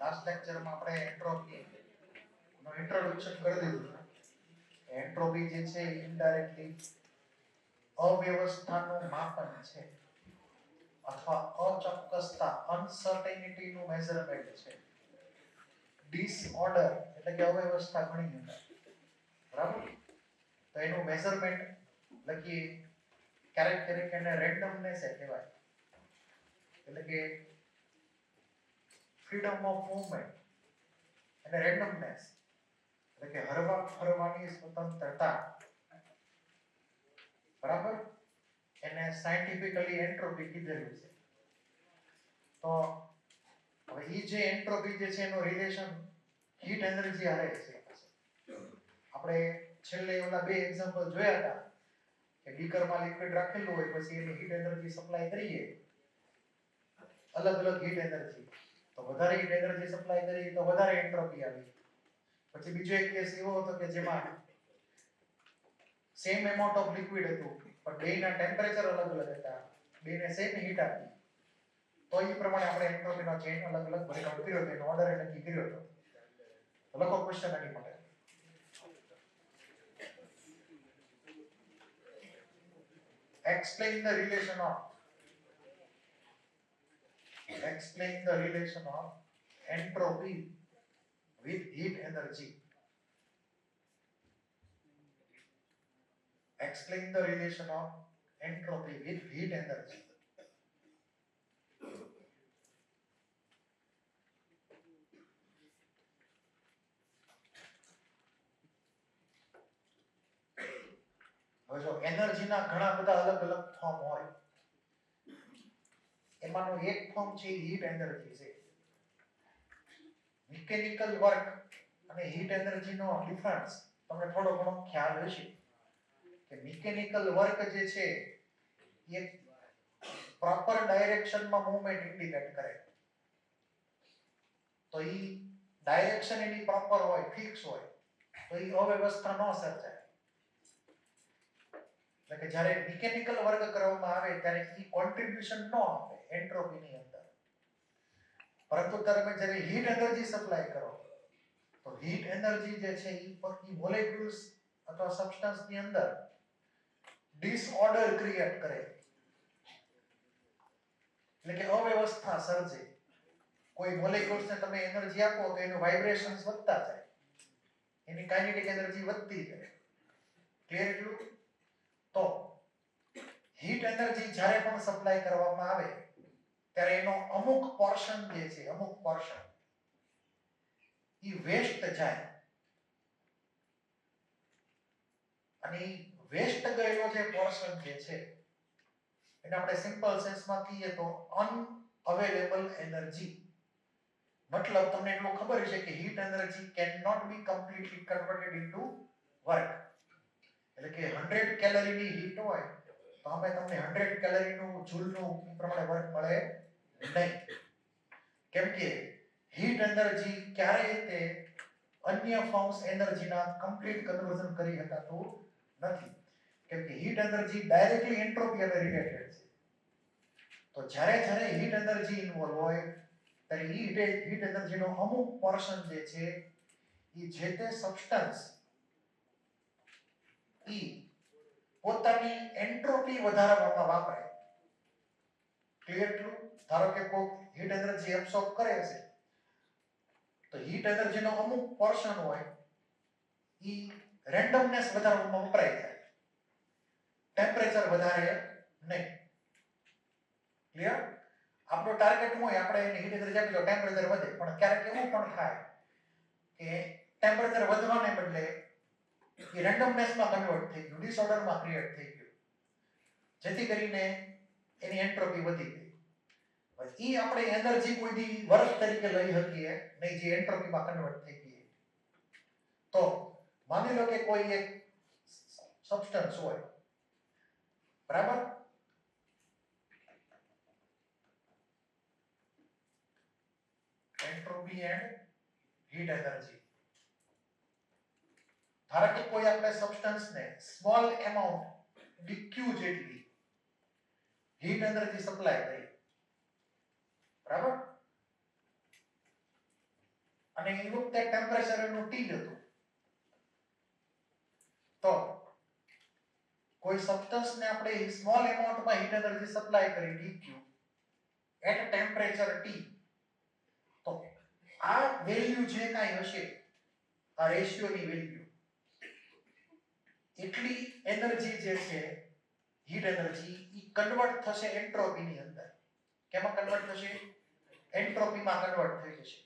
Last લેક્ચરમાં આપણે entropy નો introduction કરી દીધું. એન્ટ્રોપી જે છે ઇનડાયરેક્ટલી અવ્યવસ્થાનું માપન છે અથવા અચોક્કસતા અનસર્ટેનિટી નું મેઝરમેન્ટ છે. ડિસઓર્ડર એટલે કે અવ્યવસ્થા ઘણી અંદર, બરાબર? તો એનું મેઝરમેન્ટ લખીએ. ક્યારેક એને રેન્ડમનેસ કહેવાય, એટલે કે ફ્રીડમ ઓફ મૂવમેન્ટ અને રેન્ડમનેસ એટલે કે હરવા ફરવાની સ્વતંત્રતા, બરાબર? એને સાયન્ટિફિકલી એન્ટ્રોપી કીધેલું છે. તો હવે એ જે એન્ટ્રોપી જે છે એનો રિલેશન હીટ એનર્જી હારે છે. આપણે છેલ્લે ઓલા બે એક્ઝામ્પલ જોયા હતા કે બીકરમાં લિક્વિડ રાખેલું હોય, પછી એની હીટ એનર્જી સપ્લાય કરીએ, અલગ અલગ હીટ એનર્જી, તો વધારે હીટ એનર્જી સપ્લાય કરી તો વધારે એન્ટ્રોપી આવી. પછી બીજો એક કેસ એવો હતો કે જેમાં સેમ એમાઉન્ટ ઓફ લિક્વિડ હતું પણ બેના ટેમ્પરેચર અલગ અલગ હતા, બેને સેમ હીટ આપી, તો એ પ્રમાણે આપણે એન્ટ્રોપીનો ચેન અલગ અલગ વર્કઆઉટ કર્યો હતો, એનો ઓર્ડર નક્કી કર્યો હતો. લખો ક્વેશ્ચન આની માટે. Explain the relation of entropy with heat energy. Explain the relation of entropy with heat energy. હવે જો એનર્જીના ઘણા બધા અલગ અલગ ફોર્મ હોય, એમાંનો એક ફોર્મ છે હીટ એનર્જી છે. મિકેનિકલ વર્ક અને હીટ એનર્જીનો ડિફરન્સ તમને થોડો ઘણો ખ્યાલ હશે કે મિકેનિકલ વર્ક જે છે એ પ્રોપર ડાયરેક્શનમાં મૂવમેન્ટ ઇન્ડિકેટ કરે. તો એ ડાયરેક્શન એની પ્રોપર હોય, ફિક્સ હોય, તો એ અવ્યવસ્થા ન સર્જાય. એટલે કે જ્યારે મિકેનિકલ વર્ક કરવામાં આવે ત્યારે એ કોન્ટ્રીબ્યુશન ન આપે એન્ટ્રોપીની અંદર. પરંતુ તમે જ્યારે હીટ એનર્જી સપ્લાય કરો તો હીટ એનર્જી જે છે એ મોલેક્યુલ્સ અથવા સબસ્ટન્સની અંદર ડિસઓર્ડર ક્રિએટ કરે, એટલે કે અવ્યવસ્થા સર્જે. કોઈ મોલેક્યુલ્સને તમે એનર્જી આપો તો એનું વાઇબ્રેશન્સ વધતા જાય, એની કાઇનેટિક એનર્જી વધતી જાય. ક્લિયર એટલું? તો હીટ એનર્જી જ્યારે પણ સપ્લાય કરવામાં આવે ત્યારે એનો અમુક પોર્શન જે છે, અમુક પોર્શન ઈ વેસ્ટ જાય. અને વેસ્ટ ગયેલો જે પોર્શન જે છે એને આપણે સિમ્પલ સેન્સમાં કહીએ તો અનઅવેલેબલ એનર્જી. મતલબ તમને એટલું ખબર છે કે heat energy can not be completely converted into work. એટલે કે 100 કેલરીની હીટ હોય તો અમે તમને 100 કેલરીનું જૂલનું પ્રમાણે વર્ક મળે નહીં. કેમ કે હીટ એનર્જી ક્યારેય તે અન્ય ફોર્મ્સ એનર્જીના કમ્પ્લીટ કન્વર્ઝન કરી શકાતું નથી. કેમ કે હીટ એનર્જી ડાયરેક્ટલી એન્ટ્રોપી સાથે રિલેટેડ છે. તો જ્યારે હીટ એનર્જી ઇન્વોલ્વ હોય ત્યારે હીટ એનર્જીનો અમુક પોર્શન જે છે એ જે તે સબસ્ટન્સ પોતાની એન્ટ્રોપી વધારવામાં વાપરે. ક્લિયર એટલું? ધારો કે કોઈ હીટ એનર્જી એબ્સોર્બ કરે છે તો હીટ એનર્જીનો અમુક પોર્શન હોય ઈ રેન્ડમનેસ વધારવામાં વપરાય જાય, ટેમ્પરેચર વધારે નહીં. ક્લિયર? આપણો ટાર્ગેટ હોય આપણે એને હીટ એનર્જી આપી તો ટેમ્પરેચર વધે, પણ ક્યારેક એવું પણ થાય કે ટેમ્પરેચર વધવાને બદલે એ રેન્ડમનેસમાં કન્વર્ટ થઈ ગયું, ડિસઓર્ડરમાં ક્રિએટ થઈ ગયું, જેથી કરીને એની એન્ટ્રોપી વધી ગઈ. પછી ઈ આપણે એનર્જી કોઈ દી વર્ક તરીકે લઈ શકીએ નહીં, જે એન્ટ્રોપીમાં કન્વર્ટ થઈ ગઈ. તો માની લો કે કોઈ એક સબસ્ટન્સ હોય, બરાબર? Entropy and heat energy. ધારો કે કોઈ આપણે સબસ્ટન્સને સ્મોલ એમાઉન્ટ dq જેટલી હીટ એનર્જી સપ્લાય કરી, બરાબર? અને એ વખતે ટેમ્પરેચર એનું T હતું. તો કોઈ સબસ્ટન્સને આપણે સ્મોલ એમાઉન્ટમાં હીટ એનર્જી સપ્લાય કરી dq એટ ટેમ્પરેચર T, તો આ વેલ્યુ જે કાંઈ હશે, આ રેશિયોની વેલ્યુ, એટલી એનર્જી જે છે હીટ એનર્જી ઈ કન્વર્ટ થશે એન્ટ્રોપીની અંદર. કેમાં કન્વર્ટ થશે? એન્ટ્રોપીમાં કન્વર્ટ થઈ જશે.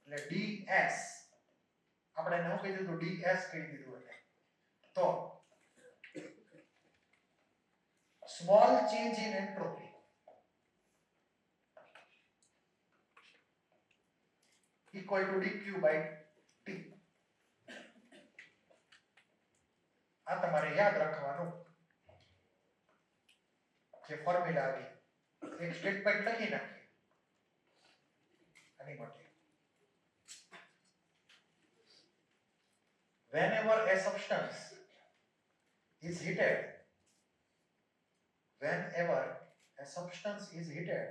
એટલે ds આપણે નવું કહી દીધું, ds કહી દીધું. એટલે તો small change in entropy equal to dq by t. આ તમારે યાદ રાખવાનું. જે ફોર્મ્યુલા આવી એક સ્ટેટમેન્ટ લખી નાખીએ આની માટે. Whenever a substance is heated, whenever a substance is heated,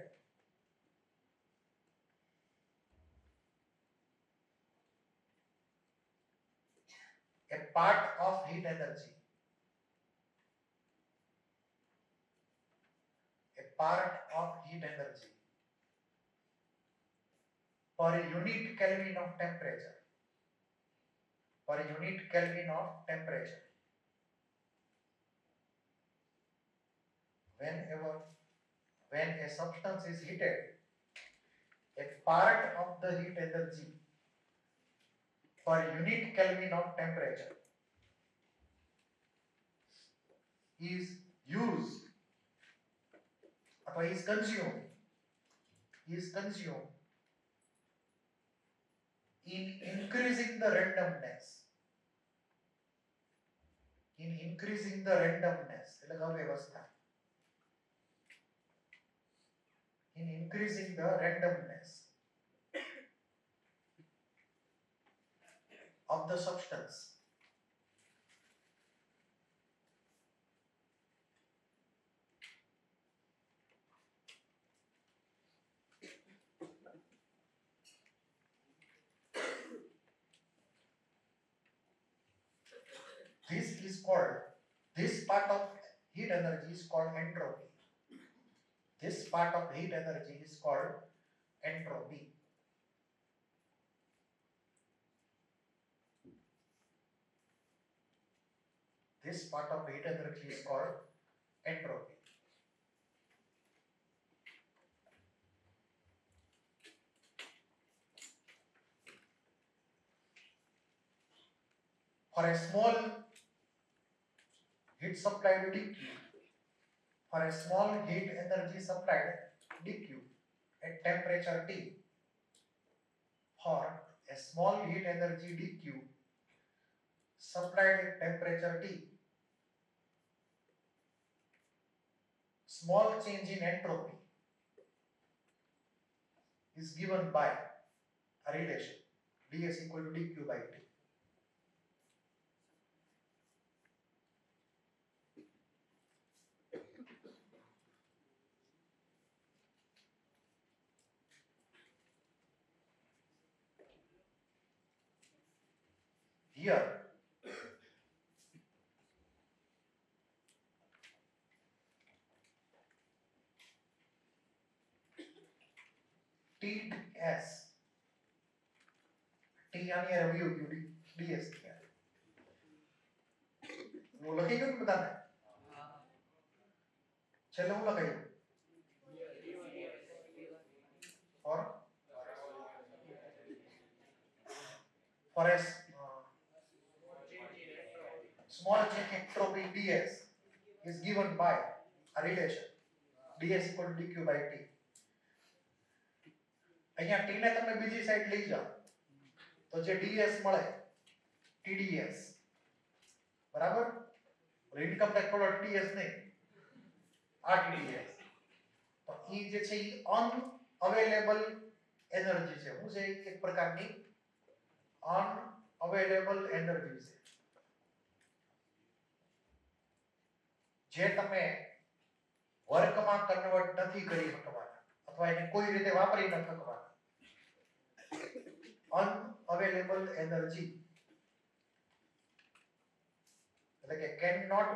a part of heat energy, a part of heat energy per unit Kelvin of temperature, per unit Kelvin of temperature, when a substance is heated, a part of the heat energy per unit Kelvin of temperature is used or is consumed in increasing the randomness, એટલે કે વ્યવસ્થા, in increasing the randomness of the substance. This part of heat energy is called entropy. This part of heat energy is called entropy. This part of heat energy is called entropy. For a small heat supplied dq, for a small heat energy supplied dq at temperature T, for a small heat energy dq supplied at temperature T, small change in entropy is given by a relation ds equal to dq by T. Here TS T આની આ view ds થયા. હું લખી ગયું બધાને? છેલ્લે હું લખાયું for a small change in entropy ds is given by a relation ds equal to dq by T. અહીંયા t ને તમે બીજી સાઈડ લઈ જાઓ તો જે ds મળે tds બરાબર. ઇન્કમ ટેક્સ વાળો tds નહીં, આ tds. તો ઈ જે છે ઈ અનઅવેલેબલ એનર્જી છે. શું છે? એક પ્રકારની અનઅવેલેબલ એનર્જી છે જે તમે વર્કમાં કન્વર્ટ નથી કરી શકવાના અથવા એને કોઈ રીતે વાપરી ન શકવાના. unavailable energy એટલે કે cannot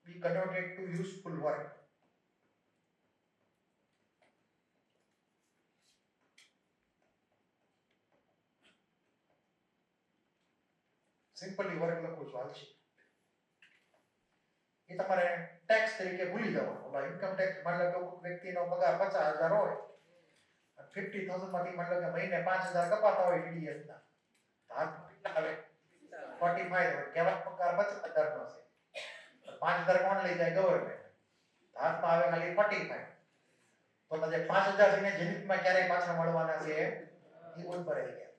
be converted to useful work. Simply work લખું છું હાલશે. એ તમારે ટેક્સ તરીકે ભૂલી જવાનું. ઓલા ઇન્કમ ટેક્સ માની લો કે વ્યક્તિનો પગાર 50,000 હોય 50,000 માંથી માની લો કે મહિને 5,000 કપાતા હોય ટીડીએસ ના, હાથ કેટલા આવે 45 કેવા પગાર 50,000 નો છે, 5,000 કોણ લઈ જાય? ગવર્નમેન્ટ. હાથમાં આવે ખાલી 45. તો જે 5,000 છે ને જનિતમાં ક્યારે પાછા મળવાના છે એ બોલ પર આવી ગયા.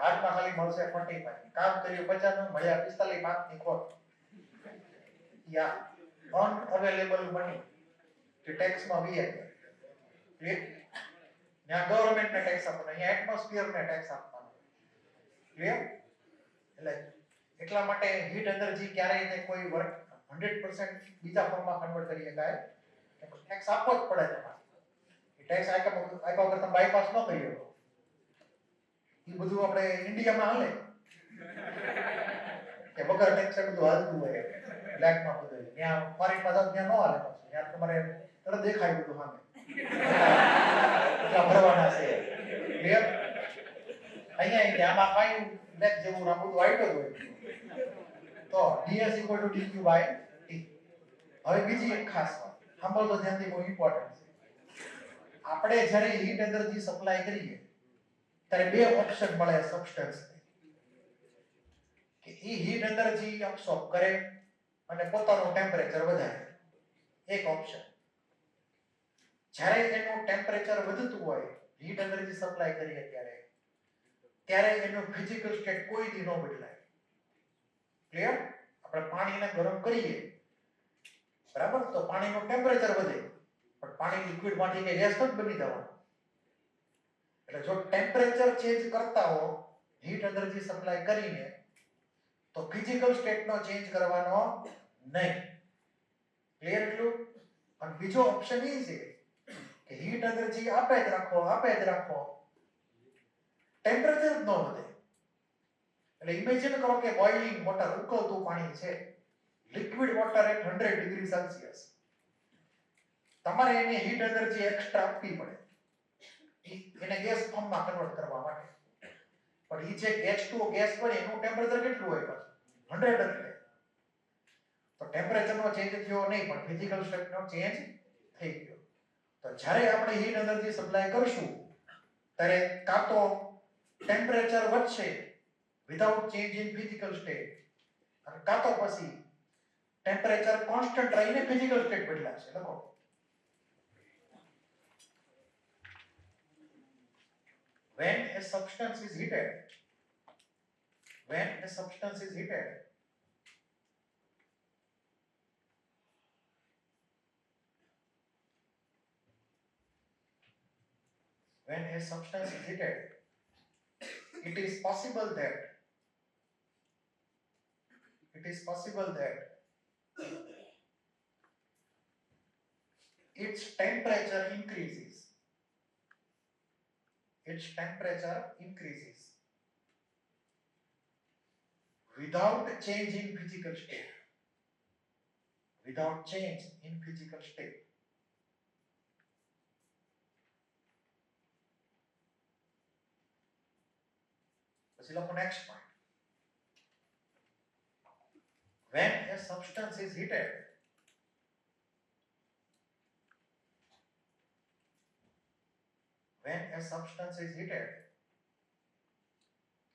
હાથમાં ખાલી મળશે 45. કામ કર્યું 50 નું, મળ્યા 45, 5 ની ખોટ. યા અનઅવેલેબલ મની કે ટેક્સ માં વીએ ક્લિયર. ત્યાં ગવર્નમેન્ટ ને ટેક્સ આપવાનો, અહીંયા એટમોસ્ફિયર ને ટેક્સ આપવાનો. ક્લિયર. એટલે એટલા માટે હીટ એનર્જી ક્યારેય ને કોઈ વર્ક 100% બીજા ફોર્મમાં કન્વર્ટ કરી શકાય. ટેક્સ આપવો જ પડે તમારે. એ ટેક્સ આપ્યા વગર તમે બાયપાસ ન કરી શકો. એ બધું આપણે ઇન્ડિયામાં હાલે કે વગર ટેક્સ બધું હાલતું હોય બ્લેકમાં બધું. ત્યાં ફોરેનમાં જાવ ત્યાં ન હાલે. ત્યાં તમારે તરત દેખાય બધું સામે એટલા ભરવાના છે. ક્લિયર. અહીંયા આમાં કઈ બ્લેક જેવું આ બધું વાઈટ જ હોય. તો ds = dq / t. હવે બીજી એક ખાસ વાત સાંભળો તો ધ્યાનથી, બહુ ઇમ્પોર્ટન્ટ છે. આપણે જ્યારે હીટ એનર્જી સપ્લાય કરીએ ત્યારે બે ઓપ્શન મળે સબસ્ટન્સ કે ઈ હીટ એનર્જી એબ્સોર્બ કરે અને પોતાનું ટેમ્પરેચર વધારે. એક ઓપ્શન. જ્યારે એનું ટેમ્પરેચર વધતું હોય હીટ એનર્જી સપ્લાય કરીએ ત્યારે એનું ફિઝિકલ સ્ટેટ કોઈ દી ન બદલાય. ક્લિયર. આપણે પાણીને ગરમ કરીએ બરાબર, તો પાણીનું ટેમ્પરેચર વધે પણ પાણી લિક્વિડ માંથી કે ગેસ જ બની જવાનું. એટલે જો ટેમ્પરેચર ચેન્જ કરતા હો હીટ એનર્જી સપ્લાય કરીને તો ફિઝિકલ સ્ટેટનો ચેન્જ કરવાનો નહીં. ક્લિયર એટલું. અને બીજો ઓપ્શન એ છે કે હીટ એનર્જી આપે જ રાખો ટેમ્પરેચર જ ન વધે. એટલે ઇમેજિન કરો કે બોઇલિંગ વોટર, ઉકળતું પાણી છે, liquid water at 100 degree Celsius. તમારે એને હીટ એનર્જી એક્સ્ટ્રા આપવી પડે એને ગેસ ફોર્મમાં કન્વર્ટ કરવા માટે. પણ ઈ જે H2O ગેસ બને એનું ટેમ્પરેચર કેટલું હોય? પાછું 100 જ રહે. તો ટેમ્પરેચરનો ચેન્જ થયો નહીં પણ ફિઝિકલ સ્ટેટનો ચેન્જ થઈ ગયો. તો જ્યારે આપણે હીટ એનર્જી સપ્લાય કરશું ત્યારે કાં તો ટેમ્પરેચર વધશે without change in physical state, અને કાં તો પછી ટેમ્પરેચર કોન્સ્ટન્ટ રહીને ફિઝિકલ સ્ટેટ બદલાશે. લખો. When a substance is heated, when a substance is heated, it is possible that its temperature increases without change in physical state. પછી લખો next point. When a substance is heated,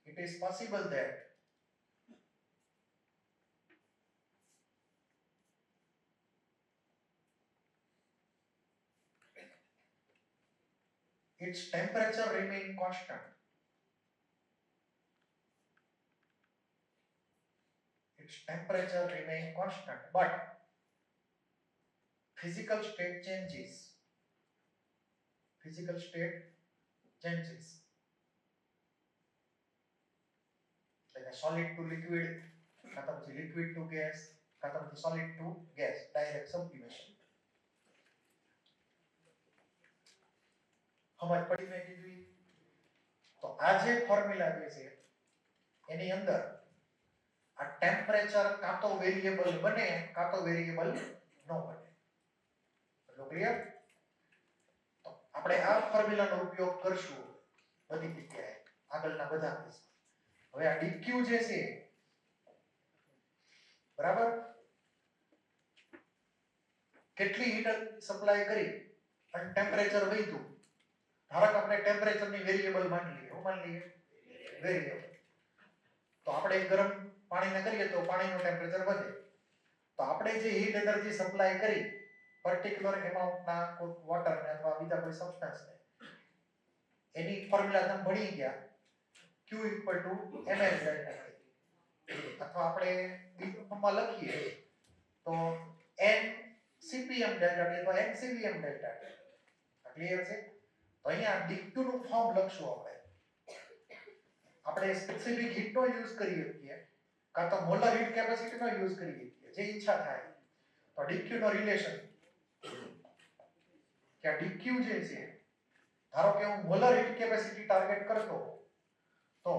it is possible that its temperature remain constant. But physical state changes. Like a solid to liquid, કાં તો પછી liquid to gas, કાં તો પછી solid to gas, direct sublimation. સમજ પડી મેં કીધું ઈ? તો આ જે ફોર્મ્યુલા જે છે એની અંદર આ ટેમ્પરેચર કાં તો વેરિયેબલ બને કાં તો વેરિયેબલ ન બને. એટલો ક્લિયર? તો આપણે આ ફોર્મ્યુલાનો ઉપયોગ કરશું બધી જગ્યાએ આગળના બધા કેસમાં. હવે આ dq જે છે બરાબર, કેટલી હીટ સપ્લાય કરી અને ટેમ્પરેચર વધ્યું, ધારો કે આપણે ટેમ્પરેચરની વેરિયેબલ માની લઈએ. શું માની લઈએ? વેરિયેબલ. તો આપણે ગરમ પાણીને કરીએ તો પાણીનું ટેમ્પરેચર વધે. તો આપણે જે હીટ એનર્જી સપ્લાય કરી પર્ટિક્યુલર એમાઉન્ટના વોટરને અથવા બીજા કોઈ સબસ્ટન્સને, એની ફોર્મ્યુલા તમે ભણી ગયા, Q = ms delta T. અથવા આપણે બીજા ફોર્મમાં લખીએ તો n cpm delta T અથવા n cvm delta T. Clear છે? તો અહીંયા dq નું ફોર્મ લખશું આપણે સ્પેસિફિક હીટનો યુઝ કરી શકીએ કાં તો મોલર હીટ કેપેસિટીનો યુઝ કરી શકીએ, જે ઈચ્છા થાય. તો dq નો રિલેશન કે dq જે છે, ધારો કે હું મોલર હીટ કેપેસિટી ટાર્ગેટ કરતો તો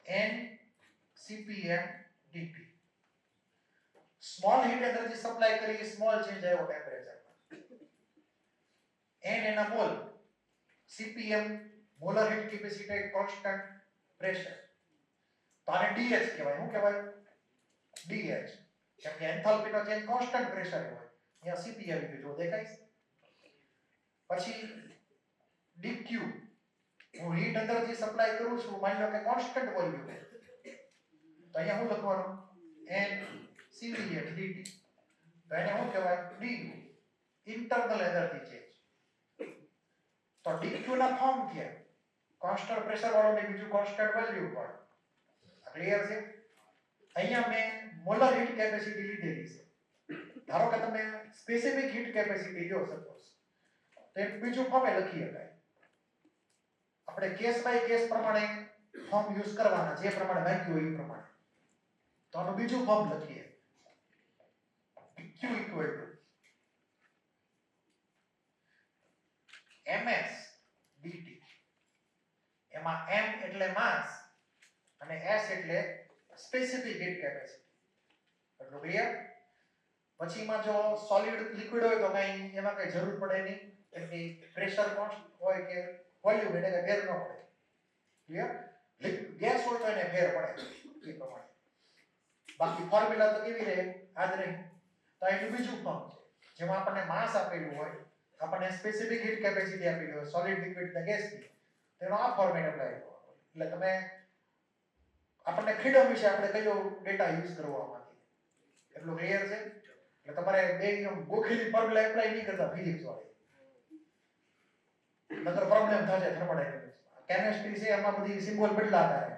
n cpm dt. Small heat energy supply કરી, સ્મોલ ચેન્જ આવ્યો ટેમ્પરેચરમાં, n એના mall, cpm molar heat capacity constant pressure. તો આને dh કહેવાય. શું કહેવાય? dh. કેમ કે એન્થાલ્પીનો ચેન્જ કોન્સ્ટન્ટ પ્રેશર હોય. અહીંયા cp આવી ગયું, જો દેખાય છે? પછી dq, હું હીટ એનર્જી સપ્લાય કરું છું, માની લો કે કોન્સ્ટન્ટ વોલ્યુમ, તો અહીંયા શું લખવાનું? n cvm dt. તો એને શું કહેવાય? du, internal energy change. તો dq ના ફોર્મ થયા કોન્સ્ટન્ટ પ્રેશર વાળો ને બીજું કોન્સ્ટન્ટ વોલ્યુમ વાળો. ક્લિયર છે? અહીંયા મેં મોલર હીટ કેપેસિટી લીધેલી છે. ધારો કે તમે સ્પેસિફિક હીટ કેપેસિટી લો સપોઝ, તો એક બીજું ફોર્મે લખી શકાય. આપણે કેસ બાય કેસ પ્રમાણે ફોર્મ યુઝ કરવાના, જે પ્રમાણે માંગ્યું હોય એ પ્રમાણે. તો આનું બીજું ફોર્મ લખીએ, q = ms dt. એમાં m એટલે માસ અને s એટલે સ્પેસિફિક હીટ કેપેસિટી. એટલું ક્લિયર? પછીમાં જો સોલિડ લિક્વિડ હોય તો કઈ એમાં કઈ જરૂર પડે નહીં, કેમ કે પ્રેશર કોન્સ્ટન્ટ હોય કે વોલ્યુમ એને કઈ ફેર ન પડે. ક્લિયર? ગેસ હોય તો એને ફેર પડે એ પ્રમાણે. બાકી ફોર્મ્યુલા તો કેવી રહે? આ જ રહે. તો એનું બીજું ફોર્મ છે જેમાં આપણને માસ આપેલું હોય, આપણને સ્પેસિફિક હીટ કેપેસિટી આપેલી હોય સોલિડ લિક્વિડ ને ગેસની, તેનો આ ફોર્મેટ એપ્લાય કરવાનો. એટલે તમે આપણને ફ્રીડમ વિશે આપણે કયો ડેટા યુઝ કરવો આમાંથી, એટલું ક્લિયર છે? એટલે તમારે બે ગોખેલી ફોર્મ્યુલા એપ્લાય નહીં કરતા ફિઝિક્સ વાળી, નકર પ્રોબ્લેમ થશે થર્મોડાયનેમિક્સમાં. કેમિસ્ટ્રી છે એમાં બધી સિમ્બોલ બદલાતા રહે,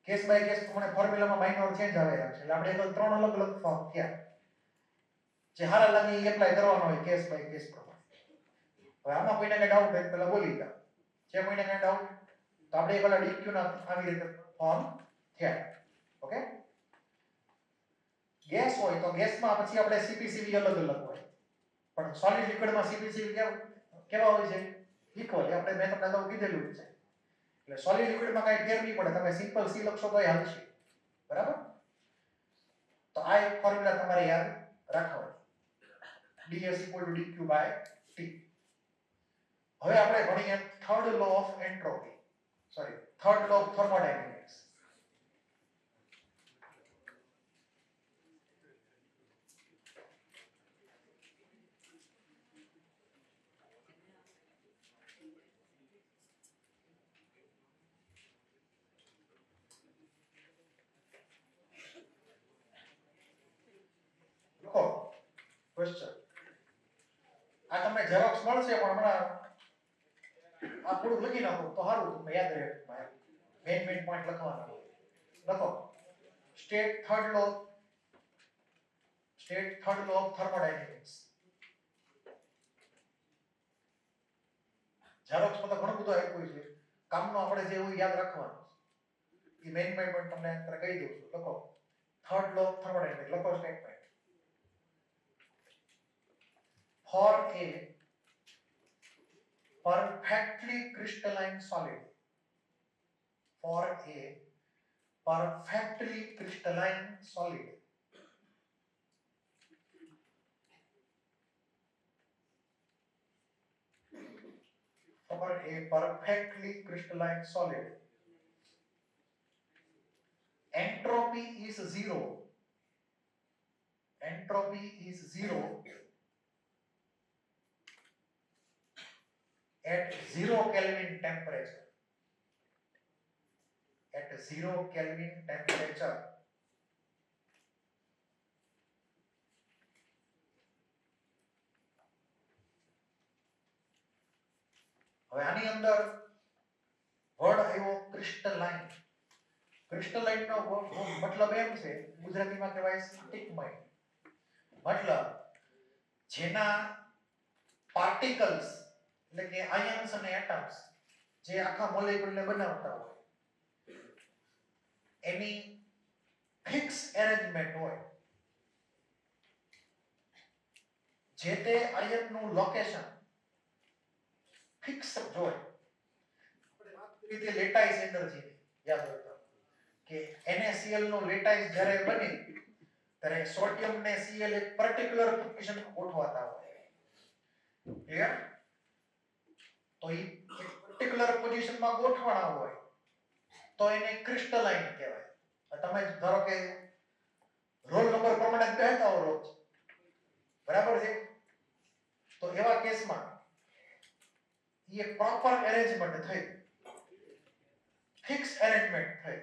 કેસ બાય કેસ પ્રમાણે ફોર્મ્યુલામાં માઇનોર ચેન્જ આવે છે. એટલે આપણે તો ત્રણ અલગ અલગ ફોર્મ થયા, જે હારા લાગે એ એપ્લાય કરવાનો હોય કેસ બાય કેસ પ્રમાણે. હવે આમાં કોઈને કઈ ડાઉટ હોય પહેલા બોલી જાવ. છે કોઈને કઈ ડાઉટ? તો આપણે પહેલા dq ના આવી રીતે ફોર્મ થયા. ઓકે? ગેસ હોય તો ગેસમાં પછી આપણે CpCv અલગ અલગ હોય, પણ સોલિડ લિક્વિડમાં CpCv કેવા હોય છે? ઇક્વલ. આપણે મેં તમને અગાઉ કીધેલું છે. એટલે સોલિડ લિક્વિડમાં કઈ ફેર નહીં પડે, તમે સિમ્પલ C લખશો તોય હાલશે. બરાબર? તો આ એક ફોર્મ્યુલા તમારે યાદ રાખવાની, ds = dq/t. હવે આપણે ભણીએ third law of entropy, third law of thermodynamics. Question આ તમને ઝેરોક્સ મળશે, પણ હમણાં આ થોડું લખી નાખો તો સારું, તમને યાદ રહે. મેઇન પોઈન્ટ લખવાના લખો. State third law of thermodynamics. ઝેરોક્સમાં તો ઘણું બધું આપ્યું છે, કામનો આપણે જે એવું યાદ રાખવાનું. એ મેઇન પોઈન્ટ તમને અત્યારે કહી દઉં છું. લખો થર્ડ લો ઓફ થર્મોડાયનેમિક્સ. લખો statement. For perfectly crystalline solid, for a perfectly crystalline solid, for a perfectly crystalline solid, entropy is zero. Entropy is zero at 0 Kelvin temperature. At 0 Kelvin temperature. હવે આની અંદર word આવ્યો crystalline. Crystalline નો મતલબ એમ છે, ગુજરાતીમાં કહેવાય સ્ફટિકમય. મતલબ જેના પાર્ટિકલ્સ એટલે કે આયન્સ અને એટમ્સ જે આખા મોલેક્યુલને બનાવતા હોય એની ફિક્સ એરેન્જમેન્ટ હોય. જે તે આયનનું લોકેશન ફિક્સ હોય. આપણે વાત કરી હતી લેટાઇસ એનર્જી, યાદ રાખો કે NaCl નો લેટાઇસ જ્યારે બને ત્યારે સોડિયમ ને Cl એક પર્ટિક્યુલર પોઝિશન ગોઠવાતા હોય. ક્લિયર? તો એ એક પર્ટિક્યુલર પોઝિશનમાં ગોઠવાના હોય તો એને ક્રિસ્ટલાઇન કહેવાય. તમે ધારો કે રોલ નંબર પ્રમાણે બેહતા હો રોજ, બરાબર છે, તો એવા કેસમાં એ પ્રોપર એરેન્જમેન્ટ થઈ, ફિક્સ એરેન્જમેન્ટ થઈ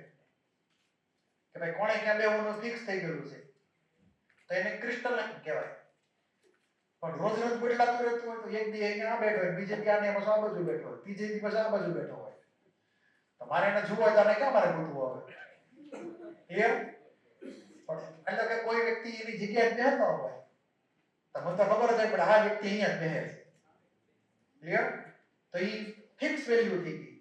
કે ભાઈ કોણે ક્યાં બેહવાનું ફિક્સ થઈ ગયું છે તો એને ક્રિસ્ટલાઇન કહેવાય. પણ રોજ રોજ બદલાતું રહેતું હોય તો એક દી અહીંયા બેઠો હોય, બીજે દી આને પાછો આ બાજુ બેઠો હોય, ત્રીજે દી પાછો આ બાજુ બેઠો હોય, તો મારે એને જોવા તો આને ક્યાં મારે ગોતવું આવે? ક્લિયર? પણ એટલે કે કોઈ વ્યક્તિ એની જગ્યાએ બેહતો હોય તો મને તો ખબર છે પણ આ વ્યક્તિ અહીંયા જ બેહે છે. ક્લિયર? તો એ ફિક્સ વેલ્યુ થઈ ગઈ,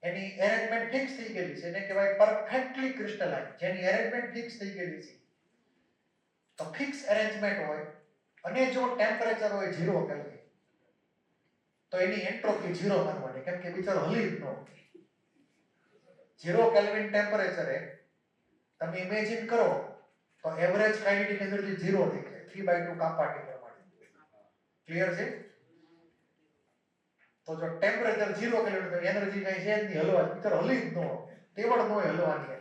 એની એરેન્જમેન્ટ ફિક્સ થઈ ગયેલી છે, એને કહેવાય પરફેક્ટલી ક્રિસ્ટલાઇન. જેની એરેન્જમેન્ટ ફિક્સ થઈ ગયેલી છે તો ફિક્સ એરેન્જમેન્ટ હોય અને જો ટેમ્પરેચર હોય 0 કેલ્વિન તો એની એન્ટ્રોપી 0 બનવાની, કેમ કે બિચારો હલી જ ન હોય. 0 કેલ્વિન ટેમ્પરેચરે તમે ઇમેજિન કરો તો એવરેજ કાઇનેટિક એનર્જી 0 થઈ જાય, 3/2 કાપાટી પ્રમાણે. ક્લિયર છે? તો જો ટેમ્પરેચર 0 કેલ્વિન તો એનર્જી કઈ છે જ નહીં, હલવા બિચારો હલી જ ન હોય, તેવડ ન હોય હલવાની.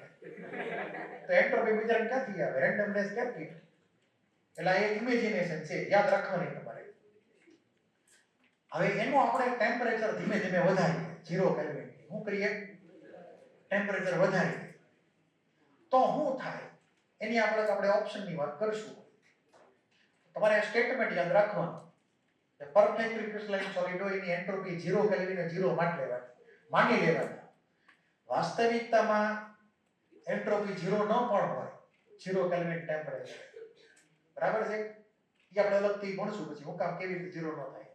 તો એન્ટ્રોપી બિચારાને ક્યાંથી આવે? રેન્ડમનેસ ક્યાંથી? એટલે આ એક ઇમેજિનેશન છે, યાદ રાખવાની તમારે. હવે એનું આપણે ટેમ્પરેચર ધીમે ધીમે વધારીએ 0 કેલ્વિન. શું કરીએ? ટેમ્પરેચર વધારીએ તો શું થાય એની આપણે ઓપ્શનની વાત કરશું. તમારે સ્ટેટમેન્ટ યાદ રાખવાનું કે પરફેક્ટલી ક્રિસ્ટલાઇન સોલિડ હોય એની એન્ટ્રોપી 0 કેલ્વિન 0 માની લેવાની. વાસ્તવિકતામાં એન્ટ્રોપી 0 ન પણ હોય, 0 કેલ્વિન ટેમ્પરેચર. બરાબર છે? એ આપણે અલગથી ભણશું પછી હું કામ કેવી રીતે 0 ન થાય.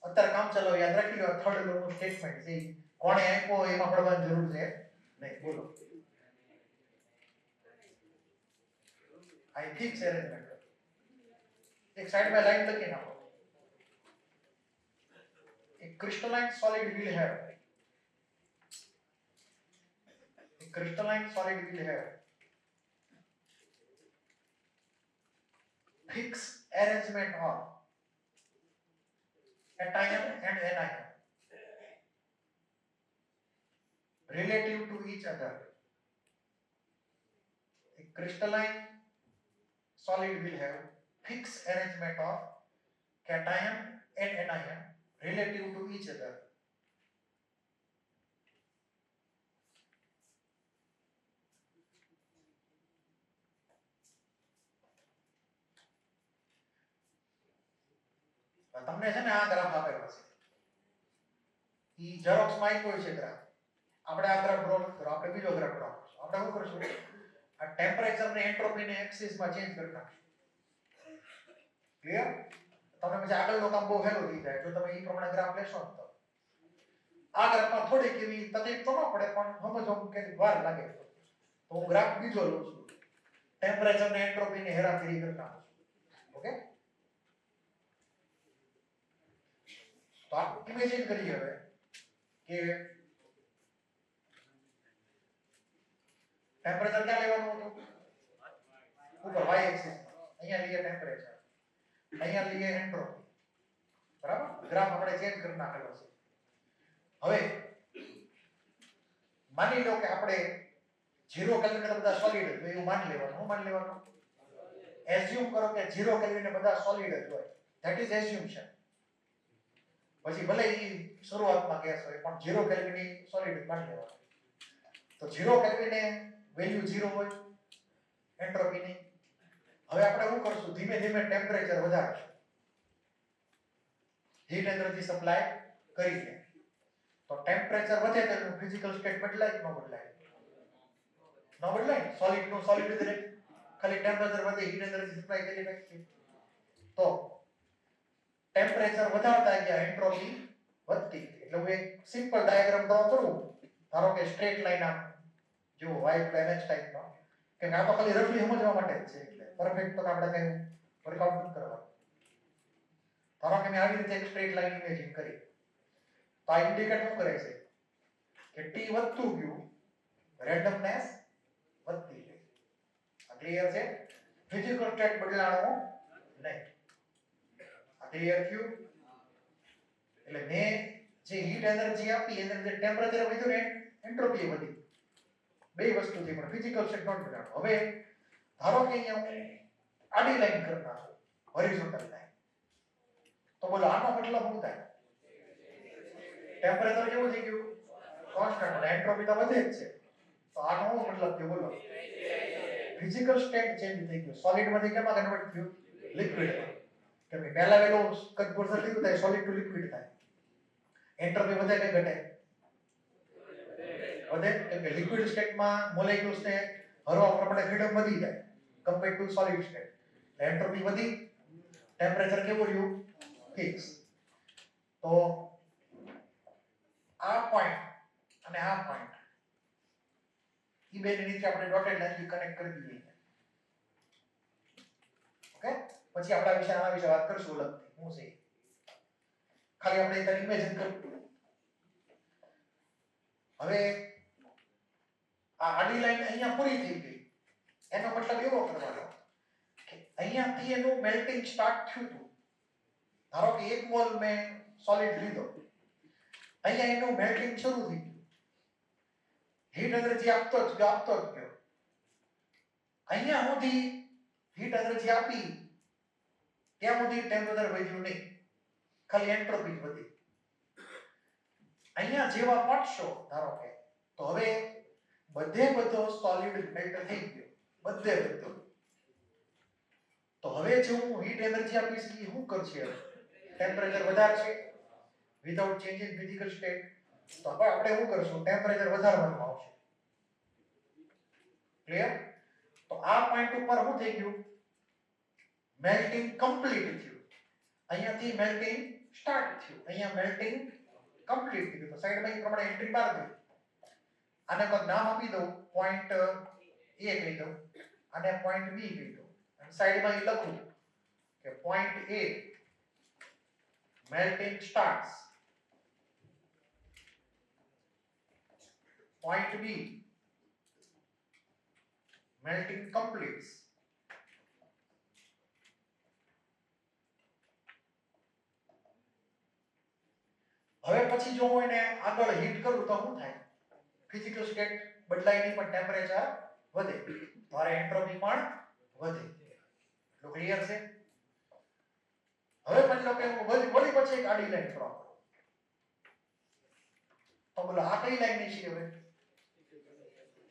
અત્યારે કામ ચાલો યાદ રાખી લો. થર્ડ લોનું સ્ટેટમેન્ટ છે, કોણે આપ્યો એમાં પડવાની જરૂર છે નહીં. બોલો. આઈ ફિક્સ એરેન્જમેન્ટ. એક સાઈડમાં લાઈન લખી નાખો. A crystalline solid will have fixed arrangement of cation and anion relative to each other. A crystalline solid will have fixed arrangement of cation and anion relative to each other. તમને છે ને આ graph આપેલો છે, ઈ xerox માં આપ્યો છે graph. આપણે આ ગ્રાફ ડ્રો કરો, આપણે બીજો ગ્રાફ ડ્રો કરશું. આપણે શું કરશું? આ ટેમ્પરેચર ને એન્ટ્રોપી ને એક્સિસ માં ચેન્જ કરી નાખશું. ક્લિયર? તમને પછી આગળનું કામ બહુ હેલું થઈ જાય જો તમે ઈ પ્રમાણે ગ્રાફ લેશો ને. તો આ ગ્રાફમાં થોડીક એવી તકલીફ તો ન પડે પણ સમજવામાં કે વાર લાગે. તો હું ગ્રાફ બીજો લઉં છું, ટેમ્પરેચર ને એન્ટ્રોપી ને હેરાફેરી કરી નાખું છું. ઓકે? તો તો આ ઇમેજિન કરીએ હવે કે ટેમ્પરેચર ક્યાં લેવાનું હતું ઉપર y એક્સિસ અહીંયા લઈએ ટેમ્પરેચર અહીંયા લઈએ એન્ટ્રોપી બરાબર ગ્રાફ આપણે ચેન્જ કરી નાખેલો છે હવે માની લો કે આપણે 0 કેલ્વિન બધા સોલિડ તો એવું માની લેવાનું શું માની લેવાનું એઝ્યુમ કરો કે 0 કેલ્વિન બધા સોલિડ જ હોય ધેટ ઇઝ એઝ્યુમ્પશન પછી ભલે ઈ શરૂઆતમાં ગેસ હોય પણ 0 કેલ્વિન સોલિડ માની લેવાનું તો 0 કેલ્વિન વેલ્યુ 0 હોય એન્ટ્રોપીની હવે આપણે શું કરશું ધીમે ધીમે ટેમ્પરેચર વધારશું હીટ એનર્જી સપ્લાય કરીને તો ટેમ્પરેચર વધે તો એનું ફિઝિકલ સ્ટેટ બદલાય કે ન બદલાય સોલિડ નું સોલિડ જ રહે ખાલી ટેમ્પરેચર વધે હીટ એનર્જી સપ્લાય કરી નાખીએ તો ટેમ્પરેચર વધારતા ગયા એન્ટ્રોપી વધતી એટલે હું એક સિમ્પલ ડાયાગ્રામ ડ્રો કરું ધારો કે સ્ટ્રેટ લાઈન આમ જો વાઇટ પ્લેનેટ ટાઈપનો કે આ તો ખાલી રફલી સમજવા માટે જ છે એટલે પરફેક્ટ તો આપણે કઈ વર્કઆઉટ નથી કરવાનું ધારો કે મેં આવી રીતે એક સ્ટ્રેટ લાઈન ઇમેજિન કરી તો આ ઇન્ડિકેટર શું કરે છે કે ટી વધતું ગયું રેન્ડમનેસ વધતી ગઈ આ ક્લિયર છે ફિઝિકલ સ્ટેટ બદલાણો નહીં આ ક્લિયર થયું એટલે મેં જે હીટ એનર્જી આપી એને જે ટેમ્પરેચર વધ્યું ને એન્ટ્રોપી વધી બે વસ્તુ છે પણ ફિઝિકલ સ્ટેટ નોટ બદલાણો હવે ધારો કે અહીંયા હું આડી લાઈન કરી નાખું હોરિઝોન્ટલ લાઈન તો બોલો આનો મતલબ શું થાય ટેમ્પરેચર કેવું થઈ ગયું કોન્સ્ટન્ટ અને એન્ટ્રોપી તો વધે જ છે તો આનો શું મતલબ થયો બોલો ફિઝિકલ સ્ટેટ ચેન્જ થઈ ગયું સોલિડ માંથી કેમાં કન્વર્ટ થયું લિક્વિડમાં કે ભાઈ પહેલા વેલો કન્વર્ઝન થયું થાય સોલિડ ટુ લિક્વિડ થાય એન્ટ્રોપી વધે કે ઘટે વધે કેમ કે લિક્વિડ સ્ટેટમાં મોલેક્યુલ્સ ને હરવા પ્રમાણે ફ્રીડમ વધી જાય compare to solid state entropy વધી ટેમ્પરેચર કેવું રહ્યું ફિક્સ તો આ પોઈન્ટ અને આ પોઈન્ટ ઈ બે ની નીચે આપણે ડોટેડ લાઈન કનેક્ટ કરી દઈએ ઓકે પછી આપણે આના વિશે વાત કરશું અલગથી હું છે ખાલી આપણે એક ઇમેજિન કરશું હવે આ આડી લાઈન અહીંયા પૂરી થઈ ગઈ એનો મતલબ એવો કરવાનો કે અહીંયાથી એનું મેલ્ટિંગ સ્ટાર્ટ થયું હતું ધારો કે 1 મોલ મેં સોલિડ લીધો અહીંયા એનું મેલ્ટિંગ શરૂ થઈ ગયું હીટ એનર્જી આપતો જ ગયો અહીંયા સુધી હીટ એનર્જી આપી ત્યાં સુધી ટેમ્પરેચર વધ્યું નહીં ખાલી એન્ટ્રોપી વધી અહીંયા જેવા પહોંચશો ધારો કે તો હવે બધો સોલિડ મેલ્ટ થઈ ગયો બધો તો હવે જો હું હીટ એનર્જી આપીશ એ શું કરશે ટેમ્પરેચર વધારશે વિધાઉટ ચેન્જિંગ ફિઝિકલ સ્ટેટ તો હવે આપણે શું કરશું ટેમ્પરેચર વધારવાનું આવશે ક્લિયર તો આ પોઈન્ટ ઉપર શું થઈ ગયું મેલ્ટિંગ કમ્પ્લીટ થયું અહીંયાથી મેલ્ટિંગ સ્ટાર્ટ થયું અહીંયા મેલ્ટિંગ કમ્પ્લીટ થયું તો સાઈડમાં એ પ્રમાણે એન્ટ્રી માર દો આને કોઈ નામ આપી દઉં પોઈન્ટ A કહી દઉં અને પોઈન્ટ B કહી દઉં અને સાઈડમાં એ લખું કે point A melting starts point B melting completes હવે પછી જો હું એને આગળ હીટ કરું તો શું થાય ફિઝિકલ સ્ટેટ બદલાય નહીં પણ ટેમ્પરેચર વધે ત્યારે એન્ટ્રોપી પણ વધે એટલું ક્લિયર છે હવે મતલબ કે હું વળી પછી એક આડી લાઈન ડ્રો કરું તો બોલો આ કઈ લાઈન ની છે હવે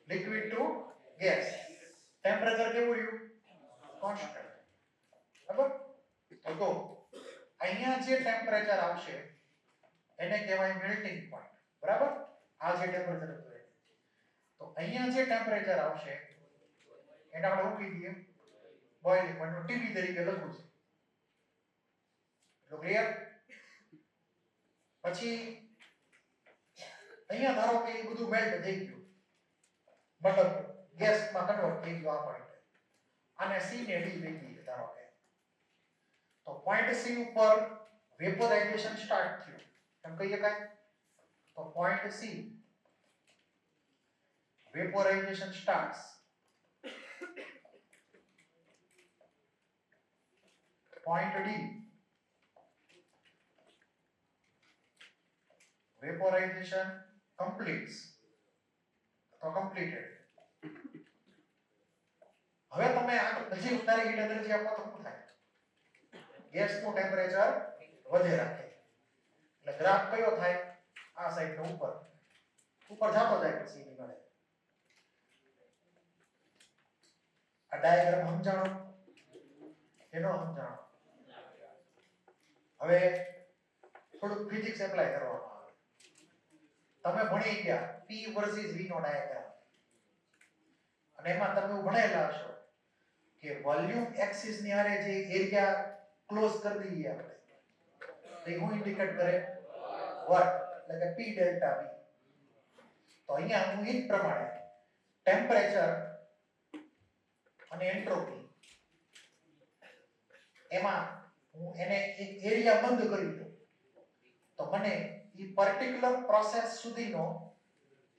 લિક્વિડ ટુ ગેસ ટેમ્પરેચર કેવું રહ્યું કોન્સ્ટન્ટ બરાબર તો અહીંયા જે ટેમ્પરેચર આવશે એને કહેવાય મેલ્ટિંગ પોઈન્ટ બરાબર આ જે ટેમ્પરેચર હતું તો અહીંયા જે ટેમ્પરેચર આવશે એને આપણે શું કહી દઈએ બોઇલિંગ પોઈન્ટ ટીબી તરીકે લખું છે તો ક્લિયર પછી અહીંયા ધારો કે એ બધું મેલ્ટ થઈ ગયું મતલબ ગેસમાં કન્વર્ટ થઈ ગયું આ પોઈન્ટ આને C ને D લઈ દઈએ ધારો કે તો પોઈન્ટ C ઉપર વેપોરાઇઝેશન સ્ટાર્ટ થયું એમ કહી શકાય. તો point C vaporization starts. Point D vaporization completes તો completed. હવે તમે આ હજી વધારે હીટ એનર્જી આપો તો શું થાય? ગેસનું ટેમ્પરેચર વધે રાખે. એટલે ગ્રાફ કયો થાય? આ સાઈડ નો ઉપર જતો જાય પછી નીકળે. આ ડાયાગ્રામ સમજાણો? એનો સમજાણો. હવે થોડુંક ફિઝિક્સ એપ્લાય કરવામાં આવે. તમે ભણી ગયા P વર્સિસ V નો ડાયાગ્રામ, અને એમાં તમે ભણેલા હશો કે વોલ્યુમ એક્સિસ ની આરે જે એરિયા ક્લોઝ કરી દઈએ આપણે, તો હું ઇન્ડિકેટ કરે વર્ક, એટલે કે P ડેલ્ટા V. તો અહીંયા હું એ જ પ્રમાણે ટેમ્પરેચર અને એન્ટ્રોપી એમાં હું એને એક એરિયા બંધ કરી દઉં તો મને એ પર્ટિક્યુલર પ્રોસેસ સુધીનો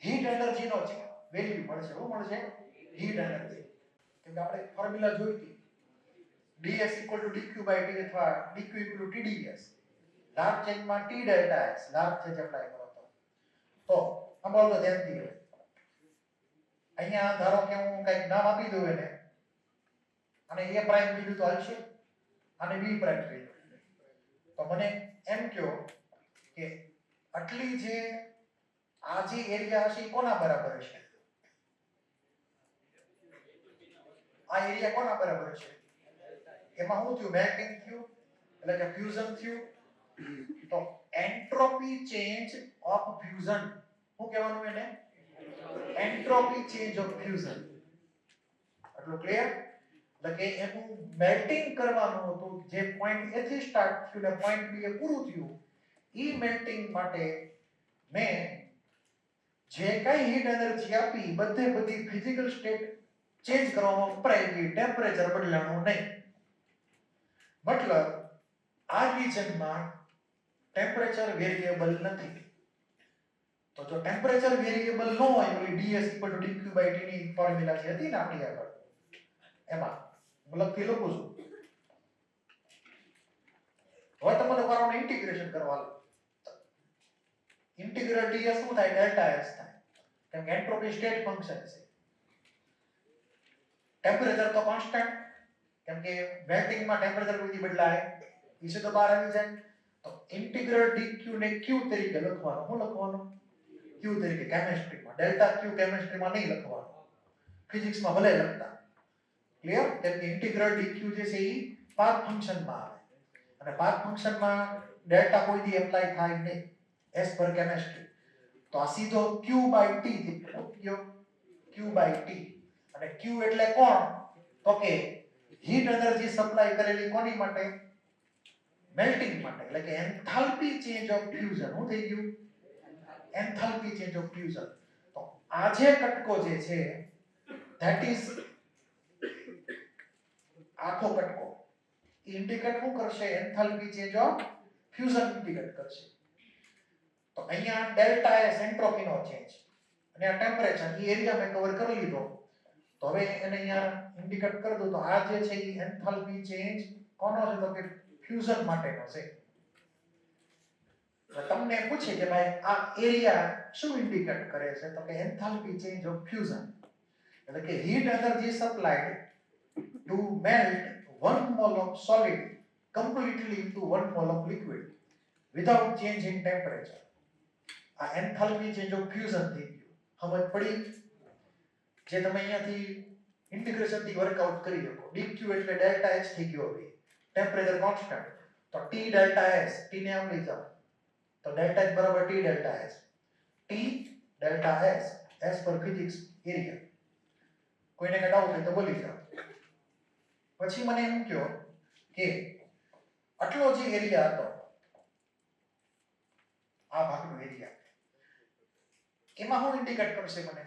હીટ એનર્જીનો વેલ્યુ મળશે. શું મળશે? Heat energy. કેમ કે આપણે ફોર્મ્યુલા જોઈ હતી ds dq/t અથવા dq tds. લાર્જ ચેન્જમાં t delta x large change apply કરો તો સાંભળો તો ધ્યાનથી. અહીંયા ધારો કે હું કંઈક નામ આપી દઉં એને, અને a પ્રાઇમ કીધું તો હાલશે, અને b પ્રાઇમ કીધું તો મને એમ કહો કે આટલી જે આ જે એરિયા હશે એ કોના બરાબર હશે? આ એરિયા કોના બરાબર હશે? એમાં શું થયું? મેલ્ટિંગ થયું, એટલે કે ફ્યુઝન થયું. તો એન્ટ્રોપી ચેન્જ ઓફ ફ્યુઝન, શું કહેવાનું એને? Entropy change of fusion. આટલું ક્લિયર? એટલે કે એનું મેલ્ટિંગ કરવાનું હતું, જે પોઈન્ટ A થી સ્ટાર્ટ થયું ને પોઈન્ટ B એ પૂરું થયું, ઈ મેલ્ટિંગ માટે મેં જે કઈ હીટ એનર્જી આપી બધી ફિઝિકલ સ્ટેટ ચેન્જ કરવામાં વપરાય ગઈ, ટેમ્પરેચર બદલાણું નહીં. મતલબ આ રિજનમાં ટેમ્પરેચર વેરિએબલ નથી. તો જો ટેમ્પરેચર વેરિએબલ ન હોય, ઓલી ds dq/t ની ફોર્મ્યુલા જે હતી ને આપણી આગળ, એમાં લખી લખું છું. હવે તમને વારનું ઇન્ટિગ્રેશન કરવાનું. ઇન્ટિગ્રલ ds શું થાય? ડેલ્ટા s થાય. કેમ કે એન્ટ્રોપી સ્ટેટ ફંક્શન છે. ટેમ્પરેચર તો કોન્સ્ટન્ટ, કેમ કે મેલ્ટિંગમાં ટેમ્પરેચર કોઈ દી બદલાય એ તો બહાર આવી જાય. તો ઇન્ટિગ્રલ dq ને q તરીકે લખવાનું. શું લખવાનું? q તરીકે. કેમિસ્ટ્રીમાં ડેલ્ટા q કેમિસ્ટ્રીમાં નહીં લખવાનું, ફિઝિક્સમાં ભલે લખતા. ક્લિયર? કેમ કે ઇન્ટિગ્રલ dq જે છે એ પાથ ફંક્શનમાં આવે, અને પાથ ફંક્શનમાં ડેલ્ટા કોઈ દી એપ્લાય થાય નહીં એઝ પર કેમિસ્ટ્રી. તો આ સીધો q/t થી ગયો, q/t. અને q એટલે કોણ? તો કે હીટ એનર્જી સપ્લાય કરેલી કોની માટે? મેલ્ટિંગ માટે. એટલે કે એન્થાલ્પી ચેન્જ ઓફ ફ્યુઝન. શું થઈ ગયું? Enthalpy change of fusion. તો આ જે કટકો જે છે ધેટ ઇઝ આખો કટકો ઇન્ડિકેટ શું કરશે? Enthalpy change of fusion indicate કરશે. તો અહીંયા ડેલ્ટા એસ એન્ટ્રોપીનો ચેન્જ, અને આ ટેમ્પરેચર એ એરિયા મેં કવર કરી લીધો. તો હવે એને અહીંયા ઇન્ડિકેટ કરી દઉં તો આ જે છે એ એન્થાલ્પી ચેન્જ કોનો છે? તો કે ફ્યુઝન માટેનો છે. તો તમને પૂછે કે ભાઈ આ એરિયા શું ઇન્ડિકેટ કરે છે? તો કે એન્થાલ્પી ચેન્જ ઓફ ફ્યુઝન. એટલે કે heat energy સપ્લાઈડ to melt 1 mole of solid completely into 1 mole of liquid without change in temperature. આ એન્થાલ્પી ચેન્જ ઓફ ફ્યુઝન થઈ ગયું. સમજ પડી? જે તમે અહીંયાથી ઇન્ટિગ્રેશન થી વર્કઆઉટ કરી શકો. dq એટલે ડેલ્ટા h થઈ ગયો. હવે ટેમ્પરેચર કોન્સ્ટન્ટ, તો t ડેલ્ટા s, t ને આમ લઈ જાઓ તો ડેલ્ટા h બરાબર t delta s. t delta s s પર ફિઝિક્સ એરિયા. કોઈને કઈ ડાઉટ હોય તો બોલી જાઓ. પછી મને એમ કહો કે આટલો જે એરિયા હતો, આ ભાગનો એરિયા, એમાં હું ઇન્ડિકેટ કરશે મને?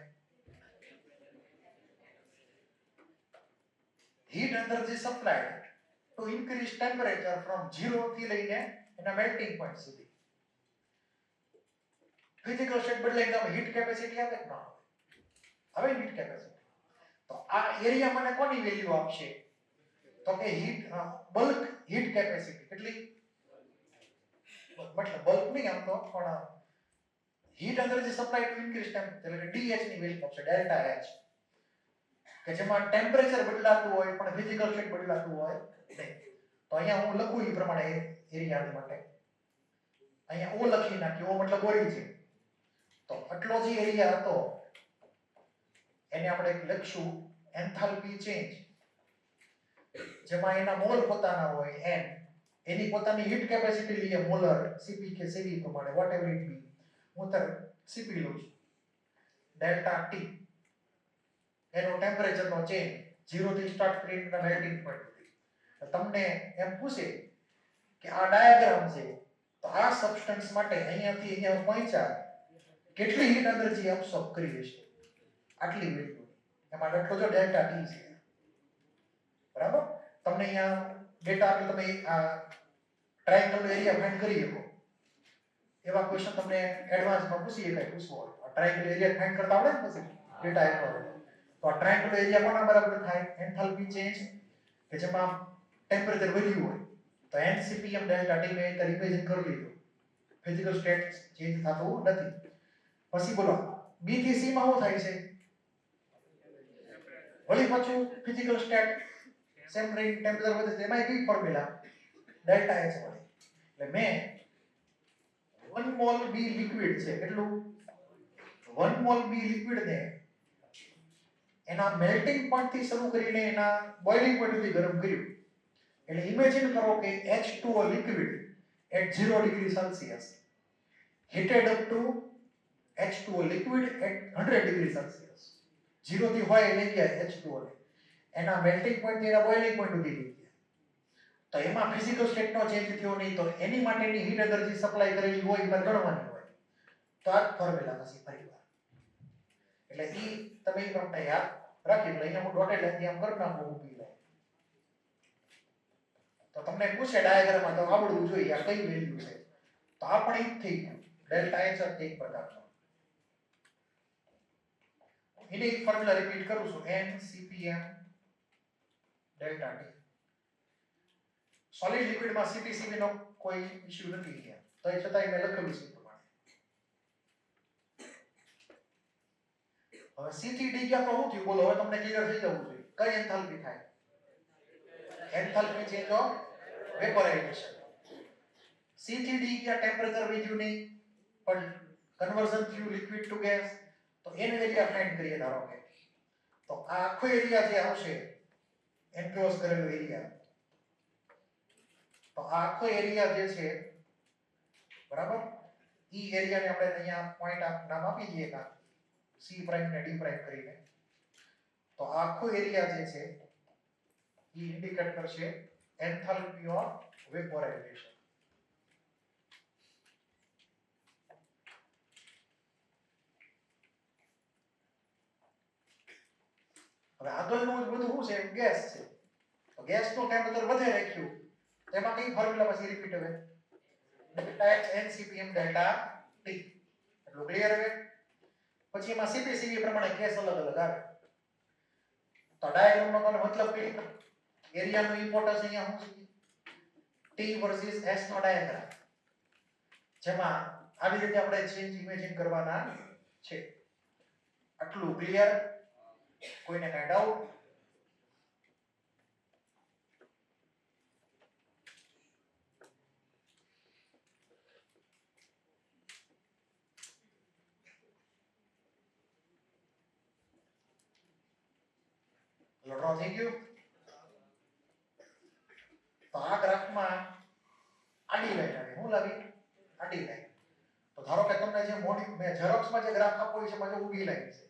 Heat energy supplied to increase temperature from 0 થી લઈને એના મેલ્ટિંગ પોઈન્ટ સુધી. ફિઝિકલ સ્ટેટ બદલાઈને તમે હીટ કેપેસિટી આવે કે ના આવે? હવે હીટ કેપેસિટી. તો આ એરિયા મને કોની વેલ્યુ આપશે? તો કે હીટ બલ્ક હીટ કેપેસિટી કેટલી? મતલબ બલ્ક નહીં આમ તો, પણ heat energy supply to increase temperature એટલે કે DH ની વેલ્યુ આપશે ડેલ્ટા H, કે જેમાં ટેમ્પરેચર બદલાતું હોય પણ ફિઝિકલ સ્ટેટ બદલાતું હોય નહીં. તો અહીંયા હું લખું એ પ્રમાણે એરિયા માટે અહીંયા O લખી નાખ્યો. O મતલબ ઓરિજિન. તો આટલો જે એરિયા હતો એને આપણે લખશું એન્થાલ્પી ચેન્જ, જેમાં એના મોલ પોતાના હોય n, એની પોતાની હીટ કેપેસિટી લઈએ મોલર Cp કે Cv પ્રમાણે વોટ એવર ઇટ બી. હું તો Cp લઉં છું. ડેલ્ટા T એનો ટેમ્પરેચરનો ચેન્જ 0 થી સ્ટાર્ટ કરીને મેલ્ટિંગ પોઈન્ટ સુધી. તમને એમ પૂછે કે આ ડાયાગ્રામ છે, તો આ સબસ્ટન્સ માટે અહીંયાથી અહીંયા પહોંચ્યા કેટલી હીટ એનર્જી એબ્સોર્બ કરી હશે? આટલી વેલ્યુ. એમાં લખો જો ડેલ્ટા T છે. બરાબર? તમને અહીંયા ડેટા આપે, તમે આ ટ્રાયેંગલ એરિયા ફાઇન્ડ કરી શકો. એવા ક્વેશ્ચન તમને એડવાન્સમાં પૂછીએ, કઈ પૂછવો હોય આ ટ્રાયેંગલ એરિયા ફાઇન્ડ કરતા આવડે ને પછી ડેટા આપ્યો હોય તો આ ટ્રાયેંગલ એરિયા કોના બરાબર થાય? એન્થાલ્પી ચેન્જ કે જેમાં ટેમ્પરેચર વધ્યું હોય તો NCPM ડેલ્ટા T મેં એક ઇમેજિન કરી લીધું. ફિઝિકલ સ્ટેટ ચેન્જ થતું નથી. પછી બોલો B થી C માં શું થાય છે? વળી પાછું physical state same range temperature વધે છે, એમાં કઈ ફોર્મ્યુલા ડેલ્ટા H મળે. એટલે મેં 1 મોલ B લિક્વિડ છે, કેટલું? 1 મોલ B લિક્વિડ ને એના મેલ્ટિંગ પોઈન્ટ થી શરૂ કરીને એના બોઇલિંગ પોઈન્ટ સુધી ગરમ કર્યું. એટલે ઇમેજિન કરો કે H2O liquid at 0 degree Celsius heated up to H2O liquid at 100 degree Celsius. 0 થી હોય લઈ ગયા H2O ને એના મેલ્ટિંગ પોઈન્ટ થી એના બોઇલિંગ પોઈન્ટ સુધી લઈ ગયા. તો એમાં ફિઝિકલ સ્ટેટ નો ચેન્જ થયો નહીં, તો એની માટેની હીટ એનર્જી સપ્લાય કરેલી હોય એ ગણવાની હોય. તો આ ફોર્મ્યુલા પછી ફરીવાર. એટલે ઈ તમે એ પ્રમાણે યાદ રાખી લો. અહીંયા હું ડોટેડ લાઈન આમ કરી નાખું ઊભી લાઈન. તો તમને પૂછે ડાયાગ્રામમાં તો આવડવું જોઈએ આ કઈ વેલ્યુ છે. તો આ પણ ઈ થઈ ગયું. ડેલ્ટા H એક પ્રકારનો. એની ફોર્મ્યુલા રિપીટ કરું છું. NCPM delta T. સોલિડ લિક્વિડમાં CpCv નો કોઈ ઇશ્યુ નથી અહીંયા. તો એ છતાંય મેં લખેલું છે પ્રમાણે. હવે C થી D ગયા તો શું થયું બોલો? હવે તમને ક્લિયર થઈ જવું જોઈએ. કઈ એન્થાલ્પી થાય? Enthalpy change of vaporization. C થી D ગયા ટેમ્પરેચર વધ્યું નહીં, પણ કન્વર્ઝન થયું લિક્વિડ ટુ ગેસ. તો એનો એરિયા ફાઇન્ડ કરીએ ધારો કે. તો આ આખો એરિયા જે આવશે એન્ક્લોઝ કરેલો એરિયા, તો આ આખો એરિયા જે છે બરાબર, ઈ એરિયાને આપણે અહીંયા પોઈન્ટ નામ આપી દઈએ કા C પ્રાઇમ ને D પ્રાઇમ કરીને. તો આ આખો એરિયા જે છે ઈ ઇન્ડિકેટ કરશે એન્થાલ્પી ઓફ વેપોરાઇઝેશન. હવે આગળનું બધું શું છે? ગેસ છે. તો ગેસનું ટેમ્પરેચર વધે રાખ્યું, તેમાં કઈ ફોર્મ્યુલા પછી રિપીટ હવે? Delta H NCPM delta T. એટલું ક્લિયર હવે? પછી એમાં CpCv પ્રમાણે ગેસ અલગ અલગ આવે. તો ડાયાગ્રામનો કોનો મતલબ કે એરિયાનું ઇમ્પોર્ટન્સ અહીંયા શું છે? T વર્સિસ S નો ડાયાગ્રામ, જેમાં આવી રીતે આપણે ચેન્જ ઇમેજિન કરવાના છે. આટલું ક્લિયર? કોઈને કાંઈ ડાઉટ? ડ્રો થઈ ગયું? તો આ ગ્રાફમાં આડી લાઈન આવે. શું લાવી? આડી લાઈન. તો ધારો કે તમને જે મોડી મેં ઝેરોક્સમાં જે ગ્રાફ આપ્યો છે એમાં જે ઊભી લાઈન છે.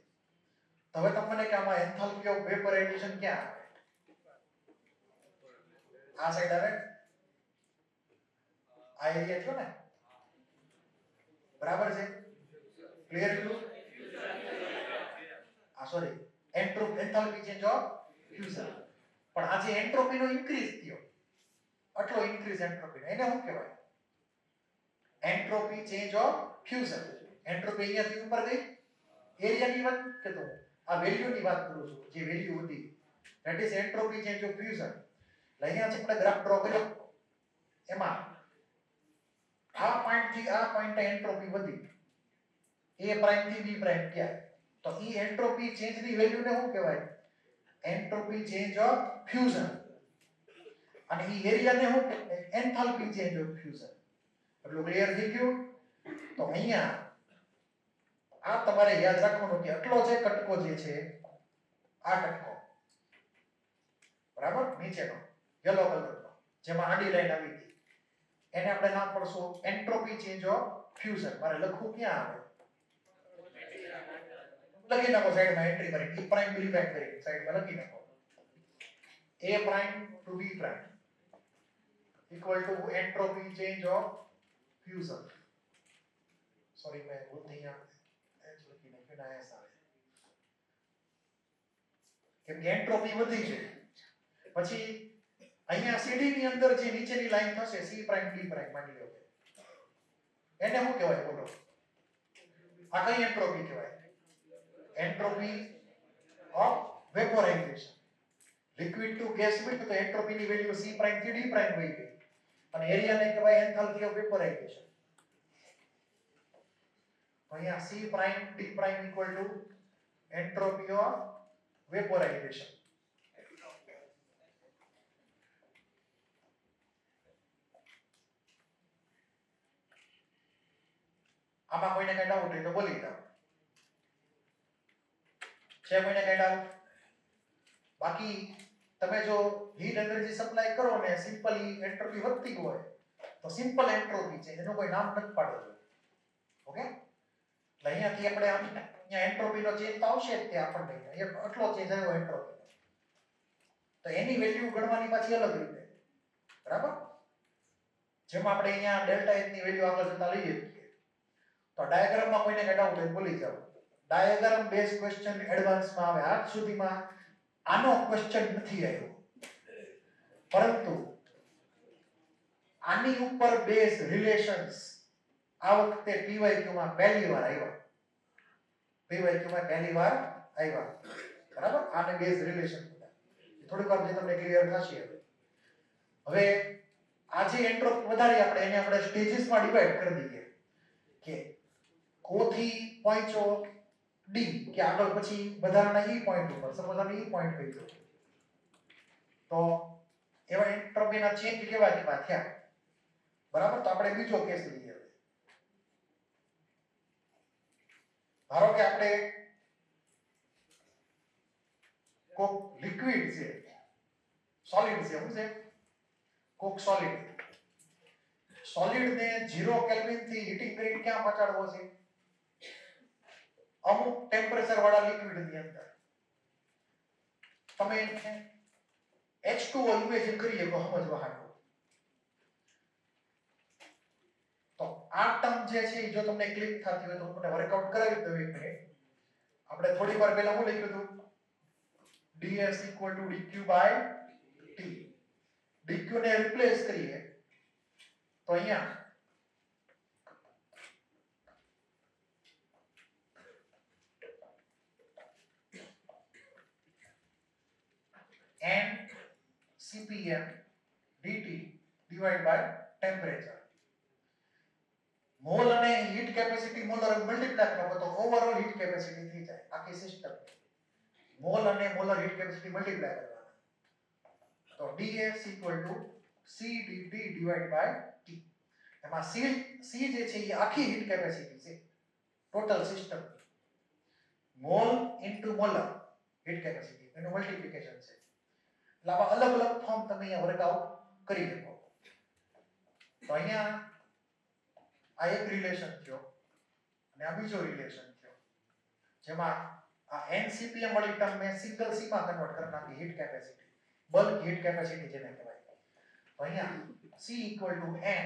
તો હવે તમને કે આમાં એન્થાલ્પી ઓફ વેપોરાઇઝેશન ક્યાં આવે? આ સાઈડ આવે. આ એરિયા થયો ને, બરાબર છે? ક્લિયર થયું? આ sorry, enthalpy change of fusion. પણ આ જે એન્ટ્રોપીનો ઇન્ક્રીઝ થયો, આટલો ઇન્ક્રીઝ એન્ટ્રોપી, એને શું કહેવાય? Entropy change of fusion. Entropy અહીંયાથી ઉપર ગઈ, એરિયાની વાત કે તો આ વેલ્યુની વાત કરું છું, જે વેલ્યુ હતી that is entropy change of fusion. અહીંયાથી આપણે ગ્રાફ ડ્રો કર્યો, એમાં આ પોઈન્ટ થી આ પોઈન્ટે એન્ટ્રોપી વધી, A પ્રાઇમ થી B પ્રાઇમ ગયા, તો ઈ એન્ટ્રોપી ચેન્જની વેલ્યુને શું કહેવાય? Entropy change of fusion. અને ઈ એરિયાને શું કહેવાય? Enthalpy change of fusion. એટલું ક્લિયર થઈ ગયું? તો અહીંયા આ તમારે યાદ રાખવાનું કે આટલો જે કટકો જે છે, આ કટકો બરાબર નીચેનો યલો કલરનો જેમાં આડી લાઈન આવી હતી, એને આપણે નામ પડશું એન્ટ્રોપી ચેન્જ ઓફ ફ્યુઝન. મારે લખવું ક્યાં આવે? લખી નાખો સાઈડમાં એન્ટ્રી કરી, E પ્રાઇમ B પ્રાઇમ કરી સાઈડમાં લખી નાખો. A prime two B prime equal to entropy change of fusion. Sorry મેં ભૂલથી અહીંયા એચ લખી નાખ્યું, ના એસ આવે કેમ કે એન્ટ્રોપી વધી છે. પછી અહીંયા CD ની અંદર જે નીચેની લાઈન થશે C પ્રાઇમ D પ્રાઇમ માની લો, એને શું કહેવાય બોલો? આ કઈ એન્ટ્રોપી કહેવાય? Entropy of vaporization. Liquid to gas બન્યું તો એન્ટ્રોપીની વેલ્યુ C પ્રાઇમ થી D પ્રાઇમ વહી ગઈ, અને એરિયાને કહેવાય એન્થાલ્પી ઓફ વેપોરાઇઝેશન. અહીંયા C prime D prime equal to entropy of vaporization. આમાં કોઈને કઈ ડાઉટ હોય તો બોલી જાઓ. છે કોઈને કઈ ડાઉટ? બાકી તમે જો હીટ એનર્જી સપ્લાય કરો ને સિમ્પલી એન્ટ્રોપી વધતી હોય તો સિમ્પલ એન્ટ્રોપી છે, એનું કોઈ નામ નથી પાડેલું. ઓકે, એટલે અહીંયાથી આપણે અહીંયા એન્ટ્રોપીનો ચેન્જ તો આવશે જ, તે આપણને આટલો ચેન્જ આવ્યો એન્ટ્રોપી, તો એની વેલ્યુ ગણવાની પાછી અલગ રીતે, બરાબર? જેમાં આપણે અહીંયા ડેલ્ટા એચ ની વેલ્યુ આગળ જતા લઈએ છીએ. તો ડાયાગ્રામમાં કોઈને કઈ ડાઉટ હોય બોલી જાઓ. ડાયાગ્રામ બેઝ ક્વેશ્ચન એડવાન્સમાં આવે, આજ સુધીમાં આનો ક્વેશ્ચન નથી આવ્યો, પરંતુ આની ઉપર બેઝ રિલેશન્સ આ વખતે PYQ માં પહેલી વાર આવ્યા. PYQ માં પહેલી વાર આવ્યા, બરાબર? આને બેઝ રિલેશન થોડીક વાર જે તમને ક્લિયર થશે. હવે આ જે એન્ટ્રોપી વધારી આપણે એને આપણે સ્ટેજીસમાં ડિવાઈડ કરી દઈએ કે O થી પહોંચો D કે આગળ પછી વધારાના E પોઈન્ટ ઉપર, સપોઝ આપણે E પોઈન્ટ કહી દો, તો એવા એન્ટ્રોપીના ચેન્જ કેવા કેવા થયા, બરાબર? તો આપણે બીજો કેસ લઈએ. ધારો કે આપણે કોક લિક્વિડ છે, સોલિડ છે, શું છે? કોક સોલિડ ને 0 કેલ્વિન થી હીટિંગ કરીને ક્યાં પહોંચાડવો છે? અમુક ટેમ્પરેચર વાળા લિક્વિડ ની અંદર. તમે H2O ઇમેજિન કરી શકો સમજવા હાટુ. તો આ ટર્મ જે છે જો તમને ક્લિક થતી હોય તો હું તમને વર્કઆઉટ કરાવી દઉં એક મિનિટ. આપણે થોડી વાર પહેલા શું લખ્યું હતું? ds dq by t. dq ને રિપ્લેસ કરીએ તો અહીંયા n cpm dt divided by temperature. Mall અને હીટ કેપેસિટી મોલર મલ્ટીપ્લાય કરો તો ઓવરઓલ હીટ કેપેસિટી થઈ જાય આખી સિસ્ટમ. મોલ અને મોલર હીટ કેપેસિટી મલ્ટીપ્લાય કરવાના, તો ds cdt divided by t. એમાં c જે છે એ આખી હીટ કેપેસિટી છે total system. Mall into molar heat capacity એનું મલ્ટીપ્લિકેશન છે. એટલે આવા અલગ અલગ ફોર્મ તમે અહીંયા વર્કઆઉટ કરી શકો. તો અહીંયા આ એક રિલેશન થયો અને આ બીજો રિલેશન થયો, જેમાં આ NCPM વાળી ટર્મ મેં સિંગલ C માં કન્વર્ટ કરી નાખી, heat capacity, bulk heat capacity જેને કહેવાય. તો અહીંયા C n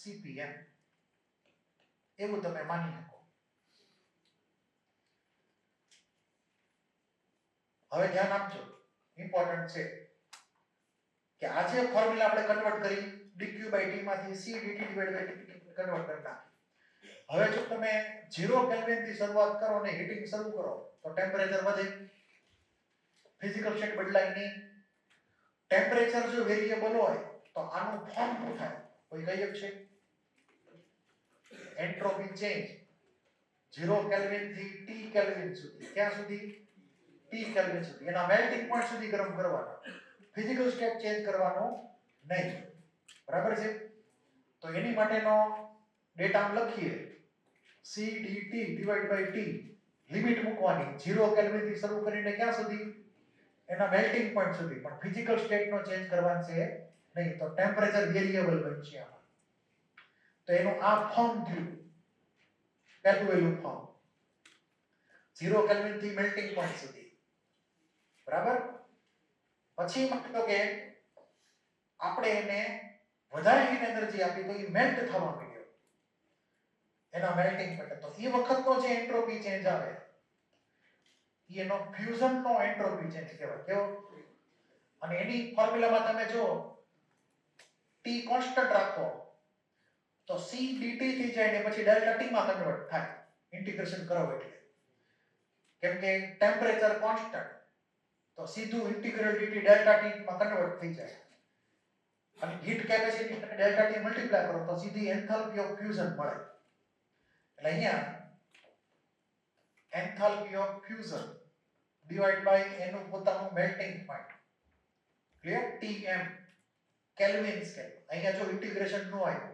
CPM એવું તમે માની શકો. હવે ધ્યાન આપજો, ઇમ્પોર્ટન્ટ છે કે આ જે ફોર્મ્યુલા આપણે કન્વર્ટ કરી dq by t માંથી c dt divided by t convert કરી નાખી. હવે જો તમે 0 કેલ્વિન થી શરૂઆત કરો ને હીટિંગ શરૂ કરો તો ટેમ્પરેચર વધે, ફિઝિકલ સ્ટેટ બદલાય નહીં. ટેમ્પરેચર જો વેરિએબલ હોય તો આનું ફોર્મ શું થાય? કોઈ કહી શકશે? એન્ટ્રોપી ચેન્જ 0 કેલ્વિન થી T કેલ્વિન સુધી. ક્યાં સુધી? T કેલ્વિન સુધી. એના મેલ્ટિંગ પોઈન્ટ સુધી ગરમ કરવાનો. ફિઝિકલ સ્ટેટ ચેન્જ કરવાનો નહીં. બરાબર છે? તો એની માટેનો ડેટા લખીએ. CdT / T લિમિટ મૂકવાની 0 કેલ્વિન થી શરૂ કરીને ક્યાં સુધી? એના મેલ્ટિંગ પોઈન્ટ સુધી. પણ ફિઝિકલ સ્ટેટ નો ચેન્જ કરવાનો છે નહીં. તો ટેમ્પરેચર વેરિએબલ બનશે આમાં. તો એનું આ ફોર્મ થયું. પહેલું વેલ્યુ ફોર્મ 0 કેલ્વિન થી મેલ્ટિંગ પોઈન્ટ સુધી. બરાબર? પછી તો કે આપણે એને વધારે હીટ એનર્જી આપી તો એ મેલ્ટ થવા માંડ્યો એના મેલ્ટિંગ પોઈન્ટ. તો એ વખતનો જે એન્ટ્રોપી ચેન્જ આવે એનો ફ્યુઝનનો એન્ટ્રોપી ચેન્જ કહેવાય. કેવો? અને એની ફોર્મ્યુલામાં તમે જો T કોન્સ્ટન્ટ રાખો તો C dt થઈ જાય ને પછી ડેલ્ટા T માં કન્વર્ટ થાય ઇન્ટિગ્રેશન કરો એટલે. કેમ કે ટેમ્પરેચર કોન્સ્ટન્ટ તો સીધું ઇન્ટિગ્રલ dt ડેલ્ટા T માં કન્વર્ટ થઈ જાય. અને heat capacity delta T multiply કરો તો સીધી એન્થાલ્પી ઓફ ફ્યુઝન મળે. એટલે અહીંયા enthalpy of fusion divide by એનું પોતાનું melting point. Clear? Tm Kelvin scale. અહીંયા જો ઇન્ટિગ્રેશન નો આવ્યું,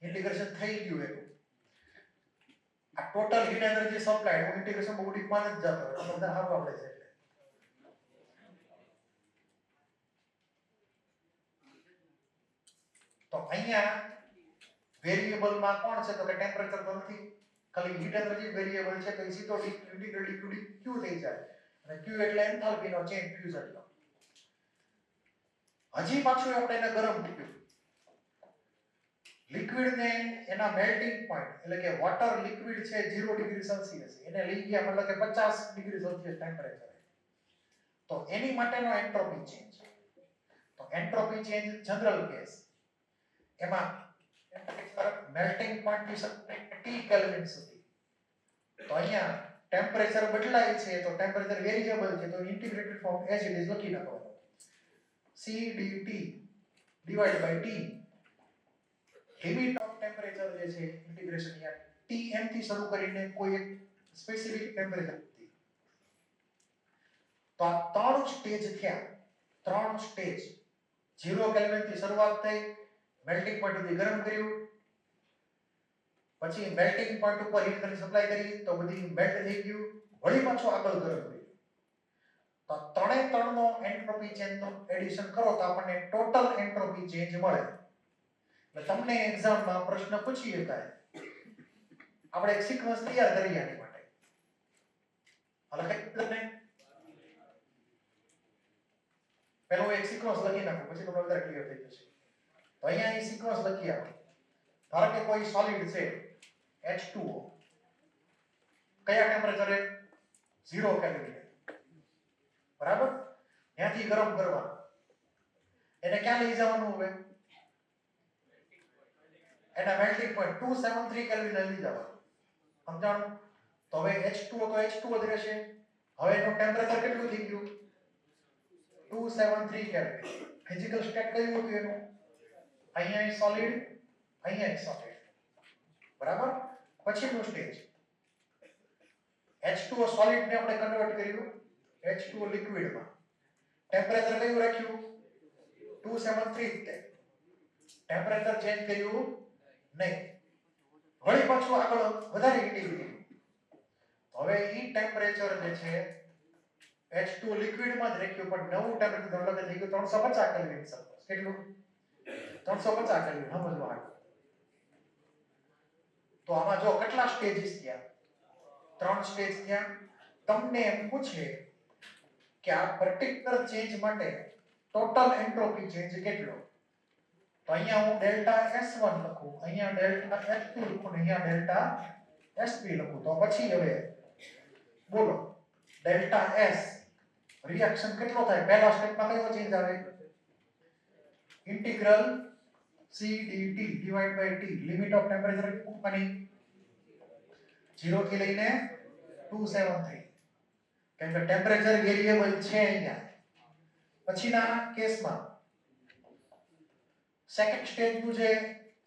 ઇન્ટિગ્રેશન થઈ ગયું એનું આ ટોટલ હીટ એનર્જી સપ્લાય હું ઇન્ટિગ્રેશન બહુ ડીપમાં નથી જતો, તો તમને સારું આવડે છે. તો અહીંયા વેરિએબલમાં કોણ છે? તો કે ટેમ્પરેચર તો નથી, ખાલી હીટ એનર્જી વેરિએબલ છે. તો એ સીધો ઇન્ટિગ્રલ ડીક્યુ ક્યુ થઈ જાય. અને ક્યુ એટલે એન્થાલ્પી નો ચેન્જ ફ્યુઝન નો. હજી પાછું આપણે એને ગરમ કર્યું. લિક્વિડ ને એના મેલ્ટિંગ પોઈન્ટ એટલે કે વોટર લિક્વિડ છે 0 ડિગ્રી સેલ્સિયસ, એને લઈ ગયા મતલબ કે 50 ડિગ્રી સેલ્સિયસ ટેમ્પરેચર. તો એની માટેનો એન્ટ્રોપી ચેન્જ. તો એન્ટ્રોપી ચેન્જ જનરલ કેસ એમાં મેલ્ટિંગ પોઈન્ટ થી T કેલ્વિન સુધી. તો અહીંયા ટેમ્પરેચર બદલાય છે તો ટેમ્પરેચર વેરિએબલ છે તો integrated form as it is લખી નાખવાનું. CdT / T limit of temperature જે છે ઇન્ટિગ્રેશન યા Tm થી શરૂ કરીને કોઈ એક સ્પેસિફિક ટેમ્પરેચર સુધી. તો આ ત્રણ સ્ટેજ થયા. ત્રણ સ્ટેજ 0 કેલ્વિન થી શરૂઆત થઈ, મેલ્ટિંગ પોઈન્ટ સુધી ગરમ કર્યું, પછી મેલ્ટિંગ પોઈન્ટ ઉપર હીટ એનર્જી સપ્લાય કરી તો બધી મેલ્ટ થઈ ગયું, વળી પાછું આગળ ગરમ કર્યું. તો ત્રણનો એન્ટ્રોપી ચેન્જ નો એડિશન કરો તો આપણને ટોટલ એન્ટ્રોપી ચેન્જ મળે. એટલે તમને એક્ઝામમાં પ્રશ્ન પૂછી શકાય. આપણે એક સિક્વન્સ તૈયાર કરીએ આની માટે. હાલો તમને પહેલો એક સિક્વન્સ લખી નાખો પછી તમને વધારે ક્લિયર થઈ જશે. તો અહીંયા એ સિક્વન્સ લખી આપો. ધારો કે કોઈ સોલિડ છે H2O, કયા ટેમ્પરેચરે? 0 કેલ્વિન. બરાબર? ત્યાંથી ગરમ કરવાનું. એને ક્યાં લઈ જવાનું? હવે એના મેલ્ટિંગ પોઈન્ટ 273 કેલ્વિન લઈ જવાનું. સમજાણું? તો હવે H2O તો H2O જ રહેશે. હવે એનું ટેમ્પરેચર કેટલું થઈ ગયું? 273 કેલ્વિન. ફિઝિકલ સ્ટેટ કયું હતું એનું? અહીંયા સોલિડ, અહીંયા સોલિડ. બરાબર? પછીનો સ્ટેજ H2O સોલિડ ને આપણે કન્વર્ટ કર્યું H2O લિક્વિડમાં. ટેમ્પરેચર કયું રાખ્યું? 273. ટેમ્પરેચર ચેન્જ કર્યું નહીં. વળી પાછું આગળ વધારે હીટિંગ કર્યું. હવે ઈ ટેમ્પરેચર જે છે H2O લિક્વિડમાં જ રાખ્યું પણ નવું ટેમ્પરેચર અલગ થઈ ગયું 350 કેલ્વિન. કેટલું? 350 કેલ્વિન. સમજવા. તો આમાં જો કેટલા સ્ટેજીસ થયા? 3 સ્ટેજ થયા. તમને એમ પૂછે કે આ પર્ટિક્યુલર ચેન્જ માટે ટોટલ એન્ટ્રોપી ચેન્જ કેટલો? તો અહીંયા હું ડેલ્ટા S1 લખું, અહીંયા ડેલ્ટા S2 લખું, અહીંયા ડેલ્ટા S3 લખું. તો પછી હવે બોલો ડેલ્ટા S રિએક્શન કેટલો થાય? પહેલા સ્ટેપમાં કયો ચેન્જ આવે? Integral CdT / T limit of temperature મૂકવાની 0 થી લઈને 273 કેમ કે ટેમ્પરેચર વેરિયેબલ છે અહીંયા. પછીના કેસમાં સેકન્ડ સ્ટેજનું જે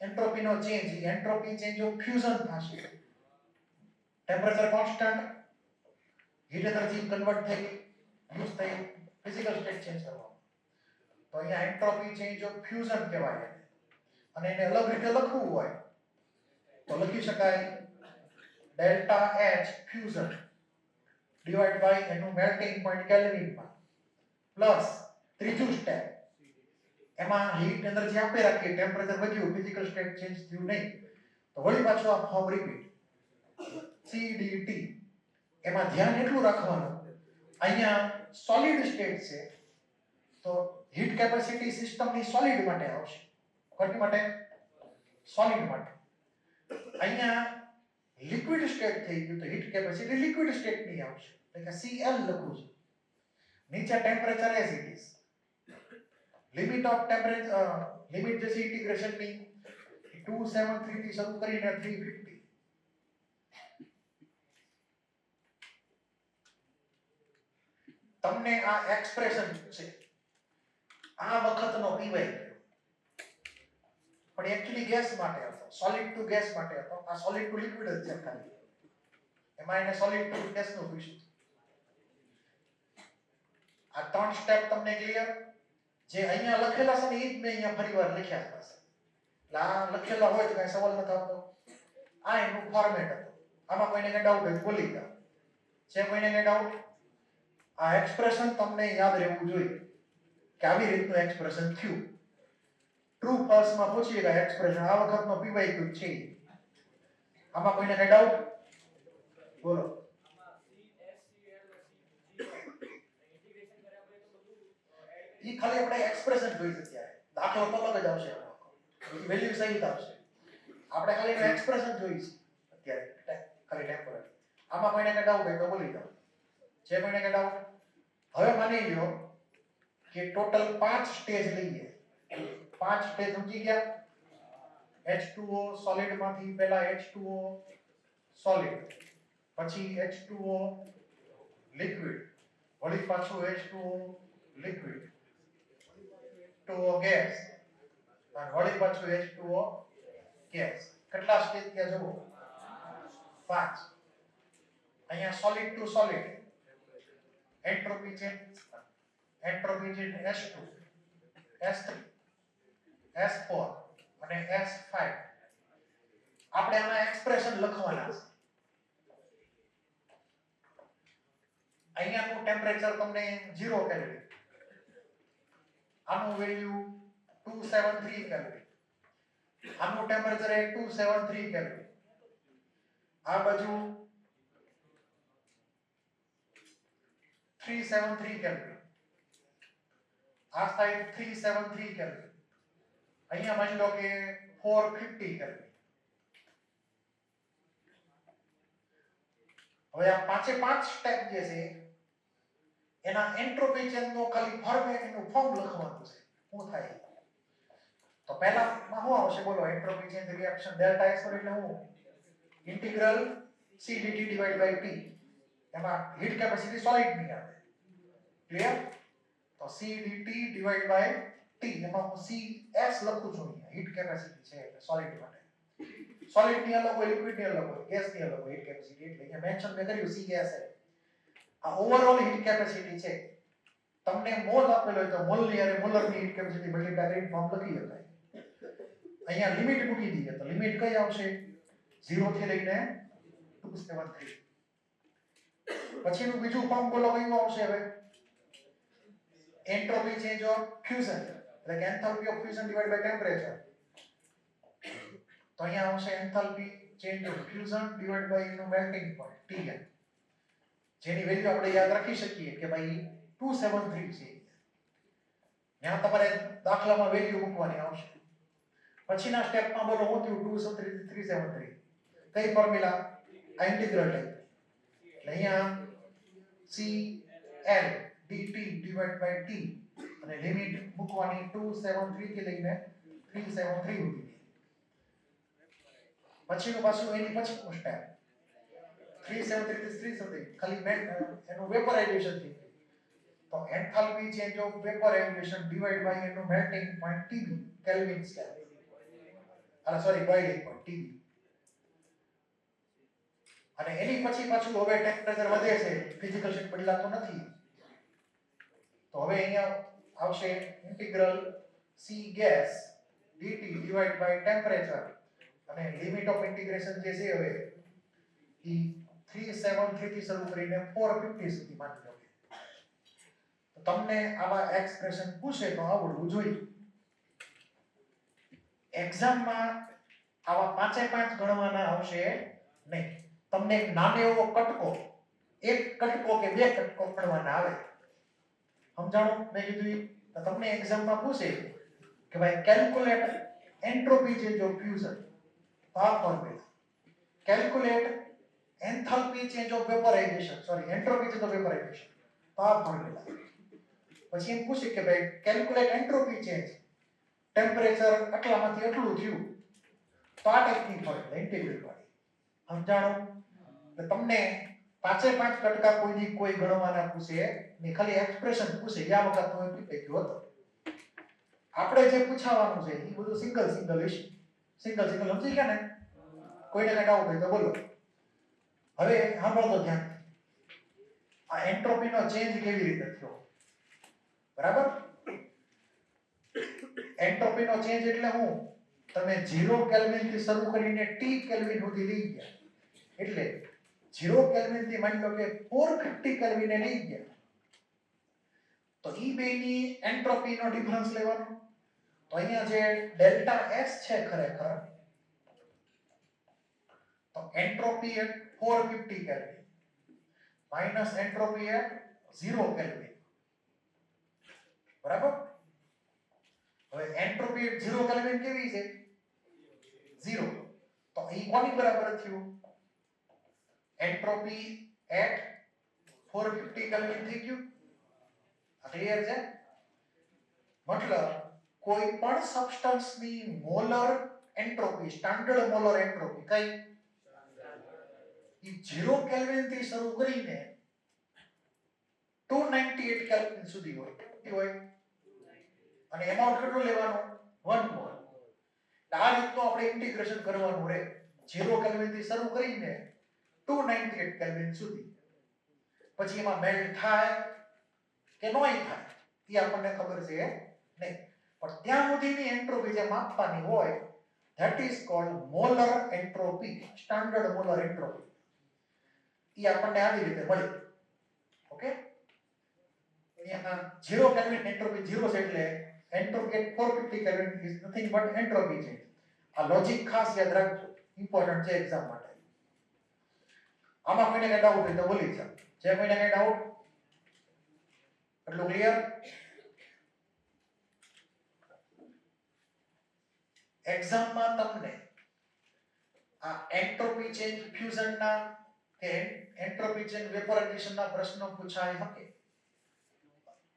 એન્ટ્રોપીનો change, entropy change of fusion થશે. Temperature constant, heat energy convert થઈ યુઝ થઈ ફિઝિકલ સ્ટેટ ચેન્જ કરવામાં. તો અહીંયા એન્ટ્રોપી ચેન્જ ઓફ ફ્યુઝન કહેવાય. અને એને અલગ રીતે લખવું હોય તો લખી શકાય delta H fusion divide by એનું મેલ્ટિંગ પોઈન્ટ કેલ્વિનમાં પ્લસ ત્રીજું સ્ટેપ એમાં હીટ એનર્જી આપે રાખીએ, ટેમ્પરેચર વધ્યું, ફિઝિકલ સ્ટેટ ચેન્જ થયું નહીં, તો વળી પાછું આ ફોર્મ રિપીટ CDT. એમાં ધ્યાન એટલું રાખવાનું અહીંયા સોલિડ સ્ટેટ છે તો હીટ કેપેસિટી સિસ્ટમની સોલિડ માટે આવશે. કોની માટે? સોલિડ માટે. અહીંયા લિક્વિડ સ્ટેટ થઈ ગયું તો હીટ કેપેસિટી લિક્વિડ સ્ટેટની આવશે, એટલે કે CL લખું છું. નીચે temperature as it is, limit of temperature, limit જે છે ઇન્ટિગ્રેશનની 273 થી શરૂ કરીને 350. તમને આ એક્સપ્રેશન છે આ વખતનો પીવાય પણ એકચ્યુઅલી ગેસ માટે હતો, સોલિડ ટુ ગેસ માટે હતો. આ સોલિડ ટુ લિક્વિડ જ છે ખાલી, એમાં એને સોલિડ ટુ ગેસ નું પૂછ્યું. આ ત્રણ સ્ટેપ તમને ક્લિયર? જે અહીંયા લખેલા છે ને એ જ મેં અહીંયા ફરીવાર લખ્યા છે. એટલે આ લખેલા હોય તો કઈ સવાલ નથી આવતો. આ એનું ફોર્મેટ હતું. આમાં કોઈને કઈ ડાઉટ હોય બોલી જાઓ. છે કોઈને કઈ ડાઉટ? આ એક્સપ્રેશન તમને યાદ રહેવું જોઈએ કે આવી રીતનું એક્સપ્રેશન થયું. ટ્રુ ફોલ્સ માં પૂછીએ કે એક્સપ્રેશન આ વખતનો પીવાય છે. આમાં કોઈને કઈ ડાઉટ? બોલો. ઈ ખાલી આપણે એક્સપ્રેશન જોઈ છે ત્યારે. દાખલો તો અલગ જ આવશે, વેલ્યુ સહિત આવશે. આપણે ખાલી એક્સપ્રેશન જોઈ છે અત્યારે ખાલી ટેમ્પરરી. આમાં કોઈને કઈ ડાઉટ હોય તો બોલી જાઓ. છે કોઈને કઈ ડાઉટ? હવે માની લ્યો કે ટોટલ 5 સ્ટેજ લઈએ. 5 સ્ટેજ સમજી ગયા? H2O સોલિડ માંથી પહેલા H2O સોલિડ, પછી H2O લિક્વિડ, વળી પાછું H2O લિક્વિડ, H2O ગેસ, અને વળી પાછું H2O ગેસ. કેટલા સ્ટેજ થયા જુઓ? 5. અહીંયા solid to solid entropy change, entropy change S2, S3, S4 અને S5. આપણે આમાં એક્સપ્રેશન લખવાના છે. અહીંયાનું ટેમ્પરેચર તમને 0 કેલ્વિન, આનું વેલ્યુ 273 કેલ્વિન, આનું ટેમ્પરેચર 273 કેલ્વિન, આ બાજુ 373 કેલ્વિન, આ સાઈડ 373 કેલ્વિન, અહીંયા માની લો કે 450 કેલ્વિન. હવે આ પાંચે પાંચ સ્ટેપ જે છે એના એન્ટ્રોપી ચેન્જનો ખાલી ફોર્મેટ, એનું ફોર્મ લખવાનું છે. શું થાય તો પહેલામાં શું આવશે બોલો? Entropy change reaction delta S એટલે હું integral CdT divide by T. એમાં હીટ કેપેસિટી સોલિડ ની આવે. ક્લિયર? તો CdT ડિવાઇડ બાય T, એમાં હું CS લખું છું અહીંયા. હીટ કેપેસિટી છે એટલે સોલિડ માટે. સોલિડ ની અલગ હોય, લિક્વિડ ની અલગ હોય, ગેસ ની અલગ હોય હીટ કેપેસિટી. એટલે અહીંયા મેન્શન મેં કર્યું CS. આ ઓવરઓલ હીટ કેપેસિટી છે. તમને મોલ આપેલો હોય તો મોલ ની અને મોલર ની હીટ કેપેસિટી મલ્ટીપ્લાય કરીને ફોર્મ લખી શકાય. અહીંયા લિમિટ મૂકી દઈએ તો લિમિટ કઈ આવશે? 0 થી લઈને 273. પછીનું બીજું ફોર્મ બોલો કયું આવશે? હવે એન્ટ્રોપી ચેન્જ ઓફ ફ્યુઝન, એટલે કે enthalpy of fusion divide by temperature. તો અહીંયા આવશે enthalpy change of fusion divide by એનું મેલ્ટિંગ પોઈન્ટ Tm, જેની વેલ્યુ આપણે યાદ રાખી શકીએ કે ભાઈ 273 છે. ત્યાં તમારે દાખલામાં વેલ્યુ મૂકવાની આવશે. પછીના સ્ટેપમાં બોલો શું થયું? 273 કઈ ફોર્મ્યુલા? આ ઇન્ટિગ્રલ ટાઈપ. એટલે અહીંયા CL dt divide by T અને લિમિટ મૂકવાની 273 થી લઈને 373 સુધી. પછીનું પાછું એની પછીનું સ્ટેપ 373 something ખાલી એનું વેપરાઇઝેશન થઈ ગયું. તો enthalpy change of vaporization divide by એનું melting point TB kelvin scale. Sorry boiling point TB. અને એની પછી પાછું હવે ટેમ્પરેચર વધે છે, ફિઝિકલ સ્ટેટ બદલાતો નથી. તો હવે અહીંયા આવશે integral C gas dt divide by temperature અને લિમિટ ઓફ ઇન્ટિગ્રેશન જે છે હવે ઈ 373 થી શરૂ કરીને 450 સુધી માની લો. તો તમને આવા એક્સપ્રેશન પૂછે તો આવડવું જોઈએ. એક્ઝામમાં આવા પાંચે પાંચ ગણવાના આવશે નહીં. તમને એક નાનો એવો કટકો, એક કટકો કે બે કટકો ગણવાના આવે. સમજાણો મેં કીધું? તો તમને એક્ઝામમાં પૂછે કે ભાઈ calculate entropy change of fusion, આ formula. Calculate enthalpy change of vaporization, sorry entropy change of vaporization, આ ફોર્મ્યુલા. પછી એમ પૂછે કે ભાઈ કેલ્ક્યુલેટ એન્ટ્રોપી ચેન્જ, ટેમ્પરેચર આટલામાંથી આટલું થયું, તો આ ટાઈપની ફોર્મ્યુલા ઇન્ટિગ્રલ વાળી. સમજાણો? તો તમને પાંચે પાંચ કટકા કોઈ ગણવાના પૂછે ને ખાલી એક્સપ્રેશન પૂછે. યા વખત તમે પીપે ગયો હતો. આપણે જે પૂછાવાનું છે એ બધું સિંગલ ઇશ્યુ, સિંગલ સમજી ગયા ને? કોઈને કઈ ડાઉટ હોય તો બોલો. હવે સાંભળો ધ્યાન. આ એન્ટ્રોપીનો ચેન્જ કેવી રીતે થયો? બરાબર? એન્ટ્રોપીનો ચેન્જ એટલે હું તમે 0 કેલ્વિન થી શરૂ કરીને T કેલ્વિન સુધી લઈ ગયા. એટલે 0 કેલ્વિન થી માની લો કે 450 કેલ્વિને લઈ ગયા. તો ઈ બેની એન્ટ્રોપીનો ડિફરન્સ લેવાનો. તો અહીંયા જે ડેલ્ટા S છે ખરેખર, તો entropy at 450 Kelvin minus entropy at 0 Kelvin. બરાબર? હવે એન્ટ્રોપી એટ 0 કેલ્વિન કેવી છે? 0. તો ઈ કોની બરાબર થયું? એન્ટ્રોપી એટ 450 કેલ્વિન થઈ ગયું. આ ક્લિયર છે? મતલબ કોઈ પણ સબસ્ટન્સની molar entropy, standard molar entropy કઈ ઈ 0 કેલ્વિન થી શરૂ કરીને 298 કેલ્વિન સુધી હોય. અને એમાઉન્ટ કેટલું લેવાનું? 1 મોલ. આ રીતનું આપણે ઇન્ટિગ્રેશન કરવાનું રહે. 0 કેલ્વિન થી શરૂ કરીને 298 કેલ્વિન સુધી. પછી એમાં મેલ્ટ થાય કે નોય થાય એ આપણને ખબર છે નહીં. પણ ત્યાં સુધીની એન્ટ્રોપી જે માપવાની હોય, that is called molar entropy, standard molar entropy. એ આપણને આવી રીતે મળી. ઓકે? અહીંયા 0 કેલ્વિન એન્ટ્રોપી 0 છે એટલે entropy at 450 Kelvin is nothing but entropy change. આ લોજિક ખાસ યાદ રાખજો, ઇમ્પોર્ટન્ટ છે એક્ઝામ માટે. આમાં કોઈને કઈ ડાઉટ હોય તો બોલી જાવ. જે કોઈને કઈ ડાઉટ? એટલું ક્લિયર? એક્ઝામમાં તમને આ એન્ટ્રોપી ચેન્જ ફ્યુઝનના કે એન્ટ્રોપી ચેન્જ વેપોરાઇઝેશનના પ્રશ્નો પૂછાય શકે.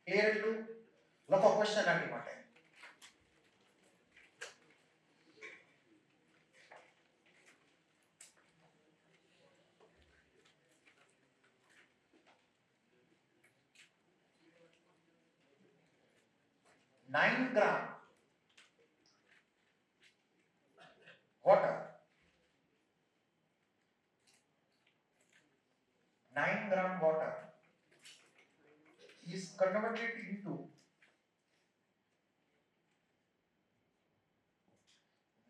ક્લિયર? એટલું લખો ક્વેશ્ચન આની માટે. Nine gram water, 9 gram water is converted into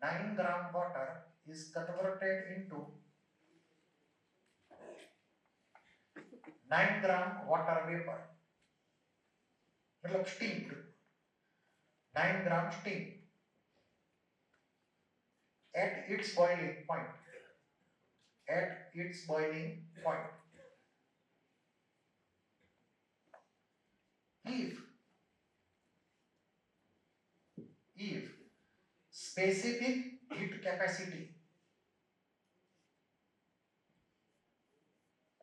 9 gram water is converted into 9 gram water vapor. मतलब steam, 9 gram steam at its boiling point. At its boiling point. If specific heat capacity,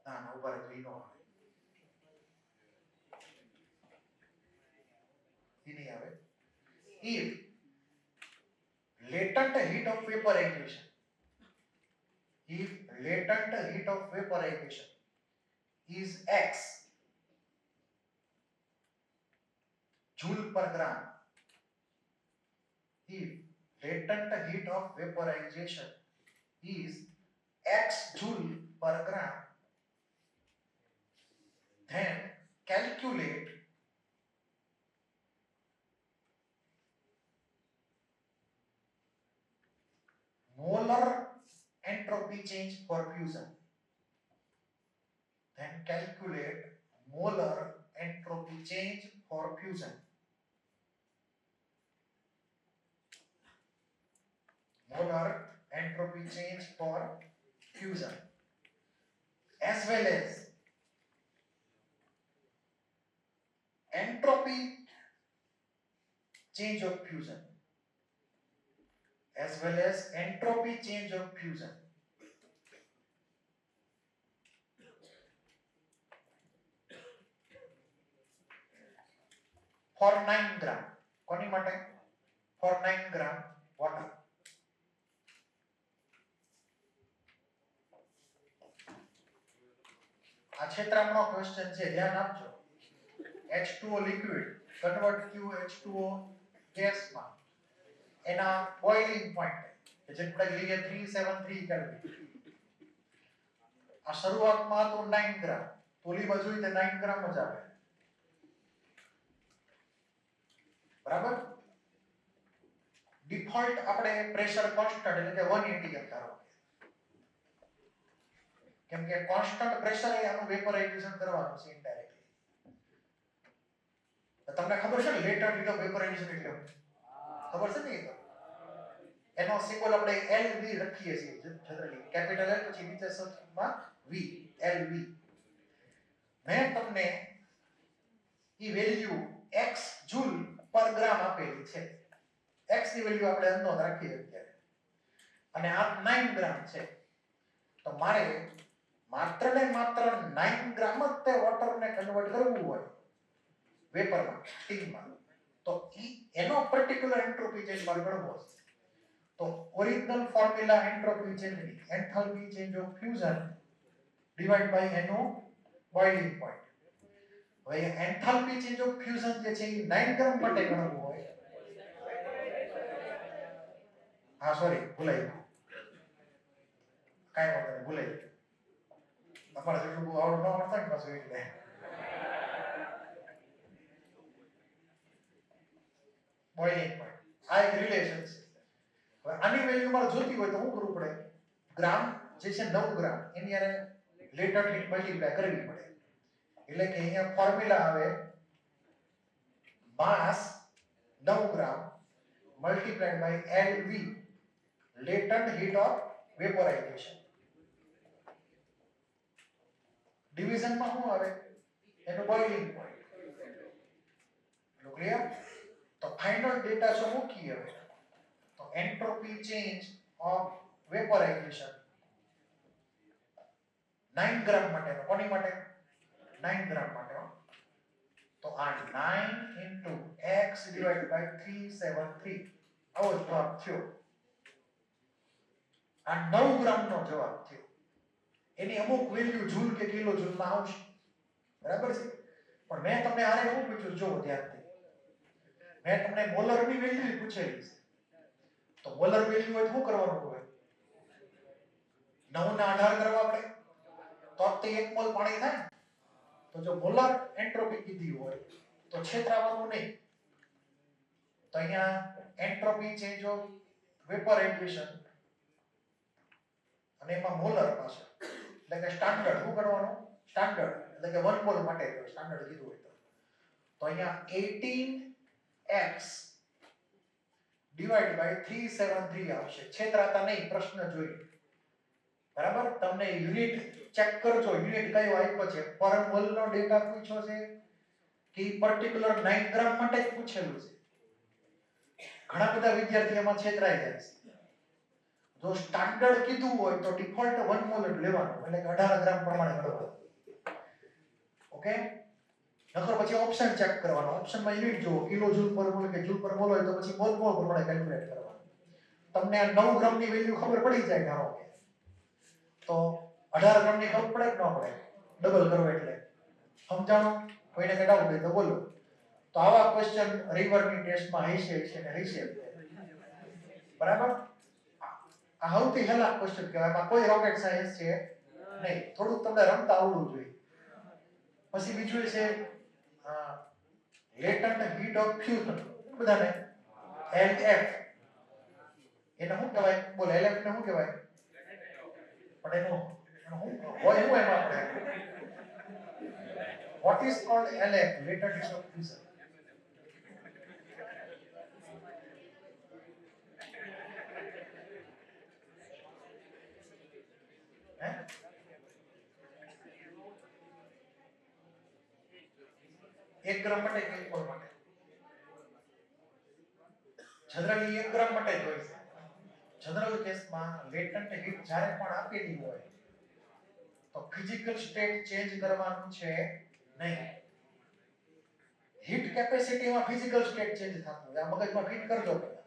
ના ઉપર જ નો આવે, નહીં આવે. If latent heat of vaporization, if latent heat of vaporization is x joule per gram, if latent heat of vaporization is x joule per gram, then calculate molar entropy change for fusion. Then calculate molar entropy change for fusion. Molar entropy change for fusion, as well as entropy change of fusion, as well as entropy change of fusion. For 9 gram, કોની માટે? For 9 gram water. આ ક્ષેત્રનો question છે, ધ્યાન આપજો. H2O liquid convert QH2O gas માં એના boiling point કે જે આપણે લઈએ 373 કેલ્વિન. આ શરૂઆતમાં તો 9 ગ્રામ, તોલી બાજુ તે 9 ગ્રામ જ આવે, બરાબર. ડિફોલ્ટ આપણે પ્રેશર કોન્સ્ટન્ટ એટલે કે 180 ધારો, કેમ કે કોન્સ્ટન્ટ પ્રેશર એ આનું વેપોરાઇઝેશન કરવાનું છે ઇનડાયરેક્ટલી. તો તમને ખબર છે ને લેટન્ટ હીટ ઓફ વેપોરાઇઝેશન એટલે ખબર છે ને? એનો સિમ્બોલ આપણે LV લખીએ છીએ જનરલી, કેપિટલ L પછી નીચે શબ્દમાં V, LV. મેં તમને ઈ વેલ્યુ x જૂલ પર ગ્રામ આપેલી છે. x ની વેલ્યુ આપણે અનનોન રાખીએ અત્યારે, અને આ 9 ગ્રામ છે. તો મારે માત્ર ને માત્ર 9 ગ્રામ જ તે વોટરને કન્વર્ટ કરવું હોય વેપરમાં, સ્ટીમમાં, તો એનો પર્ટિક્યુલર એન્ટ્રોપી ચેન્જ મારે ગણવો છે. તો ઓરિજિનલ ફોર્મ્યુલા એન્ટ્રોપી ચેન્જ ની enthalpy change of fusion divide by એનો બોઇલિંગ પોઈન્ટ. હવે એન્થાલ્પી ચેન્જ ઓફ ફ્યુઝન જે છે એ 9 ગ્રામ માટે ગણવું હોય, હા સોરી ભૂલાઈ ગયું, કાંઈ વાંધો નહીં, ભૂલાઈ ગયું. તમારે જેટલું બહુ આવડતું ન આવડતા ને પાછું એટલે બોઇલિંગ પોઈન્ટ આ એક રિલેશન છે. હવે આની વેલ્યુ મારે જોતી હોય તો શું કરવું પડે? ગ્રામ જે છે 9 ગ્રામ એની હારે લેટન્ટ હીટ મલ્ટીપ્લાય કરવી પડે. એટલે કે અહીંયા ફોર્મ્યુલા આવે mass 9 gram multiplied by LV, latent heat of vaporization. ડિવિઝનમાં શું આવે? એનું બોઇલિંગ પોઈન્ટ. ક્લિયર? તો ફાઇનલ ડેટા શું મૂકી હવે? તો entropy change of vaporization 9 gram માટે, કોની માટે? 9 ગ્રામ માટે. તો આ 9 into x divided by 373 આવો જવાબ થયો. આ 9 ગ્રામનો જવાબ થયો. એની અમુક વેલ્યુ જૂલ કે કિલો જૂલમાં આવશે, બરાબર છે. પણ મેં તમને આને શું પૂછ્યું જો ધ્યાનથી, મેં તમને મોલરની વેલ્યુ પૂછેલી છે. તો મોલર વેલ્યુ હોય શું કરવાનું હોય? 9 ના 18 કરવા આપણે, તો તે 1 મોલ પાણી થાય. તો જો મોલર એન્ટ્રોપી કીધી હોય તો છેતરાવાનું નહીં. તો અહીંયા એન્ટ્રોપી ચેન્જ ઓફ વેપોરાઇઝેશન અને એમાં મોલર પાસે એટલે કે સ્ટાન્ડર્ડ શું કરવાનું? સ્ટાન્ડર્ડ એટલે કે 1 મોલ માટે સ્ટાન્ડર્ડ કીધું હોય તો અહીંયા 18x ડિવાઇડ બાય 373 આવશે. છેતરાતા નહીં, પ્રશ્ન જોઈ, બરાબર. તમને યુનિટ ચેક કરજો, યુનિટ કયો આપ્યો છે, પર મોલનો ડેટા પૂછ્યો છે કે પર્ટિક્યુલર 9 ગ્રામ માટે જ પૂછેલું છે. ઘણા બધા વિદ્યાર્થી એમાં છેતરાઈ જાય છે. જો સ્ટાન્ડર્ડ કીધું હોય તો ડિફોલ્ટ 1 મોલ જ લેવાનું, એટલે કે 18 ગ્રામ પ્રમાણે ગણવાનું. ઓકે, નકર પછી ઓપ્શન ચેક કરવાનો. ઓપ્શનમાં યુનિટ જો કિલો જૂલ પર મોલ કે જૂલ પર મોલ હોય તો પછી મોલ પ્રમાણે કેલ્ક્યુલેટ કરવાનું. તમને આ 9 ગ્રામની વેલ્યુ ખબર પડી જાય ધારો કે, તો 18 ગ્રામની ખબર પડે કે ન પડે? ડબલ કરો એટલે સમજાણો? કોઈને કઈ ડાઉટ હોય તો બોલો. તો આવા ક્વેશ્ચન રિવરની ટેસ્ટમાં હશે ને હશે. બરાબર? આ સૌથી હેલા ક્વેશ્ચન કહેવાય. એમાં કોઈ રોકેટ સાયન્સ છે નહીં. થોડુંક તમને રમતા આવડવું જોઈએ. પછી બીજું છે લેટન્ટ હીટ ઓફ ફ્યુઝન. બધાને LF એને શું કહેવાય? બોલ, LF ને શું કહેવાય? પણ એનું હોય શું એમાં આપણે? What is called LF? Latent heat of fusion. એક ગ્રામ માટે કે એક મોલ માટે? જનરલી 1 ગ્રામ માટે જ હોય છે. જનરલ કેસમાં લેટન્ટ હીટ જ્યારે પણ આપેલી હોય તો ફિઝિકલ સ્ટેટ ચેન્જ કરવાનું છે નહીં. હીટ કેપેસિટીમાં ફિઝિકલ સ્ટેટ ચેન્જ થતું હોય. આ મગજમાં ફિટ કરજો પહેલા.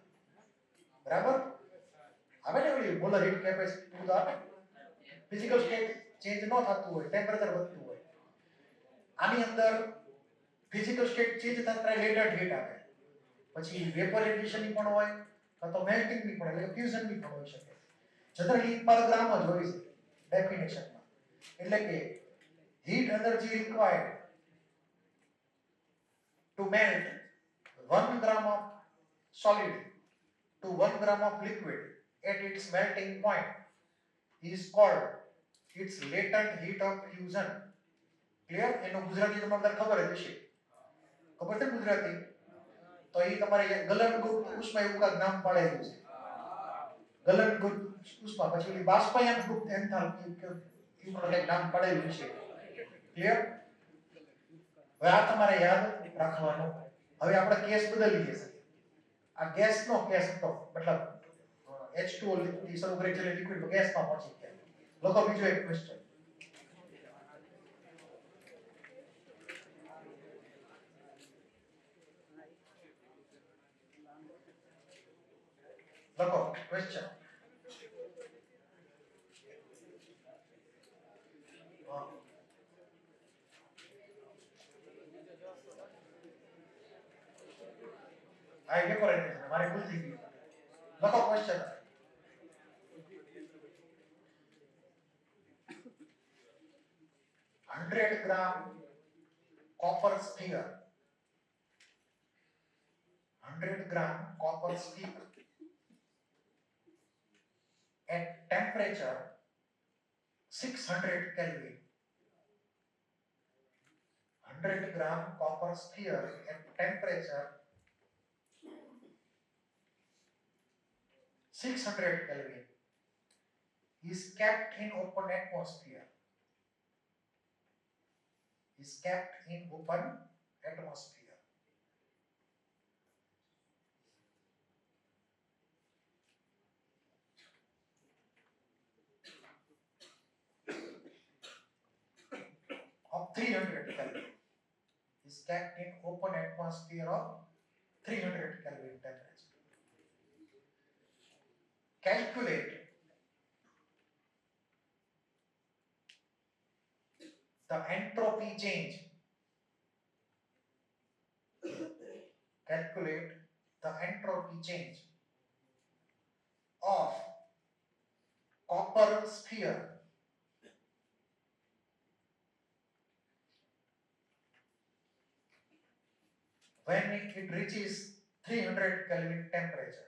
બરાબર? આવે ને ઓલી મોલર હીટ કેપેસિટી તો આવે. ફિઝિકલ સ્ટેટ ચેન્જ ન થતું હોય, ટેમ્પરેચર વધતું હોય. આની અંદર ફિઝિકલ સ્ટેટ ચેન્જ થતા લેટન્ટ હીટ આવે. પછી વેપોરાઇઝેશનની પણ હોય અથવા મેલ્ટિંગની પણ, એટલે ફ્યુઝનની પણ હોઈ શકે. જનરલી પર ગ્રામ જ હોય છે ડેફિનેશનમાં. એટલે કે heat energy required to melt 1 gram of solid to 1 gram of liquid at its melting point is called its latent heat of fusion. Clear? એનો ગુજરાતી તમને ખબર જ હશે. ખબર છે ગુજરાતી? તો એ તમારે ગલનગુપ્ત ઉષ્મા એવું કાંઈક નામ પાડેલું છે. ગલનગુપ્ત ઉષ્મા, પછી ઓલી બાષ્પીયન ગુપ્ત એન્થાલ્પી એવું કંઈક નામ પાડેલું છે. ક્લિયર? હવે આ તમારે યાદ રાખવાનું. હવે આપણે કેસ બદલી છે. આ ગેસનો કેસ હતો, મતલબ H2O થી શરૂ કરી છે લિક્વિડ ગેસમાં પહોંચી ગયા. લખો બીજો એક ક્વેશ્ચન. લખો ક્વેશ્ચન. આ વેપોરાઇઝેશન મારે ભૂલ થઈ ગઈ. લખો question. $100 gram copper sphere. 100 gram copper sphere at temperature 600 Kelvin. 100 gram copper sphere at temperature 600 Kelvin is kept in open atmosphere. Is kept in open atmosphere. Of 300 Kelvin. Is kept in open atmosphere of 300 Kelvin temperature. Calculate the entropy change. Calculate the entropy change of copper sphere when it reaches 300 Kelvin temperature.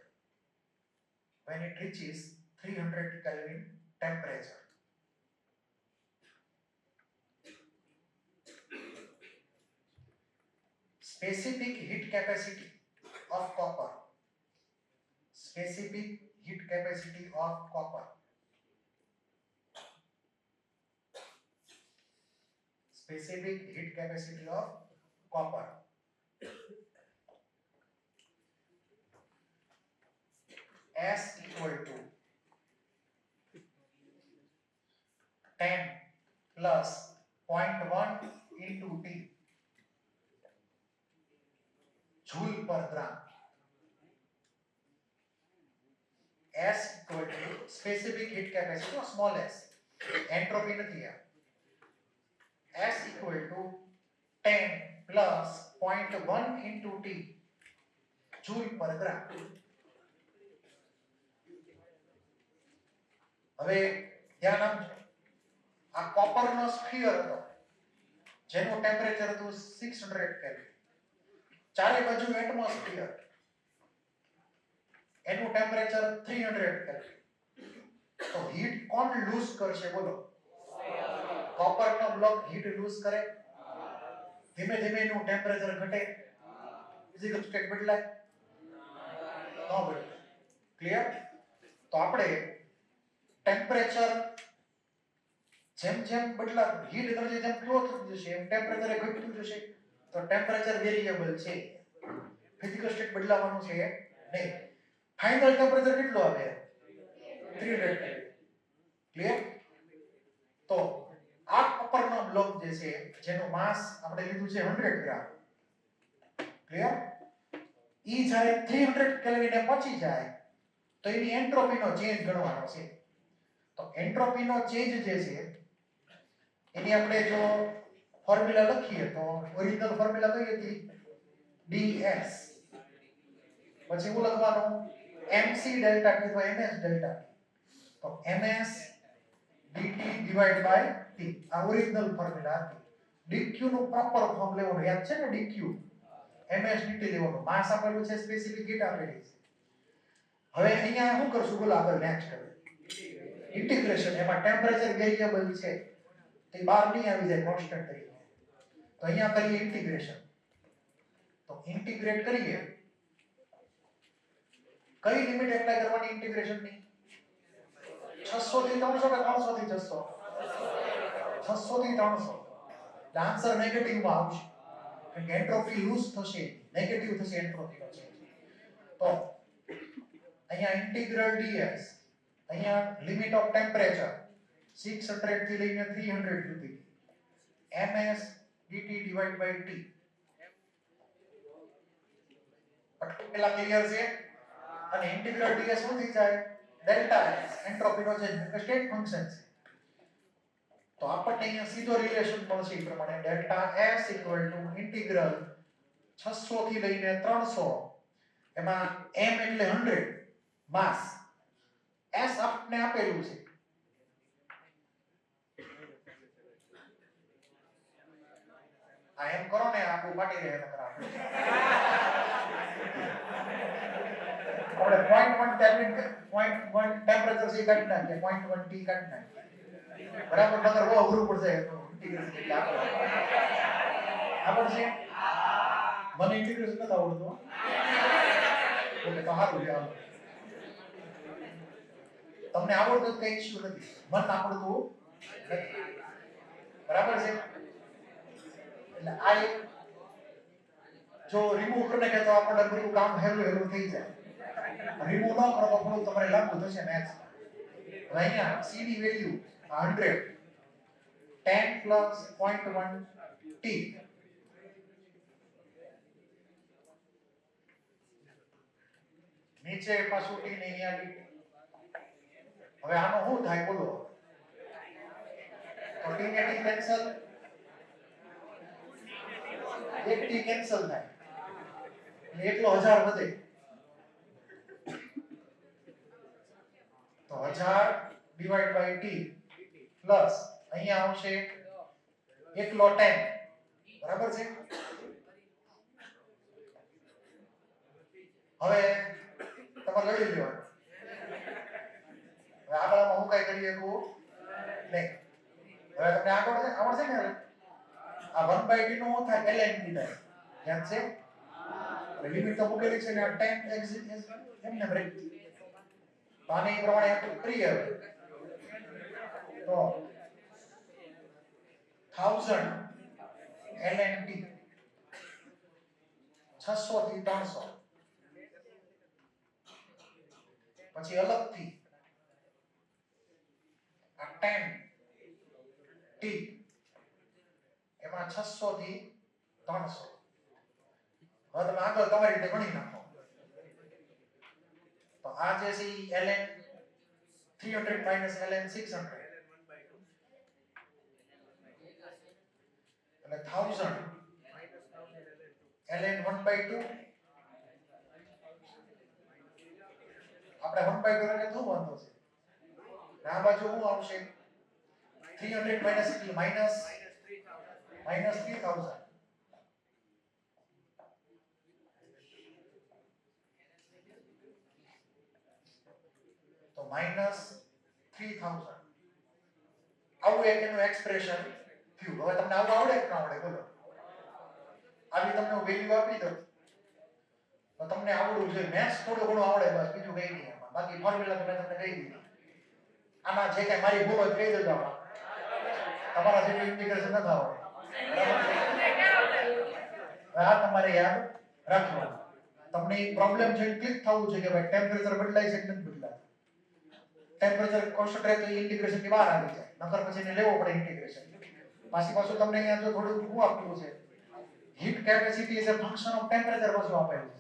When it reaches 300 Kelvin temperature. Specific heat capacity of copper. Specific heat capacity of copper. Specific heat capacity of copper. S equal to 10 plus 0.1 into T joule per gram. S equal to specific heat capacity or small s entropy નથી આ. S equal to 10 plus 0.1 into T joule પર ગ્રામ. હવે ધ્યાન આપજો, આ કોપરનો sphere હતો જેનું temperature હતું 600 કેલ્વિન. ચારે બાજુ એટમોસ્ફિયર, એનું ટેમ્પરેચર 300 કેલ્વિન. તો હીટ કોણ લૂઝ કરશે બોલો? કોપરનો બ્લોક હીટ લૂઝ કરે, ધીમે ધીમે એનું ટેમ્પરેચર ઘટે, ફિઝિકલ સ્ટેટ બદલાય ન બદલાય. ક્લિયર? તો આપણે ટેમ્પરેચર જેમ જેમ બદલાતું, હીટ એનર્જી જેમ ફ્લો થતું જશે એમ ટેમ્પરેચર ઘટતું જશે. તો ટેમ્પરેચર વેરિયેબલ છે, ફિઝિકલ સ્ટેટ બદલાવાનું છે નહીં. ફાઇનલ ટેમ્પરેચર કેટલું આવે? 300. ક્લિયર? તો આ કોપરનો બ્લોક જે છે જેનું માસ આપણે લીધું છે 100 ગ્રામ. ક્લિયર? ઈ જ્યારે 300 કેલ્વિને પહોંચી જાય તો એની એન્ટ્રોપીનો ચેન્જ ગણવાનો છે. તો એન્ટ્રોપીનો ચેન્જ જે છે એની આપણે જો ફોર્મ્યુલા લખીએ તો ઓરિજિનલ ફોર્મ્યુલા કઈ હતી? ds. પછી શું લખવાનું? mc ડેલ્ટા t અથવા ms ડેલ્ટા t. તો ms dt divide by t આ ઓરિજિનલ ફોર્મ્યુલા હતી. dq નું પ્રોપર ફોર્મ લેવાનું યાદ છે ને? dq ms dt લેવાનું. માસ આપેલું છે, સ્પેસિફિક હીટ આપેલી છે. હવે અહીંયા શું કરશું બોલો? આગળ નેક્સ્ટ ઇન્ટિગ્રેશન. એમાં ટેમ્પરેચર વેરિયેબલ છે તે બહાર નહીં આવી જાય કોન્સ્ટન્ટ તરીકે. તો અહીંયા કરીએ ઇન્ટિગ્રેશન. તો ઇન્ટિગ્રેટ કરીએ, કઈ લિમિટ એપ્લાય કરવાની ઇન્ટિગ્રેશનની? 600 થી 300 કે 300 થી 600? 600 થી 300. આન્સર નેગેટિવ માં આવશે કારણ કે એન્ટ્રોપી લૂઝ થશે, નેગેટિવ થશે એન્ટ્રોપીનો ચેન્જ. તો અહીંયા ઇન્ટિગ્રલ ds, અહીંયા લિમિટ ઓફ ટેમ્પરેચર 600 થી લઈને 300 સુધી, ms dt divide by t. પેલા ક્લિયર છે? અને ઇન્ટિગ્રલ ds શું થઈ જાય? ડેલ્ટા s, એન્ટ્રોપીનો ચેન્જ, સ્ટેટ ફંક્શન છે. તો આપણને અહીંયા સીધો રિલેશન મળશે એ પ્રમાણે delta s equal to integral 600 થી લઈને 300, એમાં m એટલે 100 માસ, s આપને આપેલું છે. આ એમ કરો ને આખું ફાટી રહે નકર આપણે 0.1 ટેમ્પરેચર થી કાઢી નાખીએ, 0.1 t કાઢી નાખીએ. બરાબર? નકર બહુ અઘરું પડશે ઇન્ટિગ્રેશન. એટલે આવડશે? મને ઇન્ટિગ્રેશન નથી આવડતું. ઓકે, તો સારું છે. તમને આવડતું કઈ ઇશ્યુ નથી, મને આવડતું નથી. બરાબર છે? એટલે આ જો રિમૂવ કરીને કે તો આપણે બધું કામ હેલું હેલું થઈ જાય. રિમૂવ ન કરો તો થોડું તમારે લાંબુ થશે મેથ્સ. અહીંયા c ની વેલ્યુ 100, 10 plus 0.1 t. નીચે પાછું t ને અહીંયા dt. હવે આનો શું થાય બોલો? તો t ને t કેન્સલ, એક t કેન્સલ થાય એટલે એટલો 1000 વધે. તો 1000 ડિવાઇડ બાય t પ્લસ અહીંયા આવશે એકલો 10. બરાબર છે? હવે તમારે લડી લેવાનું. હવે આગળમાં હું કઈ કરી શકું નહીં. હવે તમને આવડશે ને? આ 1/t નો શું થાય? ln t થાય. યાદ છે? લિમિટ તો મૂકેલી છે ને, આ 10 એક્ઝિટ એમને બ્રેક. તો આને એ પ્રમાણે એપ્લાય કરીએ. હવે તો 1000 ln t 600 થી 300. પછી અલગથી આ 10 t એમાં 600 થી 300. હવે તમે આગળ તમારી રીતે ગણી નાખો. તો આ જે છે ln 300 ln 600 એટલે 1000 ln 1/2 આપણે 1/2 એટલે શું વાંધો છે આ બાજુ શું આવશે 300 માઈનસ એટલે માઈનસ 3000 તો માઈનસ 3000 આવું એક એનું એક્સપ્રેશન થયું હવે તમને આવું આવડે કે ના આવડે બોલો આવી તમને વેલ્યુ આપી દો તો તમને આવડવું જોઈએ મેથ્સ થોડું ઘણું આવડે બસ બીજું કઈ નહીં આમાં બાકી ફોર્મ્યુલા તો મેં તમને કહી દીધી આમાં જે કઈ મારી ભૂલ હોય કહી દેજો આમાં તમારા જેટલું ઇન્ટિગ્રેશન ન આવડે આ તમારે યાદ રાખવાનું તમને પ્રોબ્લેમ છે ક્લિક થવું છે કે ભાઈ ટેમ્પરેચર બદલાય છે કે નથી બદલાતું ટેમ્પરેચર કોન્સ્ટન્ટ રહે તો ઇન્ટિગ્રેશન ની બહાર આવી જાય નકર પછી એને લેવો પડે ઇન્ટિગ્રેશન પાછું તમને અહીંયા જો થોડું શું આપવું છે heat capacity is a function of temperature પાછું આપેલું